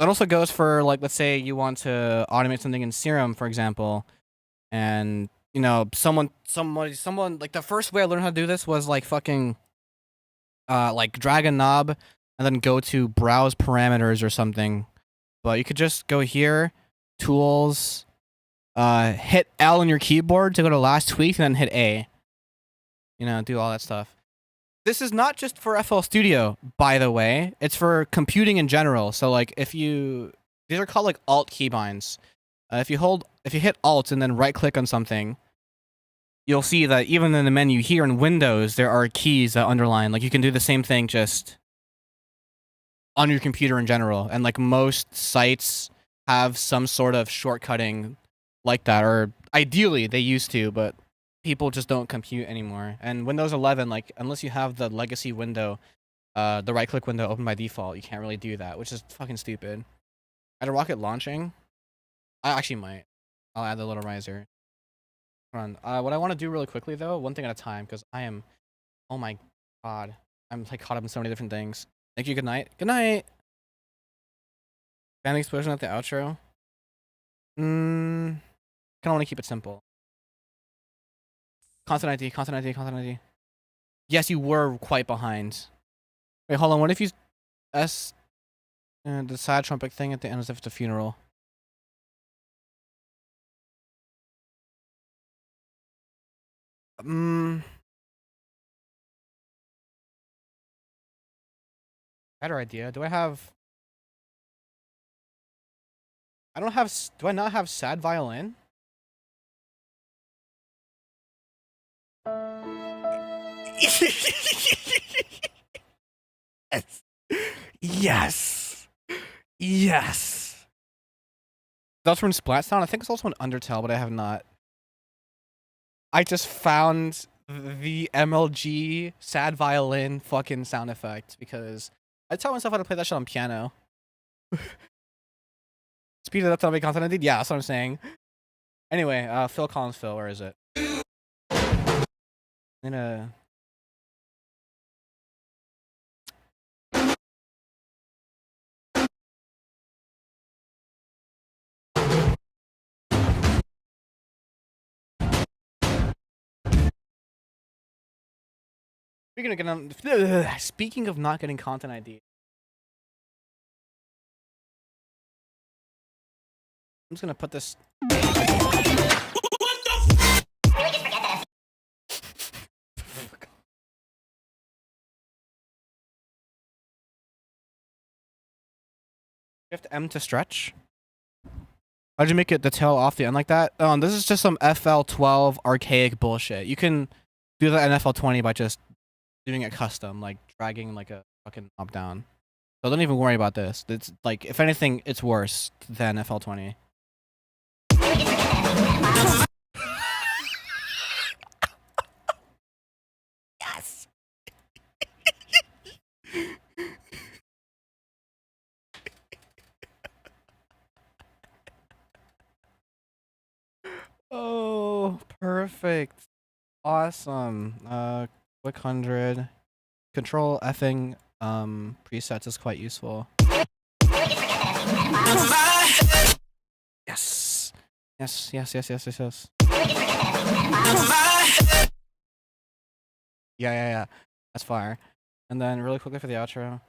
That also goes for like, let's say you want to automate something in Serum, for example, and you know, someone like the first way I learned how to do this was like fucking like drag a knob and then go to browse parameters or something. But you could just go here, tools, hit L on your keyboard to go to last tweak, and then hit A. You know, do all that stuff. This is not just for FL Studio, by the way. It's for computing in general. So like if you, these are called like alt keybinds. If you hit alt and then right click on something, you'll see that even in the menu here in Windows, there are keys that underline. Like you can do the same thing just on your computer in general. And like most sites have some sort of shortcutting like that, or ideally they used to, but people just don't compute anymore. And Windows 11, like unless you have the legacy window, the right click window open by default, you can't really do that, which is fucking stupid. At a rocket launching, I actually might. I'll add the little riser. Hold on. What I want to do really quickly though, one thing at a time, because I am, oh my god, I'm like caught up in so many different things. Thank you. Good night. Good night. Fan explosion at the outro. Kind of want to keep it simple. Content ID. Content ID. Content ID. Yes, you were quite behind. Wait, hold on. What if you S the sad trumpet thing at the end as if it's a funeral? Better idea. Do I have? I don't have. Do I not have sad violin? Yes. Yes. Yes. That's from Splat Sound. I think it's also an Undertale, but I have not. I just found the MLG sad violin fucking sound effect because I taught myself how to play that shit on piano. Speed it up to make content indeed. Yeah, that's what I'm saying. Anyway, Phil Collins, Phil, where is it? In a. Speaking of not getting content ID, I'm just gonna put this. Shift M to stretch. How'd you make it the tail off the end like that? This is just some FL12 archaic bullshit. You can do that in FL20 by just doing it custom, like dragging like a fucking knob down. So don't even worry about this. It's like, if anything, it's worse than FL20. Yes. Oh, perfect. Awesome. Quick 100. Control effing presets is quite useful. Yes. Yes, yes, yes, yes, yes, yes. Yeah. That's fire. And then really quickly for the outro.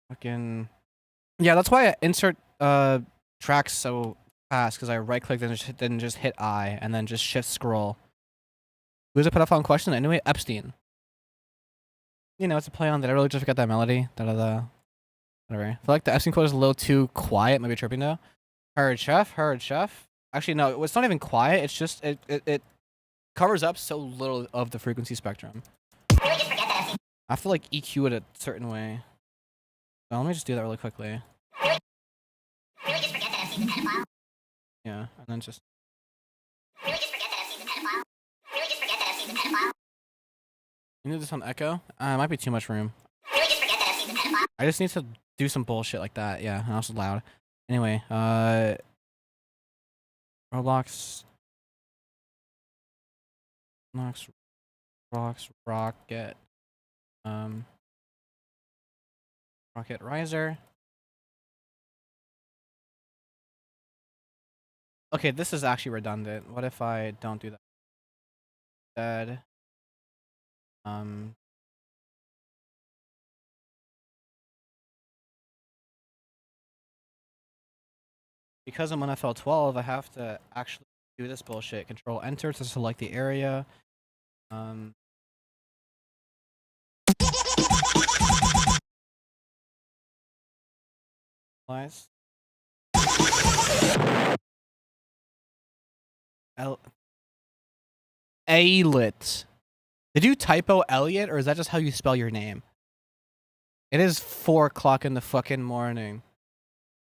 Fucking. Yeah, that's why I insert tracks so fast, because I right click then just hit I and then just shift scroll. Who's a pedophile in question? Anyway, Epstein. You know, it's a play on that. I really just forgot that melody. Da-da-da. Whatever. I feel like the Epstein quote is a little too quiet. Maybe tripping though. Heard chef. Actually, no, it's not even quiet. It's just it covers up so little of the frequency spectrum. I have to like EQ it a certain way. So let me just do that really quickly. Yeah, and then just. You need this on echo? It might be too much room. I just need to do some bullshit like that. Yeah, and also loud. Anyway, Roblox, Rocket. Rocket riser. Okay, this is actually redundant. What if I don't do that? Instead, because I'm on FL12, I have to actually do this bullshit. Control Enter to select the area. Finalize. Alit. Did you typo Elliot, or is that just how you spell your name? It is 4 o'clock in the fucking morning.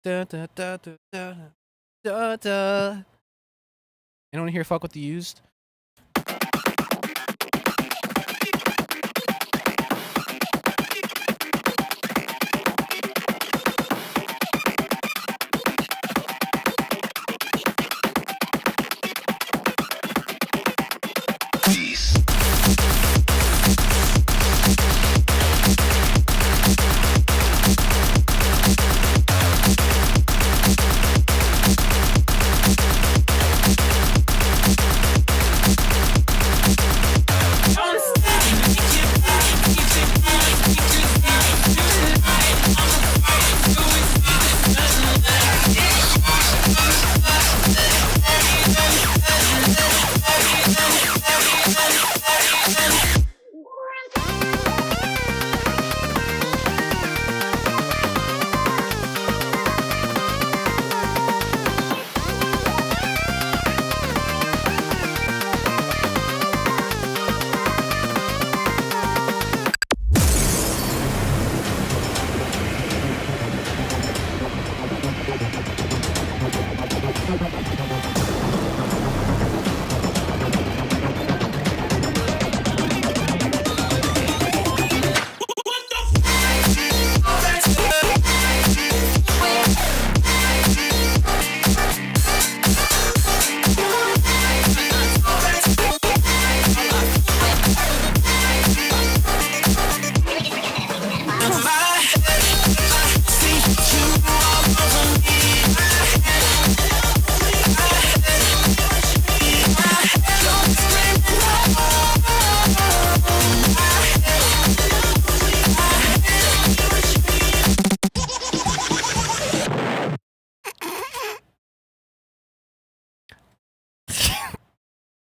Da, da, da, da, da, da, da. Anyone here fuck with the used?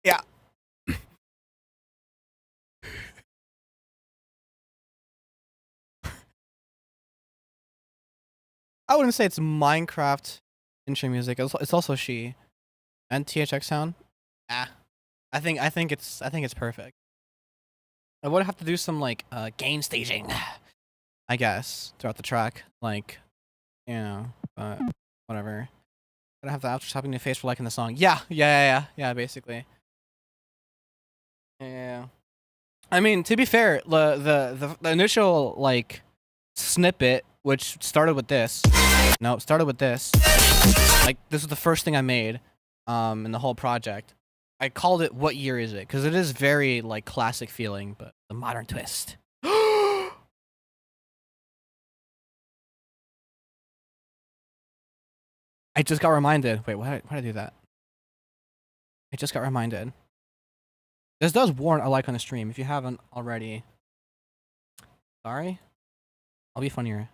Yeah. I wouldn't say it's Minecraft intro music. It's also she and THX sound. I think it's perfect. I would have to do some like gain staging, I guess, throughout the track, like, you know, whatever. I'd have the outro tapping your face for liking the song. Yeah, basically. Yeah. I mean, to be fair, the initial like snippet, which started with this. No, it started with this. Like, this was the first thing I made, in the whole project. I called it "What Year Is It?" because it is very like classic feeling, but the modern twist. I just got reminded. Wait, why did I do that? I just got reminded. This does warrant a like on the stream if you haven't already. Sorry, I'll be funnier.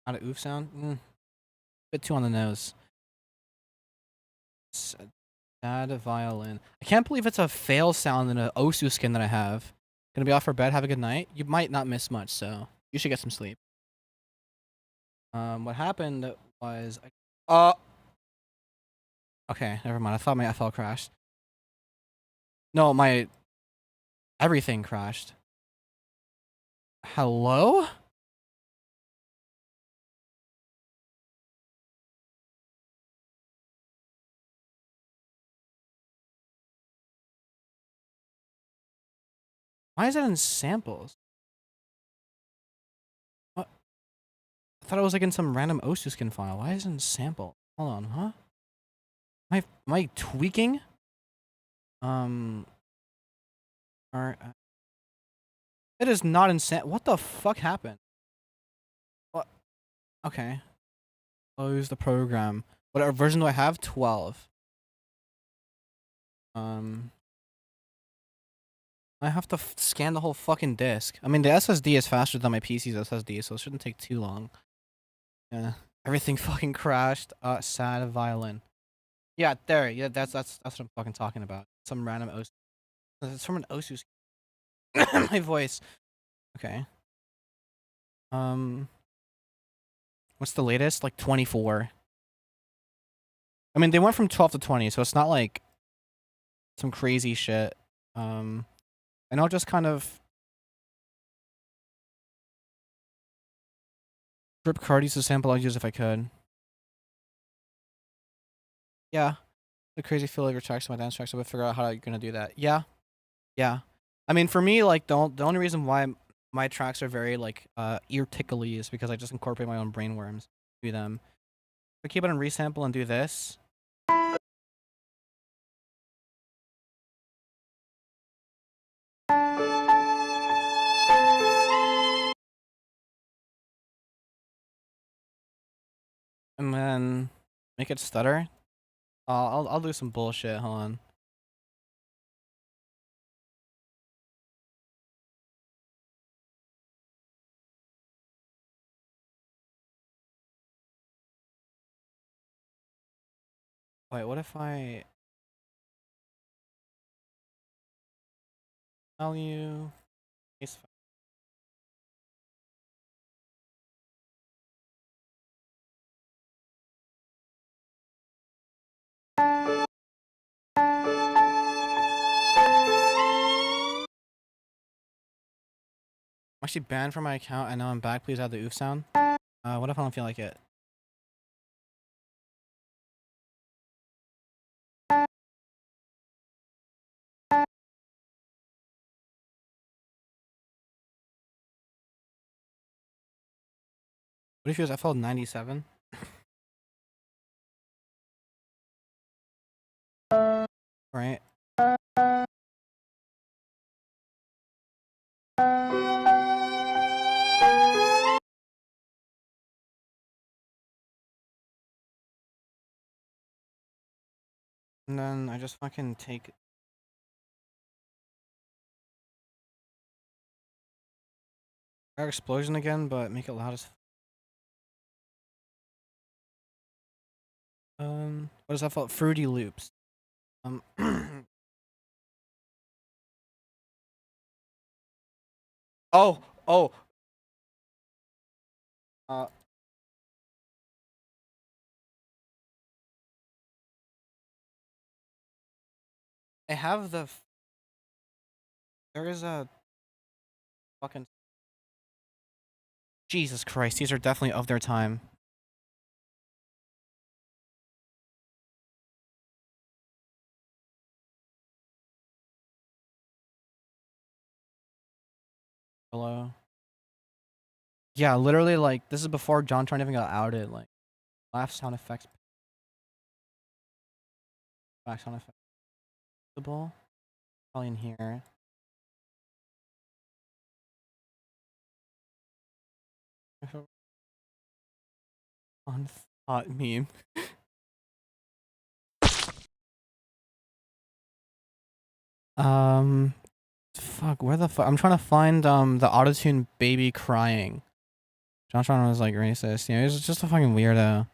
Not an oof sound. Bit too on the nose. Sad violin. I can't believe it's a fail sound in an Osu skin that I have. Gonna be off for bed. Have a good night. You might not miss much, so you should get some sleep. What happened was, okay, never mind. I thought my FL crashed. No, my everything crashed. Hello? Why is it in samples? What? I thought it was like in some random Osu skin file. Why is it in sample? Hold on, huh? Am I tweaking? It is not in what the fuck happened? Okay. Close the program. What version do I have? 12. I have to scan the whole fucking disk. I mean, the SSD is faster than my PC's SSD, so it shouldn't take too long. Yeah. Everything fucking crashed. Sad violin. Yeah, there. Yeah, that's what I'm fucking talking about. Some random OS. It's from an Osus. My voice. Okay. What's the latest? Like 24. I mean, they went from 12 to 20, so it's not like some crazy shit. And I'll just kind of strip Cardi's to sample I'll use if I could. Yeah. The crazy feel like your tracks to my dance tracks, so we'll figure out how you're gonna do that. Yeah. Yeah. I mean, for me, like, the only reason why my tracks are very, like, ear tickly is because I just incorporate my own brainworms to them. So keep it on resample and do this. And then make it stutter. I'll do some bullshit. Hold on. Wait, what if I tell you? I'm actually banned from my account. I know I'm back. Please add the oof sound. What if I don't feel like it? What if you use FL 97? Right. And then I just fucking take our explosion again, but make it loud as. What is that called? Fruity Loops. Oh, oh. Uh, I have the. There is a fucking. Jesus Christ, these are definitely of their time. Hello. Yeah, literally, like, this is before John Tron even got outed. Like, laugh sound effects. Back sound effects. Probably in here. On thought meme. Fuck, where the fuck? I'm trying to find, the autotune baby crying. John Tron was, like, racist. You know, he's just a fucking weirdo.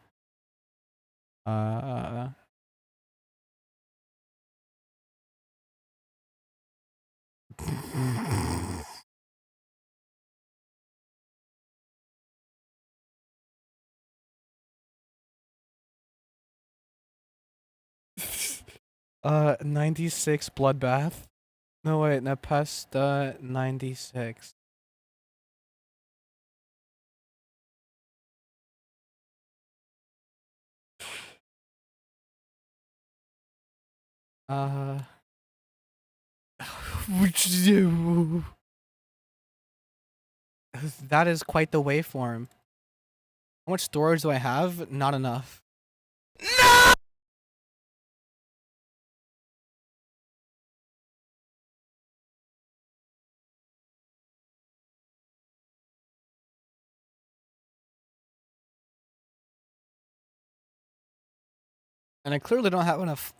Uh... 96 bloodbath. No wait, Nepesta 96. That is quite the waveform. How much storage do I have? Not enough. And I clearly don't have enough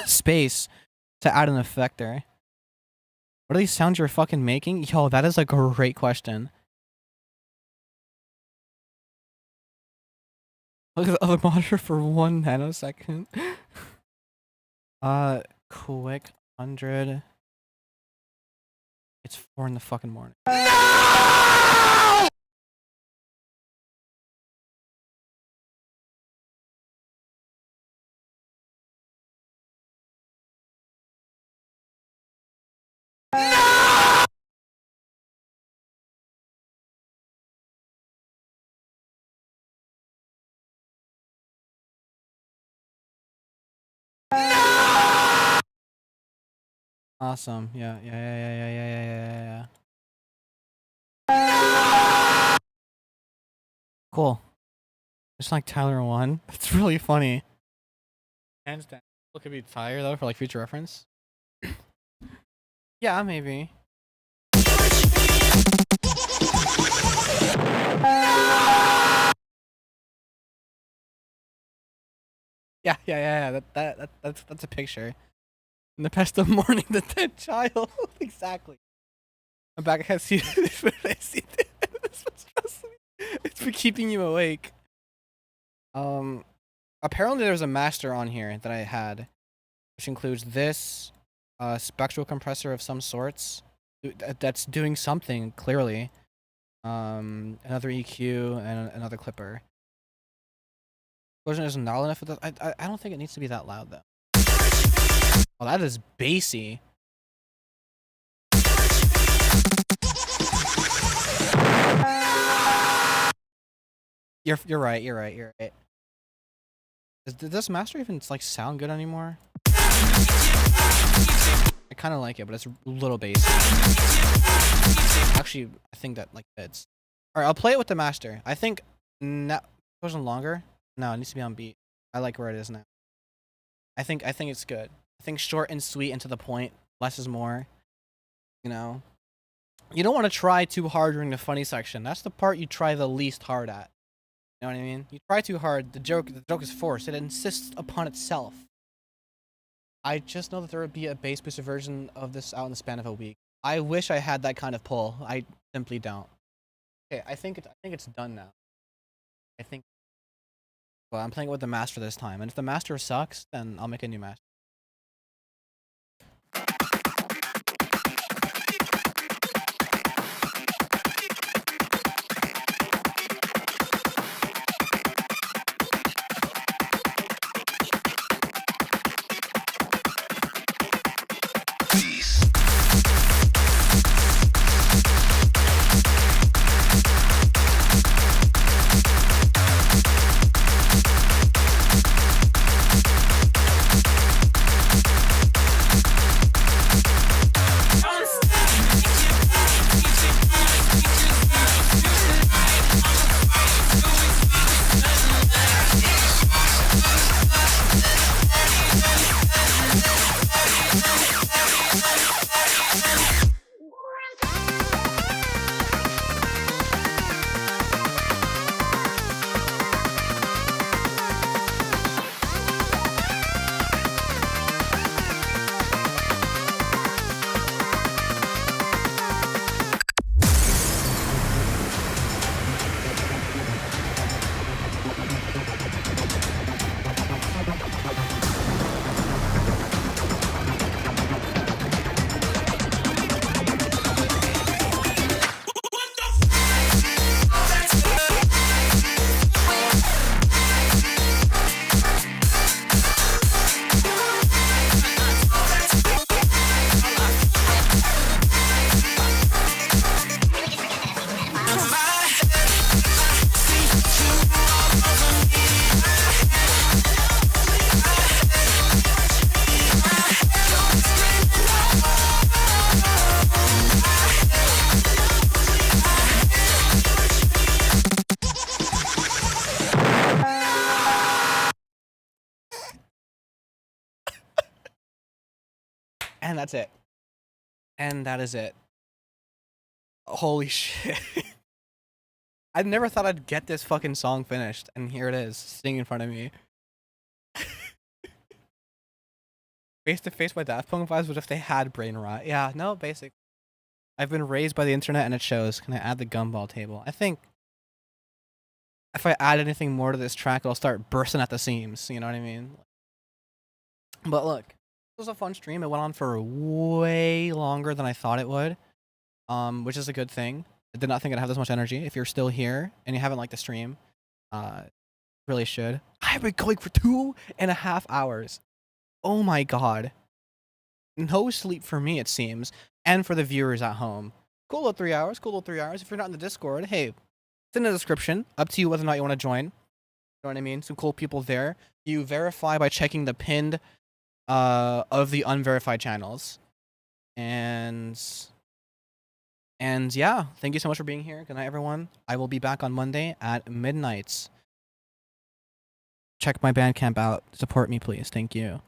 space to add an effector. What are these sounds you're fucking making? Yo, that is a great question. Look at the other monitor for 1 nanosecond. Quick 100. It's 4 in the fucking morning. Awesome. Yeah. Cool. Just like Tyler 1. It's really funny. Hands down. Look at me Tyler though for like future reference. Yeah, maybe. Yeah. That's a picture. In the past of mourning the dead child. Exactly. I'm back. I see this. It's for keeping you awake. Apparently there's a master on here that I had, which includes this spectral compressor of some sorts that's doing something clearly. Another EQ and another clipper. Explosion isn't loud enough for this. I don't think it needs to be that loud though. Oh, that is bassy. You're right. Did this master even like sound good anymore? I kind of like it, but it's a little bassy. Actually, I think that like fits. All right, I'll play it with the master. I think now wasn't longer. No, it needs to be on beat. I like where it is now. I think it's good. I think short and sweet and to the point. Less is more. You know, you don't want to try too hard during the funny section. That's the part you try the least hard at. You know what I mean? You try too hard, the joke is forced. It insists upon itself. I just know that there would be a bass booster version of this out in the span of a week. I wish I had that kind of pull. I simply don't. Okay, I think it's done now. Well, I'm playing it with the master this time, and if the master sucks, then I'll make a new master. And that's it. And that is it. Holy shit. I never thought I'd get this fucking song finished, and here it is, sitting in front of me. face to face by Daft Punk vibes, but if they had brain rot. Yeah, no, basic. I've been raised by the internet and it shows. Can I add the gumball table? I think if I add anything more to this track, it'll start bursting at the seams. You know what I mean? But look, this was a fun stream. It went on for way longer than I thought it would, which is a good thing. I did not think I'd have this much energy. If you're still here and you haven't liked the stream, really should. I've been going for 2.5 hours. Oh my god. No sleep for me, it seems, and for the viewers at home. Cool little 3 hours, cool little 3 hours. If you're not in the Discord, hey, it's in the description. Up to you whether or not you want to join. You know what I mean? Some cool people there. You verify by checking the pinned of the unverified channels. And yeah, thank you so much for being here. Good night, everyone. I will be back on Monday at midnight. Check my Bandcamp out. Support me, please. Thank you.